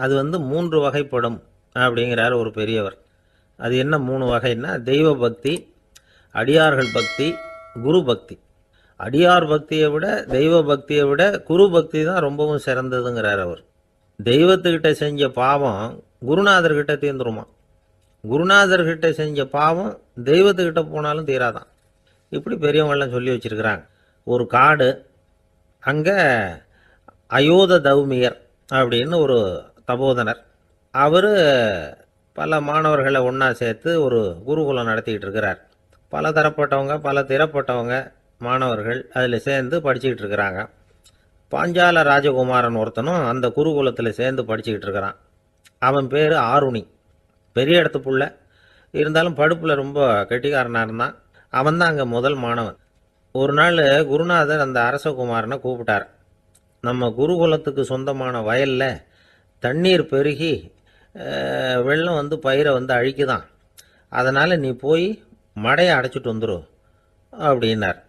அது வந்து 3 வகைப்படும் அப்படிங்கிறார் ஒரு பெரியவர். அது என்ன 3 வகைன்னா, தெய்வ பக்தி, அடியார்கள் பக்தி, குரு பக்தி. அடியார் பக்தியை விட தெய்வ பக்தியை விட குரு பக்தி தான் ரொம்பவும் சிறந்ததுங்கிறார் அவர். தெய்வத்துக்கிட்ட செஞ்ச பாவம் குருநாதர்கிட்ட தீர்ந்துருமா, குருநாதர்கிட்ட செஞ்ச பாவம் தெய்வத்துக்கிட்ட போனாலும் தீராதான். இப்படி பெரியவங்களாம் சொல்லி வச்சிருக்கிறாங்க. ஒரு காடு, அங்கே அயோத தௌமியர் அப்படின்னு ஒரு தபோதனர். அவர்
பல மாணவர்களை ஒன்றா சேர்த்து ஒரு குருகுலம் நடத்திக்கிட்டு இருக்கிறார். பல தரப்பட்டவங்க பல திறப்பட்டவங்க மாணவர்கள் அதில் சேர்ந்து படிச்சுக்கிட்டு இருக்கிறாங்க. பாஞ்சால ராஜகுமாரன் ஒருத்தனும் அந்த குருகுலத்தில் சேர்ந்து படிச்சுக்கிட்டு இருக்கிறான். அவன் பேர் ஆருணி. பெரிய இடத்து புள்ள, இருந்தாலும் படுப்பில் ரொம்ப கெட்டிக்காரனாக இருந்தான். அவன் தான் அங்கே முதல் மாணவன். ஒரு நாள் குருநாதர் அந்த அரசகுமாரனை கூப்பிட்டார். நம்ம குருகுலத்துக்கு சொந்தமான வயலில் தண்ணீர் பெருகி வெள்ளம் வந்து பயிரை வந்து அழிக்குதான், அதனால் நீ போய் மடையை அடைச்சிட்டு வந்துரு அப்படின்னார்.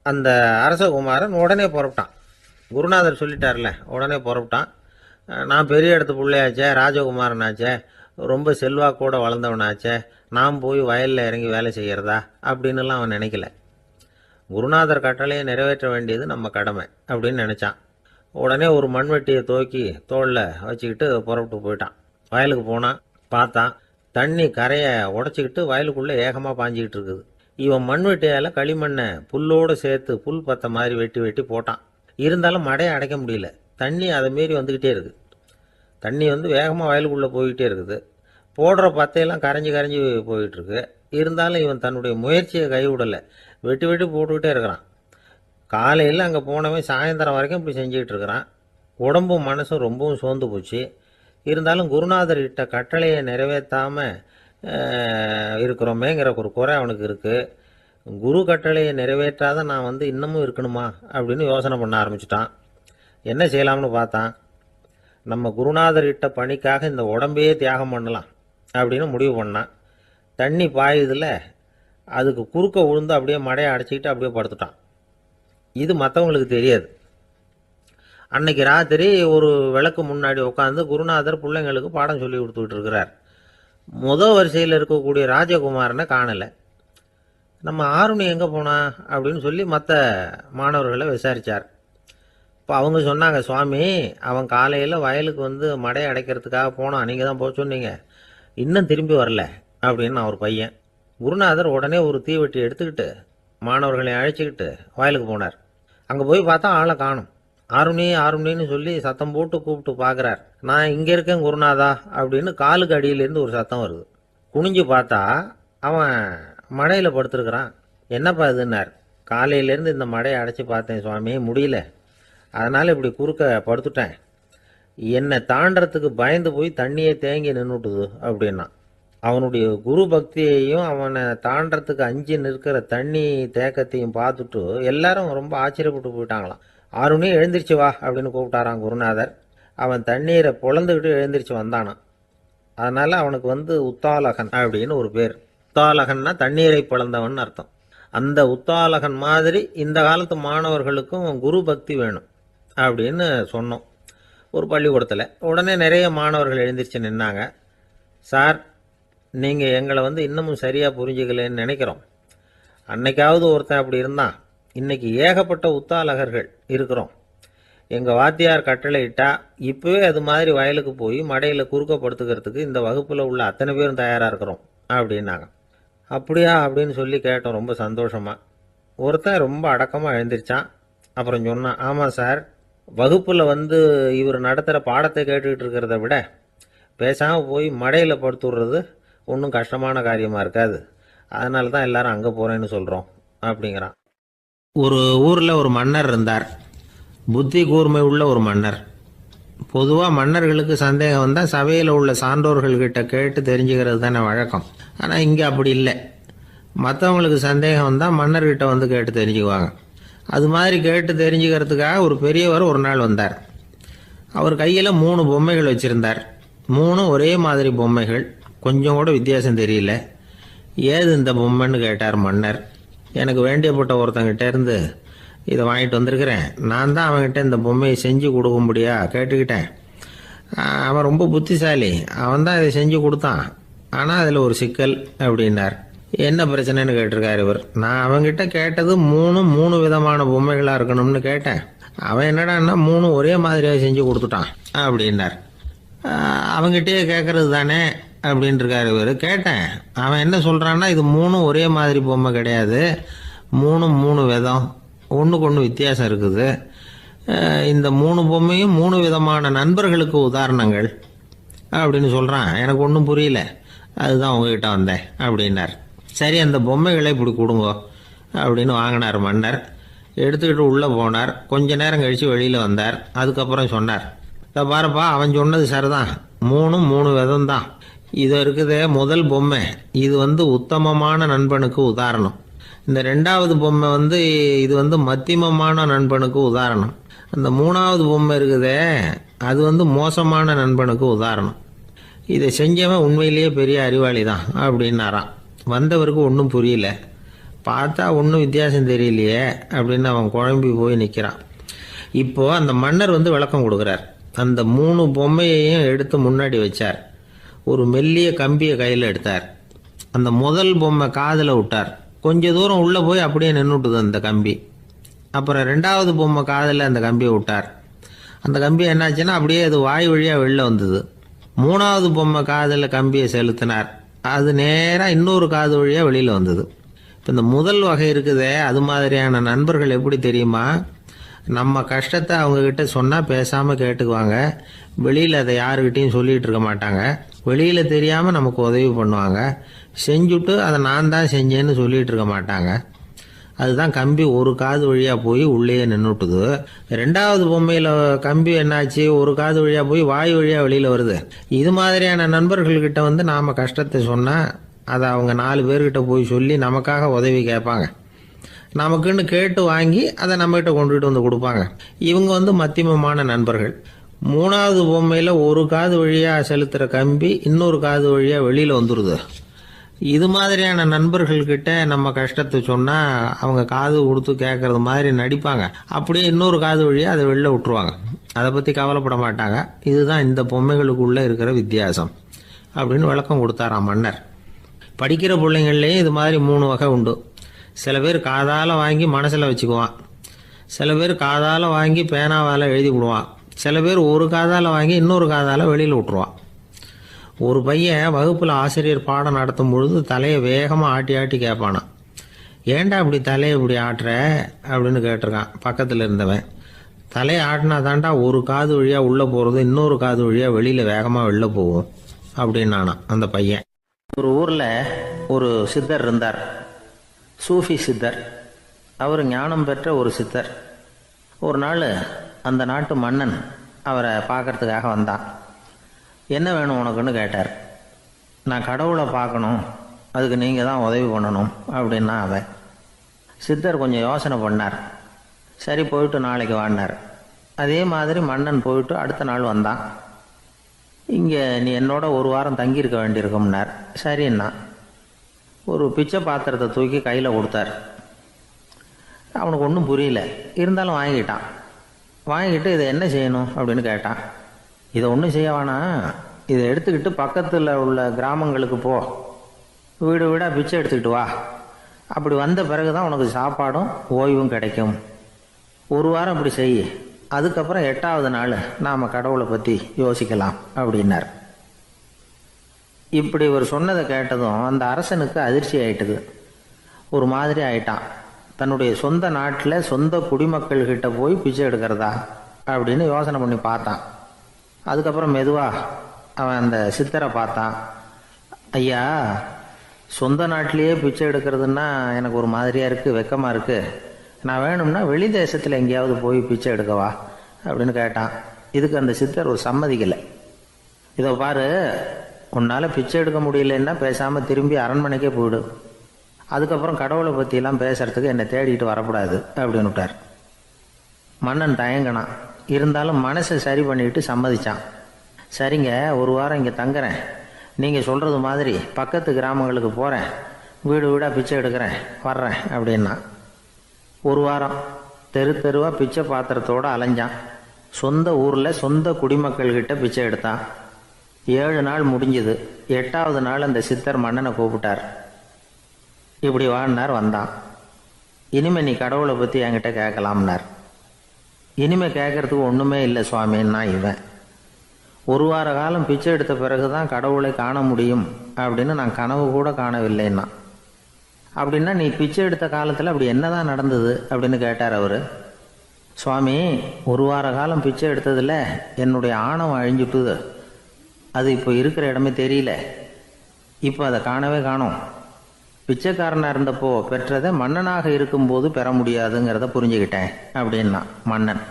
அந்த அரசகுமாரன் உடனே புறப்பட்டான். குருநாதர் சொல்லிட்டார்ல, உடனே புறப்பட்டான். நான் பெரிய இடத்து பிள்ளையாச்சே, ராஜகுமாரனாச்சே, ரொம்ப செல்வாக்கூட வளர்ந்தவனாச்சே, நான் போய் வயலில் இறங்கி வேலை செய்கிறதா அப்படின்னுலாம் அவன் நினைக்கல. குருநாதர் கட்டளையை நிறைவேற்ற வேண்டியது நம்ம கடமை அப்படின்னு நினச்சான். உடனே ஒரு மண்வெட்டியை தூக்கி தோளில் வச்சுக்கிட்டு புறப்பட்டு போயிட்டான். வயலுக்கு போனான். பார்த்தான், தண்ணி கரையை உடச்சிக்கிட்டு வயலுக்குள்ளே ஏகமாக பாஞ்சிக்கிட்டு இருக்குது. இவன் மண்வெட்டியால் களிமண்ணை புல்லோடு சேர்த்து புல் பத்த மாதிரி வெட்டி வெட்டி போட்டான். இருந்தாலும் மடையை அடைக்க முடியல. தண்ணி அதை மீறி வந்துக்கிட்டே இருக்குது. தண்ணி வந்து வேகமாக வயலுக்குள்ளே போய்கிட்டே இருக்குது. போடுற பத்தையெல்லாம் கரைஞ்சி கரைஞ்சி போயிட்டுருக்கு. இருந்தாலும் இவன் தன்னுடைய முயற்சியை கைவிடலை. வெட்டி வெட்டி போட்டுக்கிட்டே இருக்கிறான். காலையில் அங்கே போனவன் சாயந்தரம் வரைக்கும் இப்படி செஞ்சுக்கிட்டு இருக்கிறான். உடம்பும் மனசும் ரொம்பவும் சோர்ந்து போச்சு. இருந்தாலும் குருநாதர் இட்ட கட்டளையை நிறைவேற்றாமல் இருக்கிறோமேங்கிற ஒரு குறை அவனுக்கு இருக்குது. குரு கட்டளையை நிறைவேற்றாத நான் வந்து இன்னமும் இருக்கணுமா அப்படின்னு யோசனை பண்ண ஆரம்பிச்சிட்டான். என்ன செய்யலாம்னு பார்த்தான். நம்ம குருநாதர் இட்ட பணிக்காக இந்த உடம்பையே தியாகம் பண்ணலாம் அப்படின்னு முடிவு பண்ணான். தண்ணி பாயுதில் அதுக்கு குறுக்க விழுந்து அப்படியே மடையை அடைச்சிக்கிட்டு அப்படியே படுத்துட்டான். இது மற்றவங்களுக்கு தெரியாது. அன்னைக்கு ராத்திரி ஒரு விளக்கு முன்னாடி உட்காந்து குருநாதர் பிள்ளைங்களுக்கு பாடம் சொல்லி கொடுத்துக்கிட்டு இருக்கிறார். வரிசையில் இருக்கக்கூடிய ராஜகுமாரனை காணலை. நம்ம ஆருணி எங்கே போனா அப்படின்னு சொல்லி மற்ற மாணவர்களை விசாரித்தார். இப்போ அவங்க சொன்னாங்க, சுவாமி அவன் காலையில் வயலுக்கு வந்து மடையை அடைக்கிறதுக்காக போனான், நீங்கள் தான் போக சொன்னீங்க, இன்னும் திரும்பி வரல அப்படின்னு அவர் பையன். குருநாதர் உடனே ஒரு தீவெட்டி எடுத்துக்கிட்டு மாணவர்களை அழைச்சிக்கிட்டு வயலுக்கு போனார். அங்கே போய் பார்த்தா ஆளை காணும். ஆருணி ஆருணின்னு சொல்லி சத்தம் போட்டு கூப்பிட்டு பார்க்குறார். நான் இங்கே இருக்கேன் குருநாதா அப்படின்னு காலுக்கு அடியிலேருந்து ஒரு சத்தம் வருது. குனிஞ்சு பார்த்தா அவன் மடையில் படுத்துருக்குறான். என்னப்பா இதுன்னார். காலையிலேருந்து இந்த மடையை அடைச்சி பார்த்தேன் சுவாமி, முடியல, அதனால் இப்படி குறுக்க படுத்துட்டேன். என்னை தாண்டறதுக்கு பயந்து போய் தண்ணியை தேங்கி நின்றுட்டுது அப்படின்னா. அவனுடைய குரு பக்தியையும் அவனை தாண்டறதுக்கு அஞ்சு நிற்கிற தண்ணி தேக்கத்தையும் பார்த்துட்டு எல்லாரும் ரொம்ப ஆச்சரியப்பட்டு போயிட்டாங்களாம். ஆருணி எழுந்திரிச்சு வா அப்படின்னு கூப்பிட்டாரான் குருநாதர். அவன் தண்ணீரை பொழந்துக்கிட்டு எழுந்திரிச்சு வந்தானான். அதனால் அவனுக்கு வந்து உத்தாலகன் அப்படின்னு ஒரு பேர். உத்தாலகன்னா தண்ணீரை பிளந்தவன் அர்த்தம். அந்த உத்தாலகன் மாதிரி இந்த காலத்து மாணவர்களுக்கும் குரு பக்தி வேணும் அப்படின்னு சொன்னோம் ஒரு பள்ளிக்கூடத்தில். உடனே நிறைய மாணவர்கள் எழுந்திரிச்சு நின்னாங்க. சார், நீங்கள் எங்களை வந்து இன்னமும் சரியாக புரிஞ்சுக்கலன்னு நினைக்கிறோம். அன்னைக்காவது ஒருத்தன் அப்படி இருந்தான், இன்னைக்கு ஏகப்பட்ட உத்தாலகர்கள் இருக்கிறோம். எங்கள் வாத்தியார் கட்டளை இட்டா இப்போவே அது மாதிரி வயலுக்கு போய் மடையில் குறுக்கப்படுத்துக்கிறதுக்கு இந்த வகுப்பில் உள்ள அத்தனை பேரும் தயாராக இருக்கிறோம் அப்படின்னாங்க. அப்படியா அப்படின்னு சொல்லி கேட்டோம் ரொம்ப சந்தோஷமாக. ஒருத்தன் ரொம்ப அடக்கமாக எழுந்திரிச்சான். அப்புறம் சொன்னான், ஆமாம் சார், வகுப்பில் வந்து இவர் நடத்துகிற பாடத்தை கேட்டுக்கிட்டு இருக்கிறத விட பேசாமல் போய் மடையில் படுத்துடுறது ஒன்றும் கஷ்டமான காரியமாக இருக்காது, அதனால தான் எல்லாரும் அங்கே போகிறேன்னு சொல்கிறோம் அப்படிங்கிறான். ஒரு ஊரில் ஒரு மன்னர் இருந்தார். புத்தி கூர்மை உள்ள ஒரு மன்னர். பொதுவாக மன்னர்களுக்கு சந்தேகம் வந்தால் சபையில் உள்ள சான்றோர்கள்கிட்ட கேட்டு தெரிஞ்சுக்கிறது தானே வழக்கம். ஆனால் இங்கே அப்படி இல்லை. மற்றவங்களுக்கு சந்தேகம் வந்தால் மன்னர்கிட்ட வந்து கேட்டு தெரிஞ்சுக்குவாங்க. அது மாதிரி கேட்டு தெரிஞ்சுக்கிறதுக்காக ஒரு பெரியவர் ஒரு நாள் வந்தார். அவர் கையில் 3 பொம்மைகள் வச்சுருந்தார். 3 ஒரே மாதிரி பொம்மைகள், கொஞ்சம் கூட வித்தியாசம் தெரியல. ஏது இந்த பொம்மைன்னு கேட்டார் மன்னர். எனக்கு வேண்டியப்பட்ட ஒருத்தங்கிட்ட இருந்து இதை வாங்கிட்டு வந்திருக்கிறேன், நான் தான் அவன்கிட்ட இந்த பொம்மையை செஞ்சு கொடுக்கும்படியா கேட்டுக்கிட்டேன். அவன் ரொம்ப புத்திசாலி, அவன் தான் இதை செஞ்சு கொடுத்தான். ஆனால் அதில் ஒரு சிக்கல் அப்படின்னார். என்ன பிரச்சனைன்னு கேட்டிருக்காரு இவர். நான் அவன்கிட்ட கேட்டது 3 விதமான பொம்மைகளாக இருக்கணும்னு கேட்டேன். அவன் என்னடான்னா 3 ஒரே மாதிரியாக செஞ்சு கொடுத்துட்டான் அப்படின்னார். அவங்ககிட்டயே கேட்கறது தானே அப்படின்ட்டுருக்காரு இவர். கேட்டேன், அவன் என்ன சொல்கிறான்னா இது 3 ஒரே மாதிரி பொம்மை கிடையாது, 3 விதம், ஒன்றுக்கு ஒன்று வித்தியாசம் இருக்குது. இந்த 3 பொம்மையும் 3 விதமான நண்பர்களுக்கு உதாரணங்கள் அப்படின்னு சொல்கிறான். எனக்கு ஒன்றும் புரியல.
அதுதான் உங்ககிட்ட வந்தேன் அப்படின்னார். சரி, அந்த பொம்மைகளை இப்படி கொடுங்கோ அப்படின்னு வாங்கினார் மன்னர். எடுத்துக்கிட்டு உள்ளே போனார். கொஞ்ச நேரம் கழித்து வெளியில் வந்தார். அதுக்கப்புறம் சொன்னார், இதை பாருப்பா, அவன் சொன்னது சரிதான், மூணும் மூணு விதம் தான். இது இருக்குதே முதல் பொம்மை, இது உத்தமமான நண்பனுக்கு உதாரணம். இந்த ரெண்டாவது பொம்மை இது மத்தியமமான நண்பனுக்கு உதாரணம். அந்த மூணாவது பொம்மை இருக்குதே அது மோசமான நண்பனுக்கு உதாரணம். இதை செஞ்சவன் உண்மையிலேயே பெரிய அறிவாளி தான் அப்படின்னாராம். வந்தவருக்கு ஒன்றும் புரியல. பார்த்தா ஒன்றும் வித்தியாசம் தெரியலையே அப்படின்னு அவன் குழம்பி போய் நிற்கிறான். இப்போது அந்த மன்னர் விளக்கம் கொடுக்குறார். அந்த மூணு பொம்மையையும் எடுத்து முன்னாடி வச்சார். ஒரு மெல்லிய கம்பியை கையில் எடுத்தார். அந்த முதல் பொம்மை காதில் விட்டார். கொஞ்ச தூரம் உள்ளே போய் அப்படியே நின்றுட்டுது அந்த கம்பி. அப்புறம் ரெண்டாவது பொம்மை காதில் அந்த கம்பியை விட்டார். அந்த கம்பி என்னாச்சுன்னா அப்படியே அது வாய் வழியாக வெளில வந்தது. மூணாவது பொம்மை காதில் கம்பியை செலுத்தினார். அது நேராக இன்னொரு காது வழியாக வெளியில் வந்தது. இப்போ இந்த முதல் வகை இருக்குதே, அது மாதிரியான நண்பர்கள் எப்படி தெரியுமா? நம்ம கஷ்டத்தை அவங்கக்கிட்ட சொன்னால் பேசாமல் கேட்டுக்குவாங்க. வெளியில் அதை யாருக்கிட்டையும் சொல்லிகிட்டு இருக்க மாட்டாங்க. வெளியில் தெரியாமல் நமக்கு உதவி பண்ணுவாங்க. செஞ்சுட்டு அதை நான் தான் செஞ்சேன்னு சொல்லிகிட்டு இருக்க மாட்டாங்க. அதுதான் கம்பி ஒரு காது வழியாக போய் உள்ளேயே நின்றுட்டுது. ரெண்டாவது பொம்மையில் கம்பி என்னாச்சு, ஒரு காது வழியாக போய் வாய் வழியாக வெளியில் வருது. இது மாதிரியான நண்பர்கள்கிட்ட நாம் கஷ்டத்தை சொன்னால் அதை அவங்க 4 பேர்கிட்ட போய் சொல்லி நமக்காக உதவி கேட்பாங்க. நமக்குன்னு கேட்டு வாங்கி அதை நம்மகிட்ட கொண்டுகிட்டு கொடுப்பாங்க. இவங்க மத்தியமமான நண்பர்கள். மூணாவது பொம்மையில் ஒரு காது வழியாக செலுத்துகிற கம்பி இன்னொரு காது வழியாக வெளியில் வந்துடுது. இது மாதிரியான நண்பர்கள்கிட்ட நம்ம கஷ்டத்தை சொன்னால் அவங்க காது கொடுத்து கேட்கறது மாதிரி நடிப்பாங்க. அப்படியே இன்னொரு காது வழியாக அதை வெளில விட்டுருவாங்க. அதை பற்றி கவலைப்பட மாட்டாங்க. இதுதான் இந்த பொம்மைகளுக்குள்ளே இருக்கிற வித்தியாசம் அப்படின்னு விளக்கம் கொடுத்தாராம் மன்னர். படிக்கிற பிள்ளைங்கள்லேயும் இது மாதிரி 3 வகை உண்டு. சில பேர் காதால் வாங்கி மனசில் வச்சுக்குவான். சில பேர் காதால் வாங்கி பேனாவால் எழுதி விடுவான். சில பேர் ஒரு காதால் வாங்கி இன்னொரு காதால் வெளியில் விட்டுருவான். ஒரு பையன் வகுப்பில் ஆசிரியர் பாடம் நடத்தும் பொழுது தலையை வேகமாக ஆட்டி ஆட்டி கேட்பானான். ஏன்டா இப்படி தலையை இப்படி ஆட்டுற அப்படின்னு கேட்டிருக்கான் பக்கத்தில் இருந்தவன். தலையை ஆட்டினா தாண்டா ஒரு காது வழியாக உள்ளே போகிறது, இன்னொரு காது வழியாக வெளியில் வேகமாக வெளில போகும் அப்படின்னானான் அந்த பையன். ஒரு ஊரில் ஒரு சித்தர் இருந்தார், சூஃபி சித்தர். அவர் ஞானம் பெற்ற ஒரு சித்தர். ஒரு நாள் அந்த நாட்டு மன்னன் அவரை பார்க்கறதுக்காக வந்தான். என்ன வேணும் உனக்குன்னு கேட்டார். நான் கடவுளை பார்க்கணும், அதுக்கு நீங்கள் தான் உதவி பண்ணணும் அப்படின்னா அவன். சித்தர் கொஞ்சம் யோசனை பண்ணார். சரி, போயிட்டு நாளைக்கு வாடினார். அதே மாதிரி மன்னன் போயிட்டு அடுத்த நாள் வந்தான். இங்கே நீ என்னோட ஒரு வாரம் தங்கியிருக்க வேண்டியிருக்கும்னார். சரின்னா ஒரு பிச்சை பாத்திரத்தை தூக்கி கையில் கொடுத்தார். அவனுக்கு ஒன்றும் புரியல. இருந்தாலும் வாங்கிட்டான். வாங்கிட்டு இதை என்ன செய்யணும் அப்படின்னு கேட்டான். இதை ஒன்றும் செய்ய வேணாம், இதை எடுத்துக்கிட்டு பக்கத்தில் உள்ள கிராமங்களுக்கு போ, வீடு வீடாக பிச்சை எடுத்துக்கிட்டு வா. அப்படி வந்த பிறகு தான் உனக்கு சாப்பாடும் ஓய்வும் கிடைக்கும். ஒரு வாரம் இப்படி செய். அதுக்கப்புறம் 8வது நாள் நாம் கடவுளை பற்றி யோசிக்கலாம் அப்படின்னார். இப்படி இவர் சொன்னதை கேட்டதும் அந்த அரசனுக்கு அதிர்ச்சி ஆயிட்டுது. ஒரு மாதிரி ஆயிட்டான். தன்னுடைய சொந்த நாட்டில் சொந்த குடிமக்கள்கிட்ட போய் பிச்சை எடுக்கிறதா அப்படின்னு யோசனை பண்ணி பார்த்தான். அதுக்கப்புறம் மெதுவாக அவன் அந்த சித்தரை பார்த்தான். ஐயா, சொந்த நாட்டிலேயே பிச்சை எடுக்கிறதுன்னா எனக்கு ஒரு மாதிரியாக இருக்குது, வெக்கமாக இருக்குது. நான் வேணும்னா வெளி தேசத்தில் எங்கேயாவது போய் பிச்சை எடுக்கவா அப்படின்னு கேட்டான். இதுக்கு அந்த சித்தர் ஒரு சம்மதிக்கலை. இதை பாரு, உன்னால் பிச்சை எடுக்க முடியலன்னா பேசாமல் திரும்பி அரண்மனைக்கே போயிடு. அதுக்கப்புறம் கடவுளை பற்றியெல்லாம் பேசுறதுக்கு என்னை தேடிட்டு வரக்கூடாது அப்படின்னு விட்டார். மன்னன் தயங்கினான். இருந்தாலும் மனசை சரி பண்ணிட்டு சம்மதிச்சான். சரிங்க, ஒரு வாரம் இங்கே தங்குறேன், நீங்கள் சொல்கிறது மாதிரி பக்கத்து கிராமங்களுக்கு போகிறேன், வீடு வீடாக பிச்சை எடுக்கிறேன், வர்றேன் அப்படின்னா. ஒரு வாரம் தெரு தெருவாக பிச்சை பாத்திரத்தோடு அலைஞ்சான். சொந்த ஊரில் சொந்த குடிமக்கள்கிட்ட பிச்சை எடுத்தான். 7 நாள் முடிஞ்சுது. 8வது நாள் அந்த சித்தர் மன்னனை கூப்பிட்டார். இப்படி வாழ்னார். வந்தான். இனிமே நீ கடவுளை பற்றி என்கிட்ட கேட்கலாம்னார். இனிமே கேட்கறதுக்கு ஒன்றுமே இல்லை சுவாமின்னா இவன். ஒரு வார காலம் பிச்சை எடுத்த பிறகு தான் கடவுளை காண முடியும் அப்படின்னு நான் கனவு கூட காணவில்லைன்னா. அப்படின்னா நீ பிச்சை எடுத்த காலத்தில் அப்படி என்னதான் நடந்தது அப்படின்னு கேட்டார் அவர். சுவாமி, ஒரு வார காலம் பிச்சை எடுத்ததில் என்னுடைய ஆணவம் அழிஞ்சுட்டுது. அது இப்போ இருக்கிற இடமே தெரியல.
இப்போ அதை காணவே காணோம். பிச்சைக்காரனாக இருந்தப்போ பெற்றதை மன்னனாக இருக்கும்போது பெற முடியாதுங்கிறத புரிஞ்சுக்கிட்டேன் அப்படின்னா மன்னன்.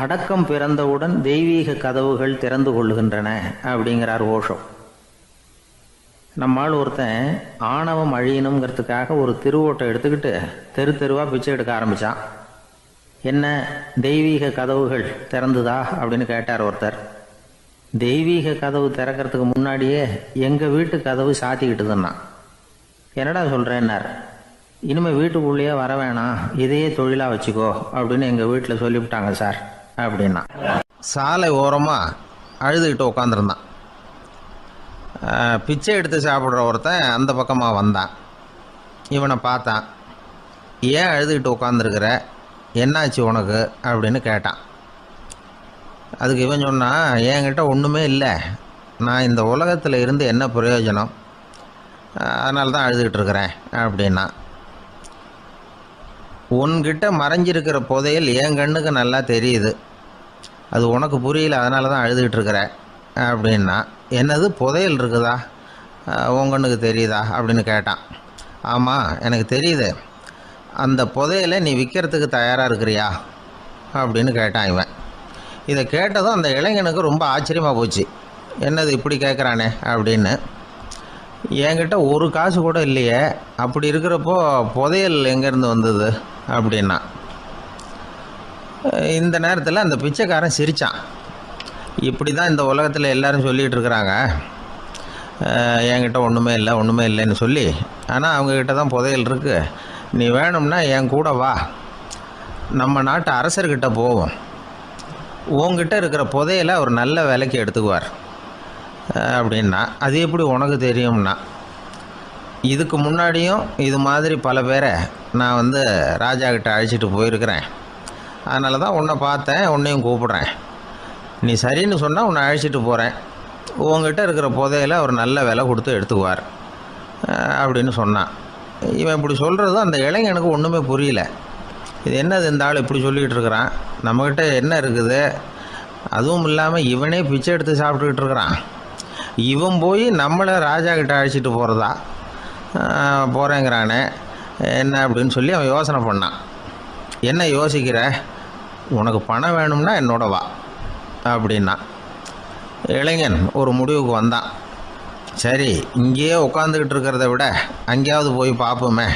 அடக்கம் பிறந்தவுடன் தெய்வீக கதவுகள் திறந்து கொள்ளுகின்றன அப்படிங்கிறார் ஓஷோ. நம்மால் ஒருத்தன் ஆணவம் அழியணுங்கிறதுக்காக ஒரு திருவோட்டை எடுத்துக்கிட்டு தெரு தெருவாக பிச்சை எடுக்க ஆரம்பித்தான். என்ன தெய்வீக கதவுகள் திறந்துதா அப்படின்னு கேட்டார் ஒருத்தர். தெய்வீக கதவு திறக்கிறதுக்கு முன்னாடியே எங்கள் வீட்டு கதவு சாத்திக்கிட்டுதுன்னா. என்னடா சொல்கிறேன்னார். இனிமேல் வீட்டுக்குள்ளேயே வர வேணாம், இதையே தொழிலாக வச்சுக்கோ அப்படின்னு எங்கள் வீட்டில் சொல்லிவிட்டாங்க சார் அப்படின்னா.
சாலை ஓரமாக அழுதுகிட்டு உட்காந்துருந்தான். பிச்சை எடுத்து சாப்பிட்ற ஒருத்தன் அந்த பக்கமாக வந்தான். இவனை பார்த்தான். ஏன் அழுதுகிட்டு உட்காந்துருக்கிற, என்னாச்சு உனக்கு அப்படின்னு கேட்டான். அதுக்கு இவன் சொன்னான், என்கிட்ட ஒன்றுமே இல்லை, நான் இந்த உலகத்தில் இருந்து என்ன பிரயோஜனம், அதனால தான் அழுதுகிட்டு இருக்கிறேன் அப்படின்னா. உன்கிட்ட மறைஞ்சிருக்கிற புதையல் என் கண்ணுக்கு நல்லா தெரியுது, அது உனக்கு புரியல, அதனால தான் அழுதுகிட்டு இருக்கிற அப்படின்னா. என்னது புதையல் இருக்குதா, உன் கண்ணுக்கு தெரியுதா அப்படின்னு கேட்டான். ஆமாம் எனக்கு தெரியுது, அந்த புதையலை நீ விற்கிறதுக்கு தயாராக இருக்கிறியா அப்படின்னு கேட்டான் இவன். இதை கேட்டதும் அந்த இளைஞனுக்கு ரொம்ப ஆச்சரியமாக போச்சு. என்னது இப்படி கேட்குறானே அப்படின்னு. என்கிட்ட ஒரு காசு கூட இல்லையே, அப்படி இருக்கிறப்போ புதையல் எங்கேருந்து வந்தது அப்படின்னா. இந்த நேரத்தில் அந்த பிச்சைக்காரன் சிரித்தான். இப்படி தான் இந்த உலகத்தில் எல்லோரும் சொல்லிகிட்டு இருக்கிறாங்க, என்கிட்ட ஒன்றுமே இல்லை ஒன்றுமே இல்லைன்னு சொல்லி. ஆனால் அவங்கக்கிட்ட தான் புதையல் இருக்குது, நீ வேணும்னா என் கூட வா, நம்ம நாட்டு அரசர்கிட்ட போவோம், உங்ககிட்ட இருக்கிற புதையலை அவர் நல்ல விலைக்கு எடுத்துக்குவார் அப்படின்னா. அது எப்படி உனக்கு தெரியும்னா, இதுக்கு முன்னாடியும் இது மாதிரி பல பேரை நான் ராஜா கிட்ட அழைச்சிட்டு போயிருக்கிறேன், அதனால தான் உன்னை பார்த்தேன், உன்னையும் கூப்பிட்றேன், நீ சரின்னு சொன்னால் உன்னை அழைச்சிட்டு போகிறேன், உங்ககிட்ட இருக்கிற புதையலை அவர் நல்ல விலை கொடுத்து எடுத்துக்குவார் அப்படின்னு சொன்னான். இவன் இப்படி சொல்கிறதும் அந்த இளைஞனுக்கு ஒன்றுமே புரியல. இது என்னது இந்த ஆள் இப்படி சொல்லிகிட்டு இருக்கிறான், நம்மக்கிட்ட என்ன இருக்குது, அதுவும் இல்லாமல் இவனே பிச்சை எடுத்து சாப்பிட்டுக்கிட்டு இருக்கிறான், இவன் போய் நம்மளை ராஜா கிட்ட அழைச்சிட்டு போகிறதா போகிறேங்கிறானே என்ன அப்படின்னு சொல்லி அவன் யோசனை பண்ணான். என்ன யோசிக்கிற, உனக்கு பணம் வேணும்னா என்னோட வா அப்படின்னா. இளைஞன் ஒரு முடிவுக்கு வந்தான். சரி, இங்கேயே உட்காந்துக்கிட்டு இருக்கிறத விட அங்கேயாவது போய் பார்ப்போமே,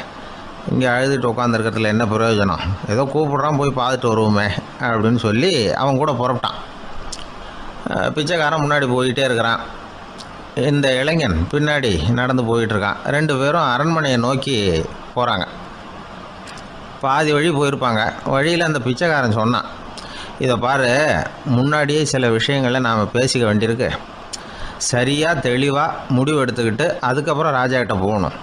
இங்கே அழுதுட்டு உட்காந்துருக்கிறதுல என்ன பிரயோஜனம், ஏதோ கூப்பிட்றான் போய் பார்த்துட்டு வருவோமே அப்படின்னு சொல்லி அவன் கூட புறப்பட்டான். பிச்சைக்காரன் முன்னாடி போயிட்டே இருக்கிறான், இந்த இளைஞன் பின்னாடி நடந்து போயிட்டுருக்கான். ரெண்டு பேரும் அரண்மனையை நோக்கி போகிறாங்க. பாதி வழி போயிருப்பாங்க. வழியில் அந்த பிச்சைக்காரன் சொன்னான், இதை பாரு, முன்னாடியே சில விஷயங்களை நாம் பேசிக்க வேண்டியிருக்கு, சரியாக தெளிவாக முடிவு எடுத்துக்கிட்டு அதுக்கப்புறம் ராஜாக்கிட்ட போகணும்.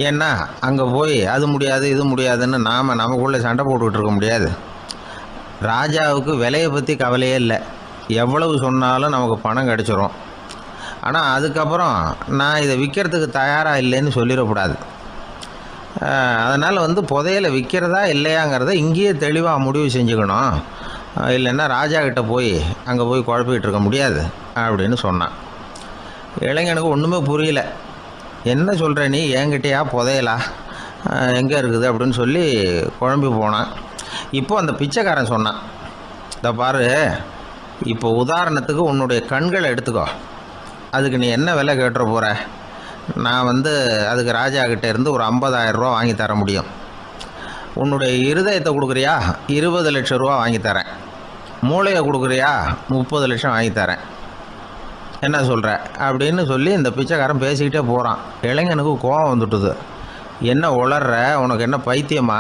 ஏன்னா அங்கே போய் அது முடியாது இது முடியாதுன்னு நாம் நமக்குள்ளே சண்டை போட்டுக்கிட்டு இருக்க முடியாது. ராஜாவுக்கு விலையை பற்றி கவலையே இல்லை, எவ்வளவு சொன்னாலும் நமக்கு பணம் கிடச்சிரும். ஆனால் அதுக்கப்புறம் நான் இதை விற்கிறதுக்கு தயாராக இல்லைன்னு சொல்லிடக்கூடாது. அதனால் புதையலை விற்கிறதா இல்லையாங்கிறத இங்கேயே தெளிவாக முடிவு செஞ்சுக்கணும், இல்லைன்னா ராஜா கிட்ட போய் அங்கே போய் குழப்பிக்கிட்டு இருக்க முடியாது அப்படின்னு சொன்னான். இளைஞனுக்கு ஒன்றுமே புரியல. என்ன சொல்கிற நீ, என்கிட்டயா புதையலா, எங்கே இருக்குது அப்படின்னு சொல்லி குழம்பி போனான். இப்போது அந்த பிச்சைக்காரன் சொன்னான், இதை பாரு, இப்போ உதாரணத்துக்கு உன்னுடைய கண்களை எடுத்துக்கோ, அதுக்கு நீ என்ன விலை கேட்டுற போகிற, நான் அதுக்கு ராஜா கிட்டே இருந்து ஒரு 50,000 ரூபா வாங்கி தர முடியும். உன்னுடைய இருதயத்தை கொடுக்குறியா, 20 லட்சம் ரூபா வாங்கி தரேன். மூளையை கொடுக்குறியா, 30 லட்சம் வாங்கி தரேன். என்ன சொல்கிற அப்படின்னு சொல்லி இந்த பிச்சைக்காரன் பேசிக்கிட்டே போகிறான். இளைஞனுக்கு கோபம் வந்துட்டுது. என்ன உளர்ற, உனக்கு என்ன பைத்தியமா,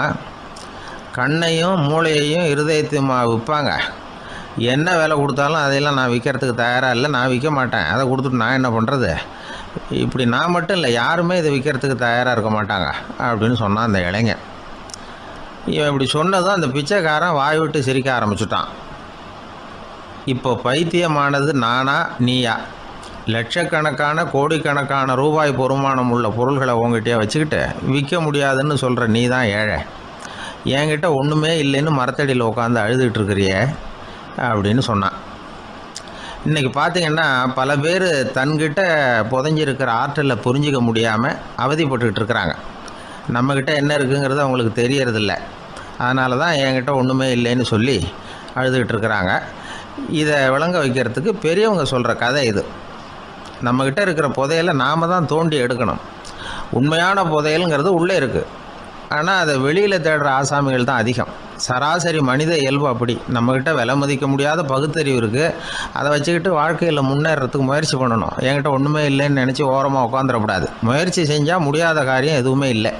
கண்ணையும் மூளையையும் இருதயத்தையுமா விற்பாங்க, என்ன விலை கொடுத்தாலும் அதையெல்லாம் நான் விற்கிறதுக்கு தயாராக இல்லை, நான் விற்க மாட்டேன், அதை கொடுத்துட்டு நான் என்ன பண்ணுறது, இப்படி நான் மட்டும் இல்லை யாருமே இதை விற்கிறதுக்கு தயாராக இருக்க மாட்டாங்க அப்படின்னு சொன்னான் அந்த இளைஞன். இவன் இப்படி சொன்னதும் அந்த பிச்சைக்காரன் வாய் விட்டு சிரிக்க ஆரம்பிச்சுட்டான். இப்போ பைத்தியமானது நானா நீயா, லட்சக்கணக்கான கோடிக்கணக்கான ரூபாய் பொறுமானம் உள்ள பொருள்களை உங்ககிட்டயே வச்சுக்கிட்டு விற்க முடியாதுன்னு சொல்கிற நீ தான் ஏழை, என்கிட்ட ஒன்றுமே இல்லைன்னு மரத்தடியில் உட்காந்து அழுதுகிட்டு இருக்கிறியே அப்படின்னு சொன்னான்.
இன்றைக்கி பார்த்தீங்கன்னா பல பேர் தன்கிட்ட புதைஞ்சிருக்கிற ஆற்றலை புரிஞ்சிக்க முடியாமல் அவதிப்பட்டுக்கிட்டு இருக்கிறாங்க. நம்மக்கிட்ட என்ன இருக்குங்கிறது அவங்களுக்கு தெரியறதில்ல. அதனால தான் என்கிட்ட ஒன்றுமே இல்லைன்னு சொல்லி அழுதுகிட்டு இருக்கிறாங்க. இதை விளங்க வைக்கிறதுக்கு பெரியவங்க சொல்கிற கதை இது. நம்மக்கிட்ட இருக்கிற புதையலை நாம் தான் தோண்டி எடுக்கணும். உண்மையான புதையலுங்கிறது உள்ளே இருக்குது. ஆனால் அதை வெளியில் தேடுற ஆசாமிகள் தான் அதிகம். சராசரி மனித இயல்பு அப்படி. நம்மக்கிட்ட விலை மதிக்க முடியாத பகுத்தறிவு இருக்குது. அதை வச்சுக்கிட்டு வாழ்க்கையில் முன்னேறதுக்கு முயற்சி பண்ணணும். என்கிட்ட ஒன்றுமே இல்லைன்னு நினச்சி ஓரமாக உட்காந்துடக்கூடாது. முயற்சி செஞ்சால் முடியாத காரியம் எதுவுமே இல்லை.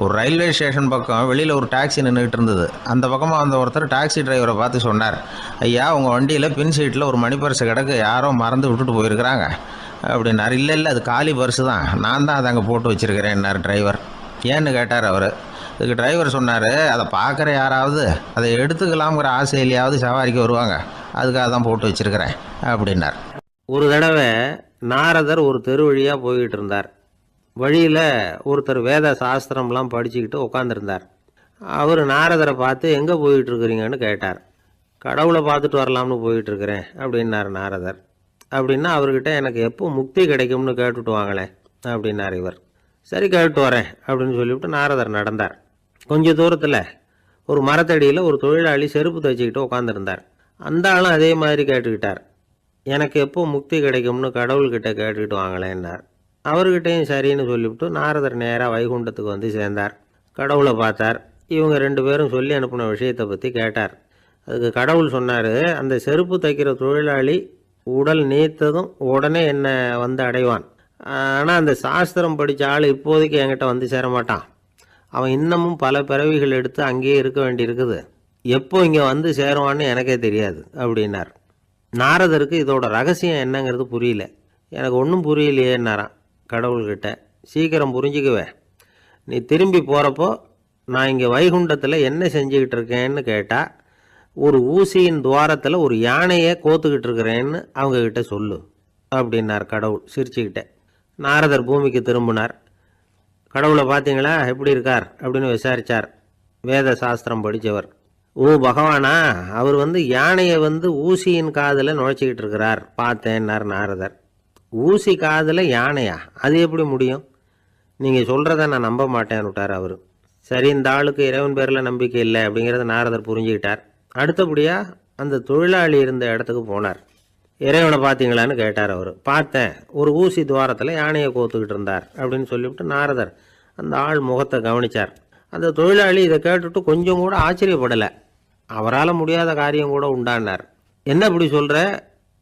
ஒரு ரயில்வே ஸ்டேஷன் பக்கம் வெளியில் ஒரு டாக்ஸி நின்றுட்டு இருந்தது. அந்த பக்கமாக வந்த ஒருத்தர் டாக்ஸி டிரைவரை பார்த்து சொன்னார், ஐயா, உங்கள் வண்டியில் பின் சீட்டில் ஒரு மணி பர்ஸு கிடக்கு, யாரோ மறந்து விட்டுட்டு போயிருக்கிறாங்க அப்படின்னார். இல்லை அது காலி பர்ஸு தான், நான் தான் அதை அங்கே போட்டு வச்சுருக்கிறேன்னார் டிரைவர். ஏன்னு கேட்டார் அவர். இதுக்கு டிரைவர் சொன்னார், அதை பார்க்குற யாராவது அதை எடுத்துக்கலாம்ங்கிற ஆசையிலையாவது சவாரிக்கு வருவாங்க, அதுக்காக தான் போட்டு வச்சுருக்கிறேன் அப்படின்னார்.
ஒரு தடவை நாரதர் ஒரு தெரு வழியாக போய்கிட்டு இருந்தார். வழியில் ஒருத்தர் வேத சாஸ்திரம்லாம் படிச்சுக்கிட்டு உட்காந்துருந்தார். அவர் நாரதரை பார்த்து எங்கே போயிட்டுருக்குறீங்கன்னு கேட்டார். கடவுளை பார்த்துட்டு வரலாம்னு போயிட்டுருக்கிறேன் அப்படின்னார் நாரதர். அப்படின்னா அவர்கிட்ட எனக்கு எப்போ முக்தி கிடைக்கும்னு கேட்டுட்டு வாங்களேன் அப்படின்னார் இவர். சரி, கேட்டு வரேன் அப்படின்னு சொல்லிவிட்டு நாரதர் நடந்தார். கொஞ்சம் தூரத்தில் ஒரு மரத்தடியில் ஒரு தொழிலாளி செருப்பு தைச்சிக்கிட்டு உட்காந்துருந்தார். அந்த ஆளும் அதே மாதிரி கேட்டுக்கிட்டார். எனக்கு எப்போ முக்தி கிடைக்கும்னு கடவுள்கிட்ட கேட்டுக்கிட்டு வாங்களேன்னார். அவர்கிட்டையும் சரின்னு சொல்லிவிட்டு நாரதர் நேராக வைகுண்டத்துக்கு வந்து சேர்ந்தார். கடவுளை பார்த்தார். இவங்க ரெண்டு பேரும் சொல்லி அனுப்பின விஷயத்தை பற்றி கேட்டார். அதுக்கு கடவுள் சொன்னார், அந்த செருப்பு தைக்கிற தொழிலாளி உடல் நீத்ததும் உடனே என்னை வந்து அடைவான். ஆனால் அந்த சாஸ்திரம் படித்த ஆள் இப்போதைக்கு என்கிட்ட வந்து சேர மாட்டான். அவன் இன்னமும் பல பிறவிகள் எடுத்து அங்கேயே இருக்க வேண்டியிருக்குது. எப்போ இங்கே வந்து சேருவான்னு எனக்கே தெரியாது அப்படின்னார். நாரதருக்கு இதோட ரகசியம் என்னங்கிறது புரியல. எனக்கு ஒன்றும் புரியலையேன்னாரான் கடவுள்கிட்ட. சீக்கிரம் புரிஞ்சுக்குவேன், நீ திரும்பி போகிறப்போ நான் இங்கே வைகுண்டத்தில் என்ன செஞ்சுக்கிட்டு இருக்கேன்னு கேட்டால், ஒரு ஊசியின் துவாரத்தில் ஒரு யானையை கோத்துக்கிட்டு இருக்கிறேன்னு அவங்கக்கிட்ட சொல்லு அப்படின்னார் கடவுள் சிரிச்சுக்கிட்டே. நாரதர் பூமிக்கு திரும்பினார். கடவுளை பார்த்தீங்களா, எப்படி இருக்கார் அப்படின்னு விசாரித்தார் வேத சாஸ்திரம் படித்தவர். ஓ பகவானா, அவர் யானையை ஊசியின் காதில் நுழைச்சிக்கிட்டு இருக்கிறார் பார்த்தேன்னார் நாரதர். ஊசி காதில் யானையா, அது எப்படி முடியும்? நீங்கள் சொல்கிறத நான் நம்ப மாட்டேன்னு விட்டார் அவர். சரி, இந்த ஆளுக்கு இறைவன் பேரில் நம்பிக்கை இல்லை அப்படிங்கிறத நாரதர் புரிஞ்சுக்கிட்டார். அடுத்தபடியாக அந்த தொழிலாளி இருந்த இடத்துக்கு போனார். இறைவனை பார்த்தீங்களான்னு கேட்டார் அவர். பார்த்தேன், ஒரு ஊசி துவாரத்தில் யானையை கோத்துக்கிட்டு இருந்தார் அப்படின்னு சொல்லிவிட்டு நாரதர் அந்த ஆள் முகத்தை கவனித்தார். அந்த தொழிலாளி இதை கேட்டுட்டு கொஞ்சம் கூட ஆச்சரியப்படலை. அவரால் முடியாத காரியம் கூட உண்டானார். என்ன இப்படி சொல்கிற,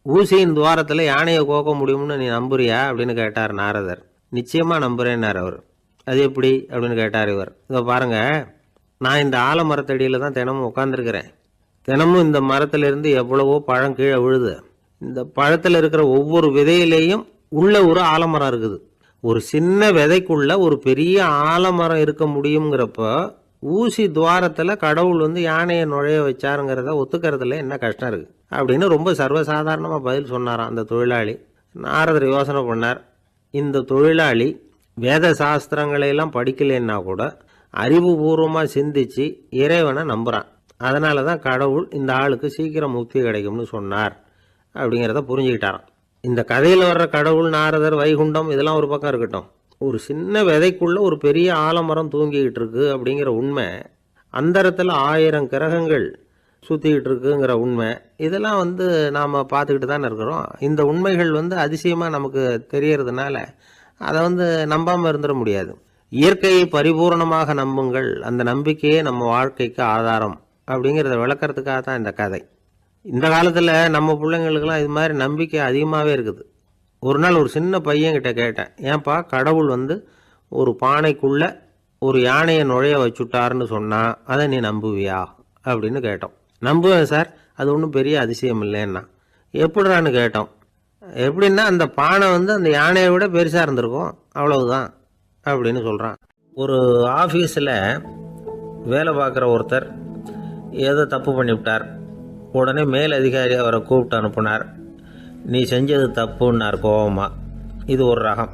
ஊசியின் துவாரத்தில் யானையை கோக்க முடியும்னு நீ நம்புறியா அப்படின்னு கேட்டார் நாரதர். நிச்சயமாக நம்புகிறேன்னார் அவர். அது எப்படி அப்படின்னு கேட்டார் இவர். இதை பாருங்கள், நான் இந்த ஆலமரத்தடியில் தான் தினமும் உட்காந்துருக்கிறேன். தினமும் இந்த மரத்திலிருந்து எவ்வளவோ பழம் கீழே விழுது. இந்த பழத்தில் இருக்கிற ஒவ்வொரு விதையிலேயும் உள்ள ஒரு ஆலமரம் இருக்குது. ஒரு சின்ன விதைக்குள்ள ஒரு பெரிய ஆலமரம் இருக்க முடியுங்கிறப்ப ஊசி துவாரத்தில் கடவுள் யானையை நுழைய வச்சாருங்கிறத ஒத்துக்கிறதுல என்ன கஷ்டம் இருக்குது அப்படின்னு ரொம்ப சர்வசாதாரணமாக பதில் சொன்னாராம் அந்த தொழிலாளி. நாரதர் யோசனை பண்ணார். இந்த தொழிலாளி வேத சாஸ்திரங்களையெல்லாம் படிக்கலைன்னா கூட அறிவுபூர்வமாக சிந்திச்சு இறைவனை நம்புகிறான். அதனால தான் கடவுள் இந்த ஆளுக்கு சீக்கிரம் முக்தி கிடைக்கும்னு சொன்னார் அப்படிங்கிறத புரிஞ்சுக்கிட்டாராம். இந்த கதையில் வர்ற கடவுள், நாரதர், வைகுண்டம் இதெல்லாம் ஒரு பக்கம் இருக்கட்டும், ஒரு சின்ன விதைக்குள்ளே ஒரு பெரிய ஆலமரம் தூங்கிக்கிட்டு இருக்கு அப்படிங்கிற உண்மை, அந்தரத்தில் 1000 கிரகங்கள் சுற்றிக்கிட்டு இருக்குங்கிற உண்மை, இதெல்லாம் நாம் பார்த்துக்கிட்டு தானே இருக்கிறோம். இந்த உண்மைகள் அதிசயமாக நமக்கு தெரியறதுனால அதை நம்பாமல் இருந்துட முடியாது. இயற்கையை பரிபூர்ணமாக நம்புங்கள், அந்த நம்பிக்கையே நம்ம வாழ்க்கைக்கு ஆதாரம் அப்படிங்கிறத விளக்கிறதுக்காக தான் இந்த கதை. இந்த காலத்தில் நம்ம பிள்ளைங்களுக்கெல்லாம் இது மாதிரி நம்பிக்கை அதிகமாகவே இருக்குது. ஒரு நாள் ஒரு சின்ன பையன்கிட்ட கேட்டேன், ஏன்பா கடவுள் ஒரு பானைக்குள்ளே ஒரு யானையை நுழைய வச்சுட்டாருன்னு சொன்னால் அதை நீ நம்புவியா அப்படின்னு கேட்டோம். நம்புவேன் சார், அது ஒன்றும் பெரிய அதிசயம் இல்லைன்னா. எப்படிறான்னு கேட்டோம். எப்படின்னா அந்த பானை அந்த யானையை விட பெருசாக இருந்திருக்கும், அவ்வளவுதான் அப்படின்னு சொல்கிறான். ஒரு ஆஃபீஸில் வேலை பார்க்குற ஒருத்தர் ஏதோ தப்பு பண்ணிவிட்டார். உடனே மேல் அதிகாரி அவரை கூப்பிட்டு அனுப்புனார். நீ செஞ்சது தப்புன்னார் கோபமா. இது ஒரு ரகம்.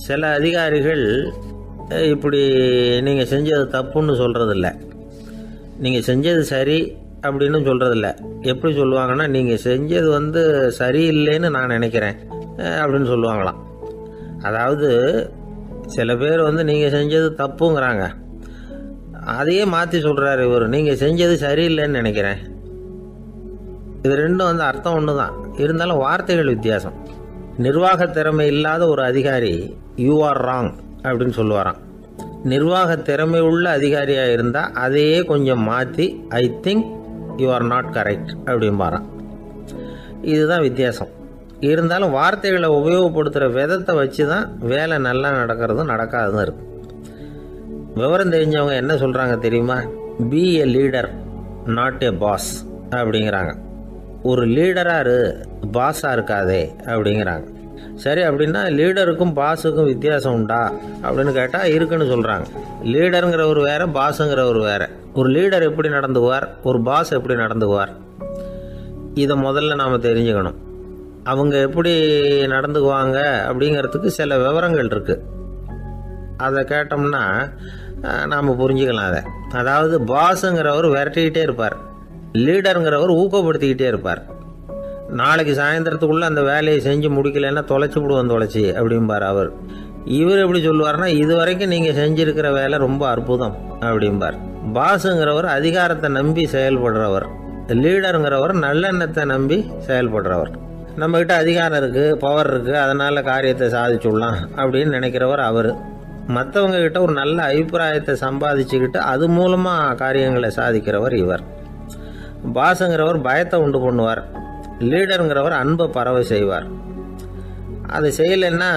சில அதிகாரிகள் இப்படி நீங்கள் செஞ்சது தப்புன்னு சொல்கிறதில்ல, நீங்கள் செஞ்சது சரி, அப்படின்னு சொல்றதில்ல. எப்படி சொல்லுவாங்கன்னா, நீங்கள் செஞ்சது சரியில்லைன்னு நான் நினைக்கிறேன் அப்படின்னு சொல்லுவாங்களாம். அதாவது சில பேர் நீங்கள் செஞ்சது தப்புங்கிறாங்க, அதையே மாற்றி சொல்கிறாரு இவர், நீங்கள் செஞ்சது சரியில்லைன்னு நினைக்கிறேன். இது ரெண்டும் அர்த்தம் ஒன்று தான், இருந்தாலும் வார்த்தைகள் வித்தியாசம். நிர்வாக திறமை இல்லாத ஒரு அதிகாரி யூ ஆர் ராங் அப்படின்னு சொல்லுவாராம். நிர்வாக திறமை உள்ள அதிகாரியாக இருந்தால் அதையே கொஞ்சம் மாற்றி I think you are not correct அப்படிம்பாராம். இதுதான் வித்தியாசம். இருந்தாலும் வார்த்தைகளை உபயோகப்படுத்துகிற விதத்தை வச்சு தான் வேலை நல்லா நடக்கிறதும் நடக்காததும் இருக்குது. விவரம் தெரிஞ்சவங்க என்ன சொல்கிறாங்க தெரியுமா? Be a leader not a boss அப்படிங்கிறாங்க. ஒரு லீடராக இரு, பாஸாக இருக்காதே அப்படிங்கிறாங்க. சரி, அப்படின்னா லீடருக்கும் பாஸுக்கும் வித்தியாசம் உண்டா அப்படின்னு கேட்டால் இருக்குன்னு சொல்கிறாங்க. லீடருங்கிறவர் வேற, பாஸுங்கிறவர் வேற. ஒரு லீடர் எப்படி நடந்துக்குவார், ஒரு பாஸ் எப்படி நடந்துக்குவார், இதை முதல்ல நாம் தெரிஞ்சுக்கணும். அவங்க எப்படி நடந்துக்குவாங்க அப்படிங்கிறதுக்கு சில விவரங்கள் இருக்குது. அதை கேட்டோம்னா நாம் புரிஞ்சுக்கலாம் அதை. அதாவது பாஸுங்கிறவர் விரட்டிக்கிட்டே இருப்பார், லீடருங்கிறவர் ஊக்கப்படுத்திக்கிட்டே இருப்பார். நாளைக்கு சாயந்தரத்துக்குள்ளே அந்த வேலையை செஞ்சு முடிக்கலைன்னா தொலைச்சி விடுவோம் தொலைச்சி அப்படிம்பார் அவர். இவர் எப்படி சொல்லுவார்னா, இது வரைக்கும் நீங்கள் செஞ்சுருக்கிற வேலை ரொம்ப அற்புதம் அப்படிம்பார். பாஸுங்கிறவர் அதிகாரத்தை நம்பி செயல்படுறவர், லீடருங்கிறவர் நல்லெண்ணத்தை நம்பி செயல்படுறவர். நம்மக்கிட்ட அதிகாரம் இருக்குது, பவர் இருக்குது, அதனால் காரியத்தை சாதிச்சுடலாம் அப்படின்னு நினைக்கிறவர் அவர். மற்றவங்க கிட்ட ஒரு நல்ல அபிப்பிராயத்தை சம்பாதிச்சுக்கிட்டு அது மூலமாக காரியங்களை சாதிக்கிறவர் இவர். பாஸுங்கிறவர் பயத்தை உண்டு பண்ணுவார், லீடருங்கிறவர் அன்பை பரவ செய்வார். அது செய்யலைன்னா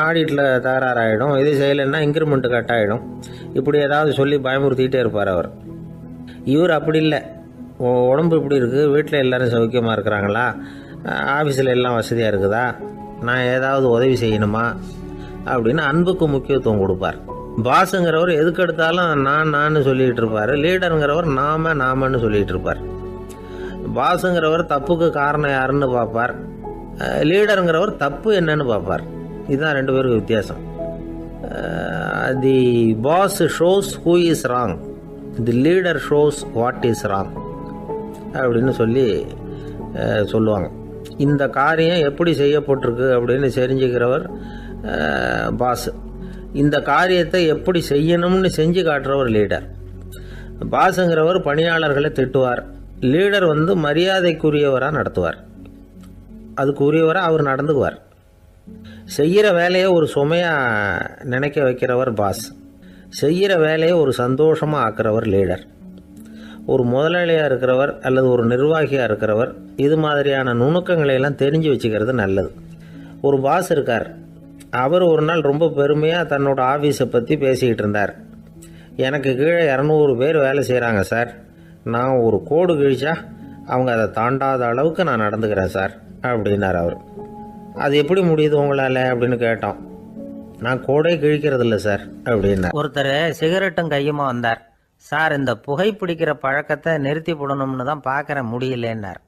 ஆடிட்டில் தகராறாயிடும், இது செய்யலைன்னா இன்க்ரிமெண்ட்டு கட் ஆகிடும், இப்படி ஏதாவது சொல்லி பயமுறுத்திக்கிட்டே இருப்பார் அவர். இவர் அப்படி இல்லை. உடம்பு இப்படி இருக்குது, வீட்டில் எல்லோரும் சௌக்கியமாக இருக்கிறாங்களா, ஆஃபீஸில் எல்லாம் வசதியாக இருக்குதா, நான் ஏதாவது உதவி செய்யணுமா அப்படின்னு அன்புக்கு முக்கியத்துவம் கொடுப்பார். பாஸுங்கிறவர் எதுக்கு எடுத்தாலும் நான் சொல்லிகிட்டு இருப்பார், லீடருங்கிறவர் நாமன்னு சொல்லிகிட்டு இருப்பார். பாஸுங்கிறவர் தப்புக்கு காரணம் யாருன்னு பார்ப்பார், லீடருங்கிறவர் தப்பு என்னன்னு பார்ப்பார். இதுதான் ரெண்டு பேருக்கு வித்தியாசம். The boss shows who is wrong, the leader shows what is wrong அப்படின்னு சொல்லுவாங்க. இந்த காரியம் எப்படி செய்யப்பட்டிருக்கு அப்படின்னு தெரிஞ்சுக்கிறவர் பாஸ். இந்த காரியத்தை எப்படி செய்யணும்னு செஞ்சு காட்டுறவர் லீடர். பாஸுங்கிறவர் பணியாளர்களை திட்டுவார், லீடர் மரியாதைக்குரியவராக நடத்துவார், அதுக்குரியவராக அவர் நடந்துக்குவார். செய்கிற வேலையை ஒரு சுமையாக நினைக்க வைக்கிறவர் பாஸ், செய்கிற வேலையை ஒரு சந்தோஷமாக ஆக்கிறவர் லீடர். ஒரு முதலாளியாக இருக்கிறவர் அல்லது ஒரு நிர்வாகியாக இருக்கிறவர் இது மாதிரியான நுணுக்கங்களை எல்லாம் தெரிஞ்சு வச்சுக்கிறது நல்லது. ஒரு பாஸ் இருக்கார், அவர் ஒரு நாள் ரொம்ப பெருமையாக தன்னோட ஆஃபீஸை பற்றி பேசிக்கிட்டு இருந்தார். எனக்கு கீழே 200 பேர் வேலை செய்கிறாங்க சார், நான் ஒரு கோடு கிழிச்சா அவங்க அதை தாண்டாத அளவுக்கு நான் நடந்துக்கிறேன் சார் அப்படின்னார் அவர். அது எப்படி முடியுது உங்களால் அப்படின்னு கேட்டோம். நான் கோடே கிழிக்கிறதில்ல சார் அப்படின்னார். ஒருத்தர் சிகரெட்டும் கையுமா வந்தார். சார், இந்த புகைப்பிடிக்கிற பழக்கத்தை நிறுத்தி போடணும்னு தான் பார்க்குற முடியலன்னார்.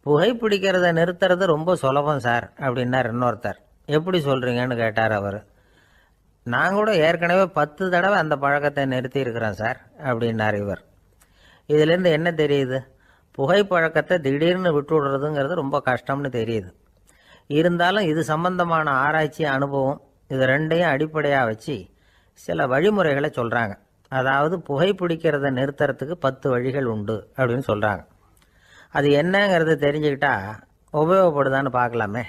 புகைப்பிடிக்கிறத நிறுத்துறது ரொம்ப சுலபம் சார் அப்படின்னார் இன்னொருத்தர். எப்படி சொல்கிறீங்கன்னு கேட்டார் அவர். நான் கூட ஏற்கனவே 10 தடவை அந்த பழக்கத்தை நிறுத்தி இருக்கிறேன் சார் அப்படின்னார் இவர். இதிலேருந்து என்ன தெரியுது? புகைப்பழக்கத்தை திடீர்னு விட்டு விடுறதுங்கிறது ரொம்ப கஷ்டம்னு தெரியுது. இருந்தாலும் இது சம்பந்தமான ஆராய்ச்சி, அனுபவம், இது ரெண்டையும் அடிப்படையாக வச்சு சில வழிமுறைகளை சொல்கிறாங்க. அதாவது புகைப்பிடிக்கிறத நிறுத்துறதுக்கு 10 வழிகள் உண்டு அப்படின்னு சொல்கிறாங்க. அது என்னங்கிறது தெரிஞ்சுக்கிட்டா உபயோகப்படுதான்னு பார்க்கலாமே.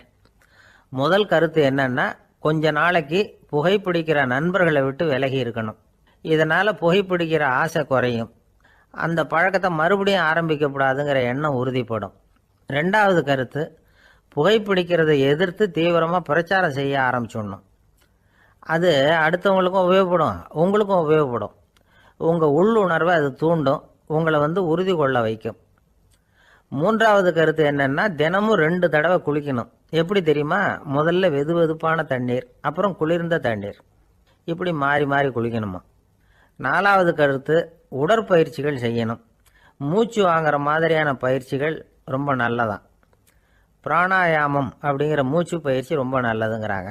முதல் கருத்து என்னன்னா, கொஞ்ச நாளைக்கு புகைப்பிடிக்கிற நண்பர்களை விட்டு விலகி இருக்கணும். இதனால் புகைப்பிடிக்கிற ஆசை குறையும், அந்த பழக்கத்தை மறுபடியும் ஆரம்பிக்கப்படாதுங்கிற எண்ணம் உறுதிப்படும். ரெண்டாவது கருத்து, புகைப்பிடிக்கிறதை எதிர்த்து தீவிரமாக பிரச்சாரம் செய்ய ஆரம்பிச்சிடணும். அது அடுத்தவங்களுக்கும் உபயோகப்படும், உங்களுக்கும் உபயோகப்படும். உங்கள் உள்ளுணர்வை அது தூண்டும், உங்களை உறுதி கொள்ள வைக்கும். மூன்றாவது கருத்து என்னென்னா, தினமும் 2 தடவை குளிக்கணும். எப்படி தெரியுமா? முதல்ல வெது வெதுப்பான தண்ணீர், அப்புறம் குளிர்ந்த தண்ணீர், இப்படி மாறி மாறி குளிக்கணுமா. நாலாவது கருத்து, உடற்பயிற்சிகள் செய்யணும். மூச்சு வாங்குற மாதிரியான பயிற்சிகள் ரொம்ப நல்லதான். பிராணாயாமம் அப்படிங்கிற மூச்சு பயிற்சி ரொம்ப நல்லதுங்கிறாங்க.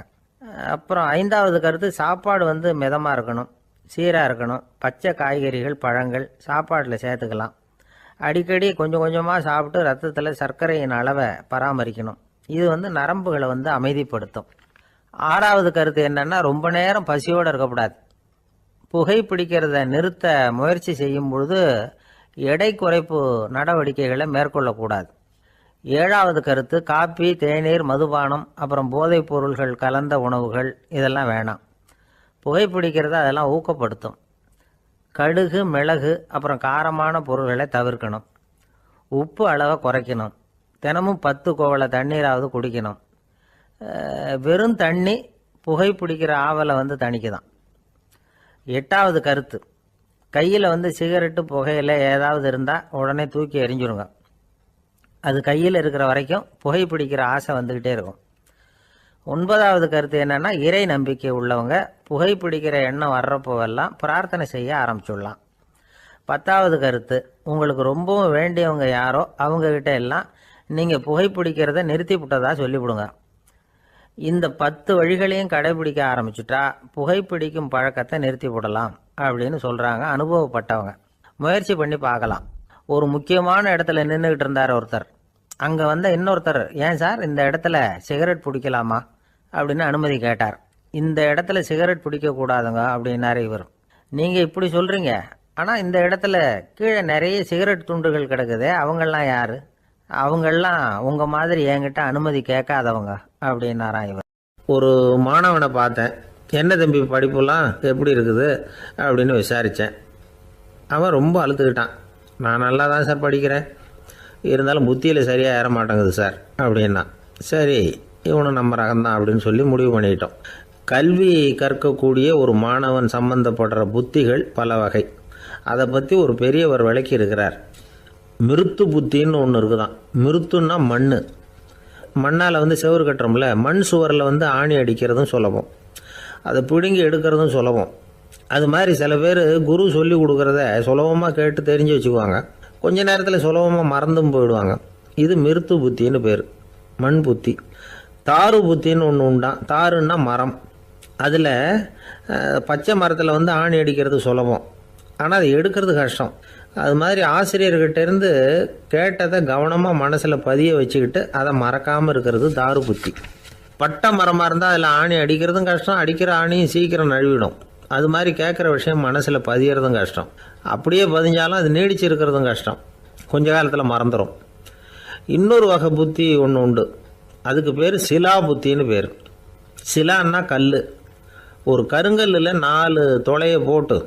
அப்புறம் 5வது கருத்து, சாப்பாடு மிதமாக இருக்கணும், சீராக இருக்கணும். பச்சை காய்கறிகள், பழங்கள் சாப்பாட்டில் சேர்த்துக்கலாம்.
அடிக்கடி கொஞ்சம் கொஞ்சமாக சாப்பிட்டு ரத்தத்தில் சர்க்கரையின் அளவை பராமரிக்கணும். இது நரம்புகளை அமைதிப்படுத்தும். 6வது கருத்து என்னன்னா, ரொம்ப நேரம் பசியோடு இருக்கக்கூடாது. புகைப்பிடிக்கிறத நிறுத்த முயற்சி செய்யும் பொழுது எடை குறைப்பு நடவடிக்கைகளை மேற்கொள்ளக்கூடாது. 7வது கருத்து, காப்பி, தேநீர், மதுபானம், அப்புறம் போதைப் பொருள்கள் கலந்த உணவுகள் இதெல்லாம் வேணாம். புகைப்பிடிக்கிறத அதெல்லாம் ஊக்கப்படுத்தும். கடுகு, மிளகு, அப்புறம் காரமான பொருள்களை தவிர்க்கணும். உப்பு அளவை குறைக்கணும். தினமும் 10 குவளை தண்ணீராவது குடிக்கணும். வெறும் தண்ணி புகைப்பிடிக்கிற ஆவலை தணிக்குதான். 8வது கருத்து, கையில் சிகரெட்டு புகையில ஏதாவது இருந்தால் உடனே தூக்கி எறிஞ்சிருங்க. அது கையில் இருக்கிற வரைக்கும் புகைப்பிடிக்கிற ஆசை வந்துக்கிட்டே இருக்கும். 9வது கருத்து என்னன்னா, இறை நம்பிக்கை உள்ளவங்க புகைப்பிடிக்கிற எண்ணம் வர்றப்போவெல்லாம் பிரார்த்தனை செய்ய ஆரம்பிச்சுடலாம். 10வது கருத்து, உங்களுக்கு ரொம்பவும் வேண்டியவங்க யாரோ அவங்கக்கிட்ட எல்லாம் நீங்கள் புகைப்பிடிக்கிறத நிறுத்தி விட்டதா சொல்லிவிடுங்க. இந்த 10 வழிகளையும் கடைபிடிக்க ஆரம்பிச்சுட்டா புகைப்பிடிக்கும் பழக்கத்தை நிறுத்தி விடலாம் அப்படின்னு சொல்கிறாங்க அனுபவப்பட்டவங்க. முயற்சி பண்ணி பார்க்கலாம். ஒரு முக்கியமான இடத்துல நின்றுக்கிட்டு இருந்தார் ஒருத்தர். அங்கே இன்னொருத்தர், ஏன் சார் இந்த இடத்துல சிகரெட் பிடிக்கலாமா அப்படின்னு அனுமதி கேட்டார். இந்த இடத்துல சிகரெட் பிடிக்கக்கூடாதுங்க அப்படின்னாரு இவர். நீங்கள் இப்படி சொல்கிறீங்க, ஆனால் இந்த இடத்துல கீழே நிறைய சிகரெட் துண்டுகள் கிடக்குதே, அவங்கெல்லாம் யார்? அவங்கெல்லாம் உங்கள் மாதிரி என்கிட்ட அனுமதி கேட்காதவங்க அப்படின்னாராம் இவர். ஒரு மாணவனை பார்த்தேன். என்ன தம்பி படிப்புலாம் எப்படி இருக்குது அப்படின்னு விசாரித்தேன். அவன் ரொம்ப அழுத்துக்கிட்டான். நான் நல்லா தான் சார் படிக்கிறேன், இருந்தாலும் புத்தியில் சரியாக ஏற மாட்டேங்குது சார் அப்படின்னா. சரி, இவனும் நம்ம ரகம்தான் அப்படின்னு சொல்லி முடிவு பண்ணிட்டோம். கல்வி கற்கக்கூடிய ஒரு மாணவன் சம்பந்தப்படுற புத்திகள் பல வகை. அதை பற்றி ஒரு பெரியவர் விளக்கி இருக்கிறார். மிருத்து புத்தின்னு ஒன்று இருக்குதான். மிருத்துன்னா மண்ணால் செவுறு கட்டுறோம்ல, மண் சுவரில் ஆணி அடிக்கிறதும் சுலபம், அதை பிடுங்கி எடுக்கிறதும் சுலபம். அது மாதிரி சில பேர் குரு சொல்லி கொடுக்குறத சுலபமாக கேட்டு தெரிஞ்சு வச்சுக்குவாங்க, கொஞ்ச நேரத்தில் சுலபமாக மறந்தும் போயிடுவாங்க. இது மிருத்து புத்தின்னு பேர், மண் புத்தி. தாரு புத்தின்னு ஒன்று உண்டான். தாருன்னா மரம். அதில் பச்சை மரத்தில் ஆணி அடிக்கிறது சுலபம், ஆனால் அதை எடுக்கிறது கஷ்டம். அது மாதிரி ஆசிரியர்கிட்ட இருந்து கேட்டதை கவனமாக மனசில் பதிய வச்சுக்கிட்டு அதை மறக்காமல் இருக்கிறது தாரு புத்தி. பட்டை மரமாக இருந்தால் அதில் ஆணி அடிக்கிறதும் கஷ்டம், அடிக்கிற ஆணியும் சீக்கிரம் நழுவிடும். அது மாதிரி கேட்குற விஷயம் மனசில் பதியறதும் கஷ்டம். அப்படியே பதிஞ்சாலும் அது நீடிச்சு இருக்கிறதும் கஷ்டம், கொஞ்ச காலத்தில் மறந்துடும். இன்னொரு வகை புத்தி ஒன்று உண்டு, அதுக்கு பேர் சிலா புத்தின்னு பேர். சிலான்னா கல். ஒரு கருங்கல்லில் 4 துளையை போட்டு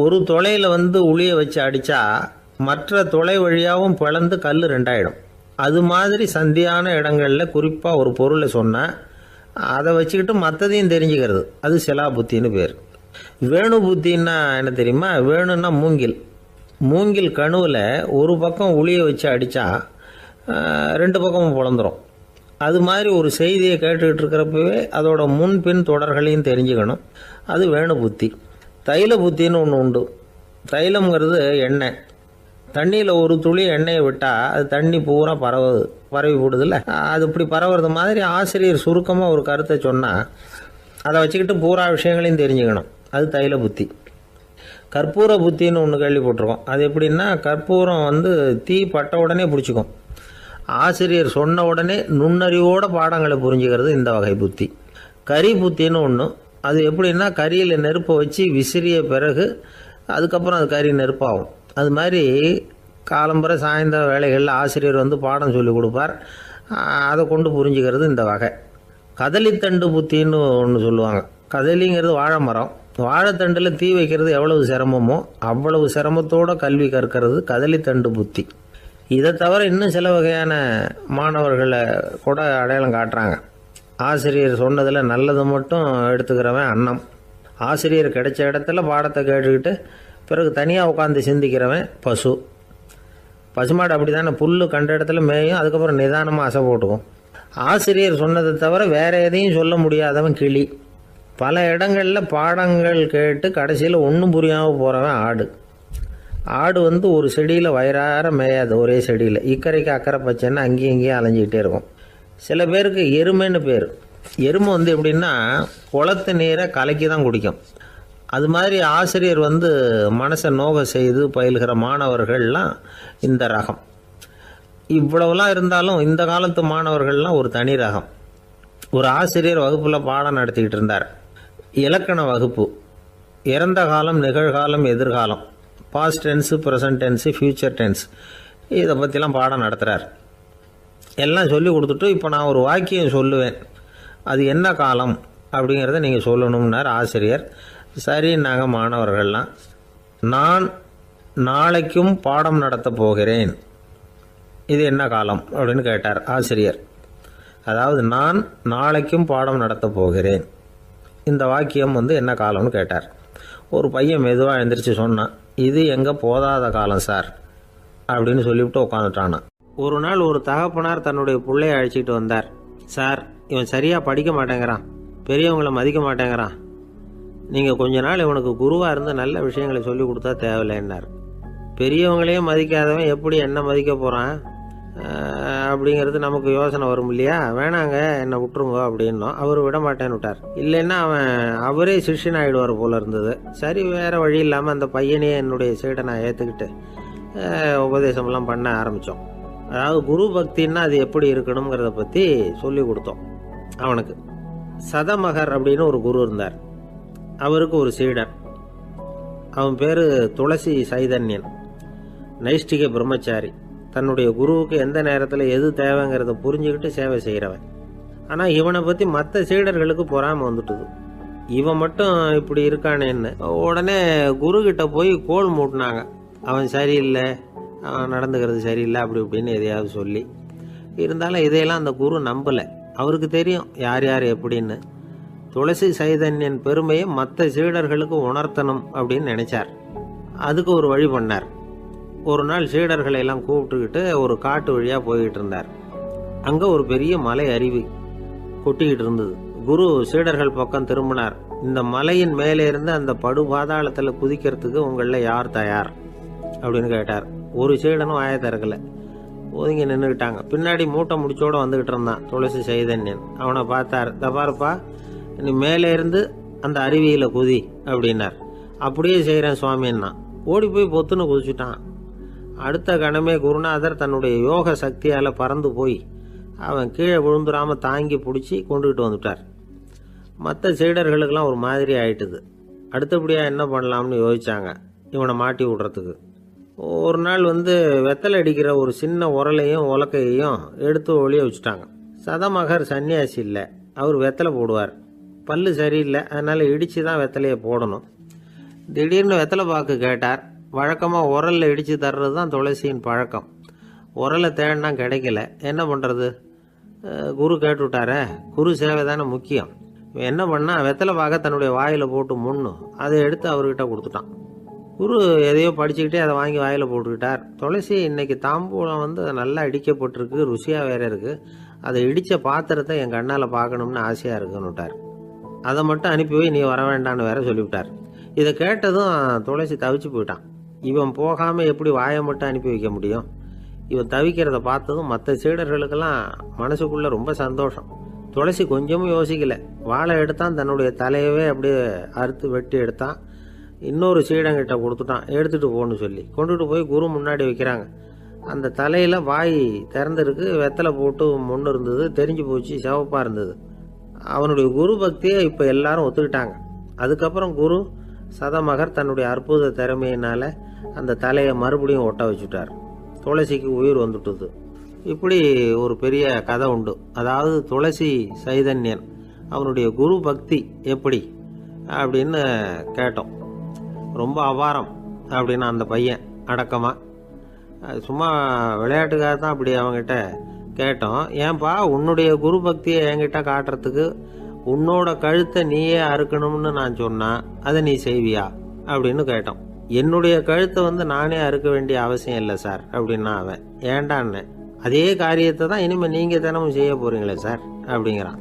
ஒரு துளையில் உளியை வச்சு அடித்தா மற்ற துளை வழியாகவும் பிளந்து கல் 2 ஆகிடும். அது மாதிரி சந்தியான இடங்களில் குறிப்பாக ஒரு பொருளை சொன்னால் அதை வச்சுக்கிட்டு மற்றதையும் தெரிஞ்சுக்கிறது, அது சிலா புத்தின்னு பேர். வேணு புத்தின்னா என்ன தெரியுமா? வேணுன்னா மூங்கில் கணுவில் ஒரு பக்கம் உளியை வச்சு அடித்தா 2 பக்கமும் பிளந்துடும். அது மாதிரி ஒரு செய்தியை கேட்டுக்கிட்டு இருக்கிறப்பவே அதோட முன்பின் தொடர்களையும் தெரிஞ்சுக்கணும், அது வேணு புத்தி. தைல புத்தின்னு ஒன்று உண்டு. தைலம்ங்கிறது எண்ணெய். தண்ணியில் ஒரு துளி எண்ணெயை விட்டால் அது தண்ணி பூரா பரவி போடுதில்ல, அது இப்படி பரவுறது மாதிரி ஆசிரியர் சுருக்கமாக ஒரு கருத்தை சொன்னால் அதை வச்சுக்கிட்டு பூரா விஷயங்களையும் தெரிஞ்சுக்கணும், அது தைல புத்தி. கற்பூர புத்தின்னு ஒன்று கேள்விப்பட்டிருக்கோம். அது எப்படின்னா, கற்பூரம் தீ பட்ட உடனே பிடிச்சிக்கும். ஆசிரியர் சொன்ன உடனே நுண்ணறிவோட பாடங்களை புரிஞ்சுக்கிறது இந்த வகை புத்தி. கரி புத்தின்னு ஒன்று. அது எப்படின்னா, கரியில் நெருப்பை வச்சு விசிறிய பிறகு அதுக்கப்புறம் அது கறி நெருப்பாகும். அது மாதிரி காலம்பரை சாயந்தர வேலைகளில் ஆசிரியர் பாடம் சொல்லி கொடுப்பார், அதை கொண்டு புரிஞ்சுக்கிறது இந்த வகை. கதலித்தண்டு புத்தின்னு ஒன்று சொல்லுவாங்க. கதலிங்கிறது வாழை மரம். வாழைத்தண்டில் தீ வைக்கிறது எவ்வளவு சிரமமோ அவ்வளவு சிரமத்தோடு கல்வி கற்கிறது கதலித்தண்டு புத்தி. இதை தவிர இன்னும் சில வகையான மாணவர்களை கூட அடையாளம் காட்டுறாங்க. ஆசிரியர் சொன்னதில் நல்லது மட்டும் எடுத்துக்கிறவன் அன்னம். ஆசிரியர் கிடைச்ச இடத்துல பாடத்தை கேட்டுக்கிட்டு பிறகு தனியாக உட்காந்து சிந்திக்கிறவன் பசுமாடு அப்படி தானே, புல் கண்ட இடத்துல மேயும், அதுக்கப்புறம் நிதானமாக அசை போட்டுக்கும். ஆசிரியர் சொன்னதை தவிர வேறு எதையும் சொல்ல முடியாதவன் கிளி. பல இடங்களில் பாடங்கள் கேட்டு கடைசியில் ஒன்றும் புரியாமல் போகிறவன் ஆடு ஒரு செடியில் வயிறார மேயாது, ஒரே செடியில் இக்கரைக்கு அக்கறை பச்சைன்னா அங்கேயும் இங்கேயும் அலைஞ்சிக்கிட்டே இருக்கும். சில பேருக்கு எருமைன்னு பேர். எருமை எப்படின்னா குளத்து நீரை கலக்கி தான் குடிக்கும். அது மாதிரி ஆசிரியர் மனசை நோக செய்து பயில்கிற மாணவர்கள்லாம் இந்த ரகம். இவ்வளவுலாம் இருந்தாலும் இந்த காலத்து மாணவர்கள்லாம் ஒரு தனி ரகம். ஒரு ஆசிரியர் வகுப்பில் பாடம் நடத்திக்கிட்டு இருந்தார். இலக்கண வகுப்பு. இறந்த காலம், நிகழ்காலம், எதிர்காலம், past tense, present tense, future tense, இதை பற்றிலாம் பாடம் நடத்துகிறார். எல்லாம் சொல்லி கொடுத்துட்டு இப்போ நான் ஒரு வாக்கியம் சொல்லுவேன், அது என்ன காலம் அப்படிங்கிறத நீங்கள் சொல்லணும்னார் ஆசிரியர். சரின்னாங்க மாணவர்கள்லாம். நான் நாளைக்கும் பாடம் நடத்தப் போகிறேன், இது என்ன காலம் அப்படின்னு கேட்டார் ஆசிரியர். அதாவது நான் நாளைக்கும் பாடம் நடத்தப் போகிறேன், இந்த வாக்கியம் என்ன காலம்னு கேட்டார். ஒரு பையன் மெதுவாக எழுந்திரிச்சு சொன்னான், இது எங்கே போதாத காலம் சார் அப்படின்னு சொல்லிவிட்டு உட்காந்துட்டானான். ஒரு நாள் ஒரு தகப்பனார் தன்னுடைய பிள்ளைய அழைச்சிட்டு வந்தார். சார், இவன் சரியாக படிக்க மாட்டேங்கிறான், பெரியவங்களை மதிக்க மாட்டேங்கிறான், நீங்கள் கொஞ்ச நாள் இவனுக்கு குருவாக இருந்து நல்ல விஷயங்களை சொல்லி கொடுத்தா தேவையில்லைன்னார். பெரியவங்களையே மதிக்காதவன் எப்படி என்ன மதிக்க போகிறான் அப்படிங்கிறது நமக்கு யோசனை வரும் இல்லையா? வேணாங்க, என்னை விட்டுருங்க அப்படின்னோம். அவர் விட மாட்டேன்னு விட்டார். இல்லைன்னா அவரே சிஷ்யன் ஆகிடுவார் போல இருந்தது. சரி, வேறு வழி இல்லாமல் அந்த பையனையே என்னுடைய சீடை நான் ஏற்றுக்கிட்டு உபதேசம்லாம் பண்ண ஆரம்பித்தோம். அதாவது குரு பக்தின்னா அது எப்படி இருக்கணுங்கிறத பற்றி சொல்லி கொடுத்தோம் அவனுக்கு. சதமகர் அப்படின்னு ஒரு குரு இருந்தார். அவருக்கு ஒரு சீடன். அவன் பேர் துளசி சைதன்யன், நைஷ்டிக பிரம்மச்சாரி. தன்னுடைய குருவுக்கு எந்த நேரத்தில் எது தேவைங்கிறத புரிஞ்சுக்கிட்டு சேவை செய்கிறவன். ஆனால் இவனை பற்றி மற்ற சீடர்களுக்கு பொறாமை வந்துட்டுது. இவன் மட்டும் இப்படி இருக்கானேன்னு உடனே குருக்கிட்ட போய் கோல் மூட்டினாங்க. அவன் சரியில்லை, அவன் நடந்துக்கிறது சரியில்லை, அப்படி இப்படின்னு எதையாவது சொல்லி. இருந்தாலும் இதையெல்லாம் அந்த குரு நம்பலை. அவருக்கு தெரியும் யார் யார் எப்படின்னு. துளசி சைதன்யன் பெருமையை மற்ற சீடர்களுக்கு உணர்த்தணும் அப்படின்னு நினைச்சார். அதுக்கு ஒரு வழி பண்ணார். ஒரு நாள் சீடர்களை எல்லாம் கூப்பிட்டுக்கிட்டு ஒரு காட்டு வழியாக போய்கிட்டு இருந்தார். அங்கே ஒரு பெரிய மலை அருவி கொட்டிக்கிட்டு இருந்தது. குரு சீடர்கள் பக்கம் திரும்பினார். இந்த மலையின் மேலே இருந்து அந்த படு பாதாளத்தில் குதிக்கிறதுக்கு உங்களில் யார் தயார் அப்படின்னு கேட்டார். ஒரு சீடனும் வாயை திறக்கலை, ஒதுங்கி நின்றுக்கிட்டாங்க. பின்னாடி மூட்டை முடிச்சோடு வந்துக்கிட்டு இருந்தான் துளசி சைதன்யன். அவனை பார்த்தார். தப்பாருப்பா, நீ மேலே இருந்து அந்த அருவியில் குதி அப்படின்னார். அப்படியே செய்கிறேன் சுவாமின்னா ஓடி போய் பொத்துன்னு குதிச்சுட்டான். அடுத்த கணமே குருநாதர் தன்னுடைய யோக சக்தியால் பறந்து போய் அவன் கீழே விழுந்துடாமல் தாங்கி பிடிச்சி கொண்டுகிட்டு வந்துட்டார். மற்ற சீடர்களுக்கெல்லாம் ஒரு மாதிரி ஆயிட்டுது. அடுத்தபடியாக என்ன பண்ணலாம்னு யோசிச்சாங்க இவனை மாட்டி விடுறதுக்கு. ஒரு நாள் வெத்தலை அடிக்கிற ஒரு சின்ன உரலையும் உலக்கையையும் எடுத்து ஒளிய வச்சுட்டாங்க. சதமகர் சன்னியாசி இல்லை, அவர் வெத்தலை போடுவார். பல்லு சரியில்லை, அதனால் இடித்து தான் வெத்தலையை போடணும். திடீர்னு வெத்தலை பாக்கு கேட்டார். வழக்கமாக உரலில் இடித்து தர்றது தான் துளசியின் பழக்கம். உரலை தேடினா கிடைக்கல, என்ன பண்ணுறது? குரு கேட்டுவிட்டாரே, குரு சேவை தானே முக்கியம். என்ன பண்ணால் வெத்தலை பாக்க தன்னுடைய வாயில் போட்டு முன்னு அதை எடுத்து அவர்கிட்ட கொடுத்துட்டான். குரு எதையோ படிச்சுக்கிட்டே அதை வாங்கி வாயில் போட்டுக்கிட்டார். துளசி, இன்னைக்கு தாம்பூலம் நல்லா இடிக்கப்பட்டிருக்கு, ருசியாக வேற இருக்குது, அதை இடித்த பாத்திரத்தை என் கண்ணால் பார்க்கணும்னு ஆசையாக இருக்குன்னு விட்டார். அதை மட்டும் அனுப்பி போய் நீ வர வேண்டான்னு வேற சொல்லிவிட்டார். இதை கேட்டதும் துளசி தவிச்சு போயிட்டான். இவன் போகாமல் எப்படி வாயை மட்டும் அனுப்பி வைக்க முடியும்? இவன் தவிக்கிறத பார்த்ததும் மற்ற சீடர்களுக்கெல்லாம் மனசுக்குள்ளே ரொம்ப சந்தோஷம். துளசி கொஞ்சமும் யோசிக்கலை. வாழை எடுத்தான், தன்னுடைய தலையவே அப்படியே அறுத்து வெட்டி எடுத்தான். இன்னொரு சீடங்கிட்ட கொடுத்துட்டான், எடுத்துகிட்டு போன்னு சொல்லி. கொண்டுட்டு போய் குரு முன்னாடி வைக்கிறாங்க. அந்த தலையில் வாய் திறந்துருக்கு, வெத்தலை போட்டு முன்னு இருந்தது, தெரிஞ்சு போச்சு, சிவப்பாக இருந்தது. அவனுடைய குரு பக்தியை இப்போ எல்லாரும் ஒத்துக்கிட்டாங்க. அதுக்கப்புறம் குரு சதமகர் தன்னுடைய அற்புத திறமையினால் அந்த தலையை மறுபடியும் ஒட்ட வச்சுட்டார். துளசிக்கு உயிர் வந்துட்டுது. இப்படி ஒரு பெரிய கதை உண்டு. அதாவது துளசி சைதன்யன் அவனுடைய குரு பக்தி எப்படி அப்படின்னு கேட்டோம். ரொம்ப அபாரம் அப்படின்னு அந்த பையன் அடக்கமாக சும்மா விளையாட்டுக்காக தான் அப்படி அவங்ககிட்ட கேட்டோம். ஏன்பா உன்னுடைய குரு பக்தியை என்கிட்ட காட்டுறதுக்கு உன்னோட கழுத்தை நீயே அறுக்கணும்னு நான் சொன்னா அதை நீ செய்வியா அப்படின்னு கேட்டோம். என்னுடைய கழுத்தை நானே அறுக்க வேண்டிய அவசியம் இல்லை சார் அப்படின்னா அவன். ஏண்டான்னு, அதே காரியத்தை தான் இனிமேல் நீங்கள் தினமும் செய்ய போறீங்களே சார் அப்படிங்கிறான்.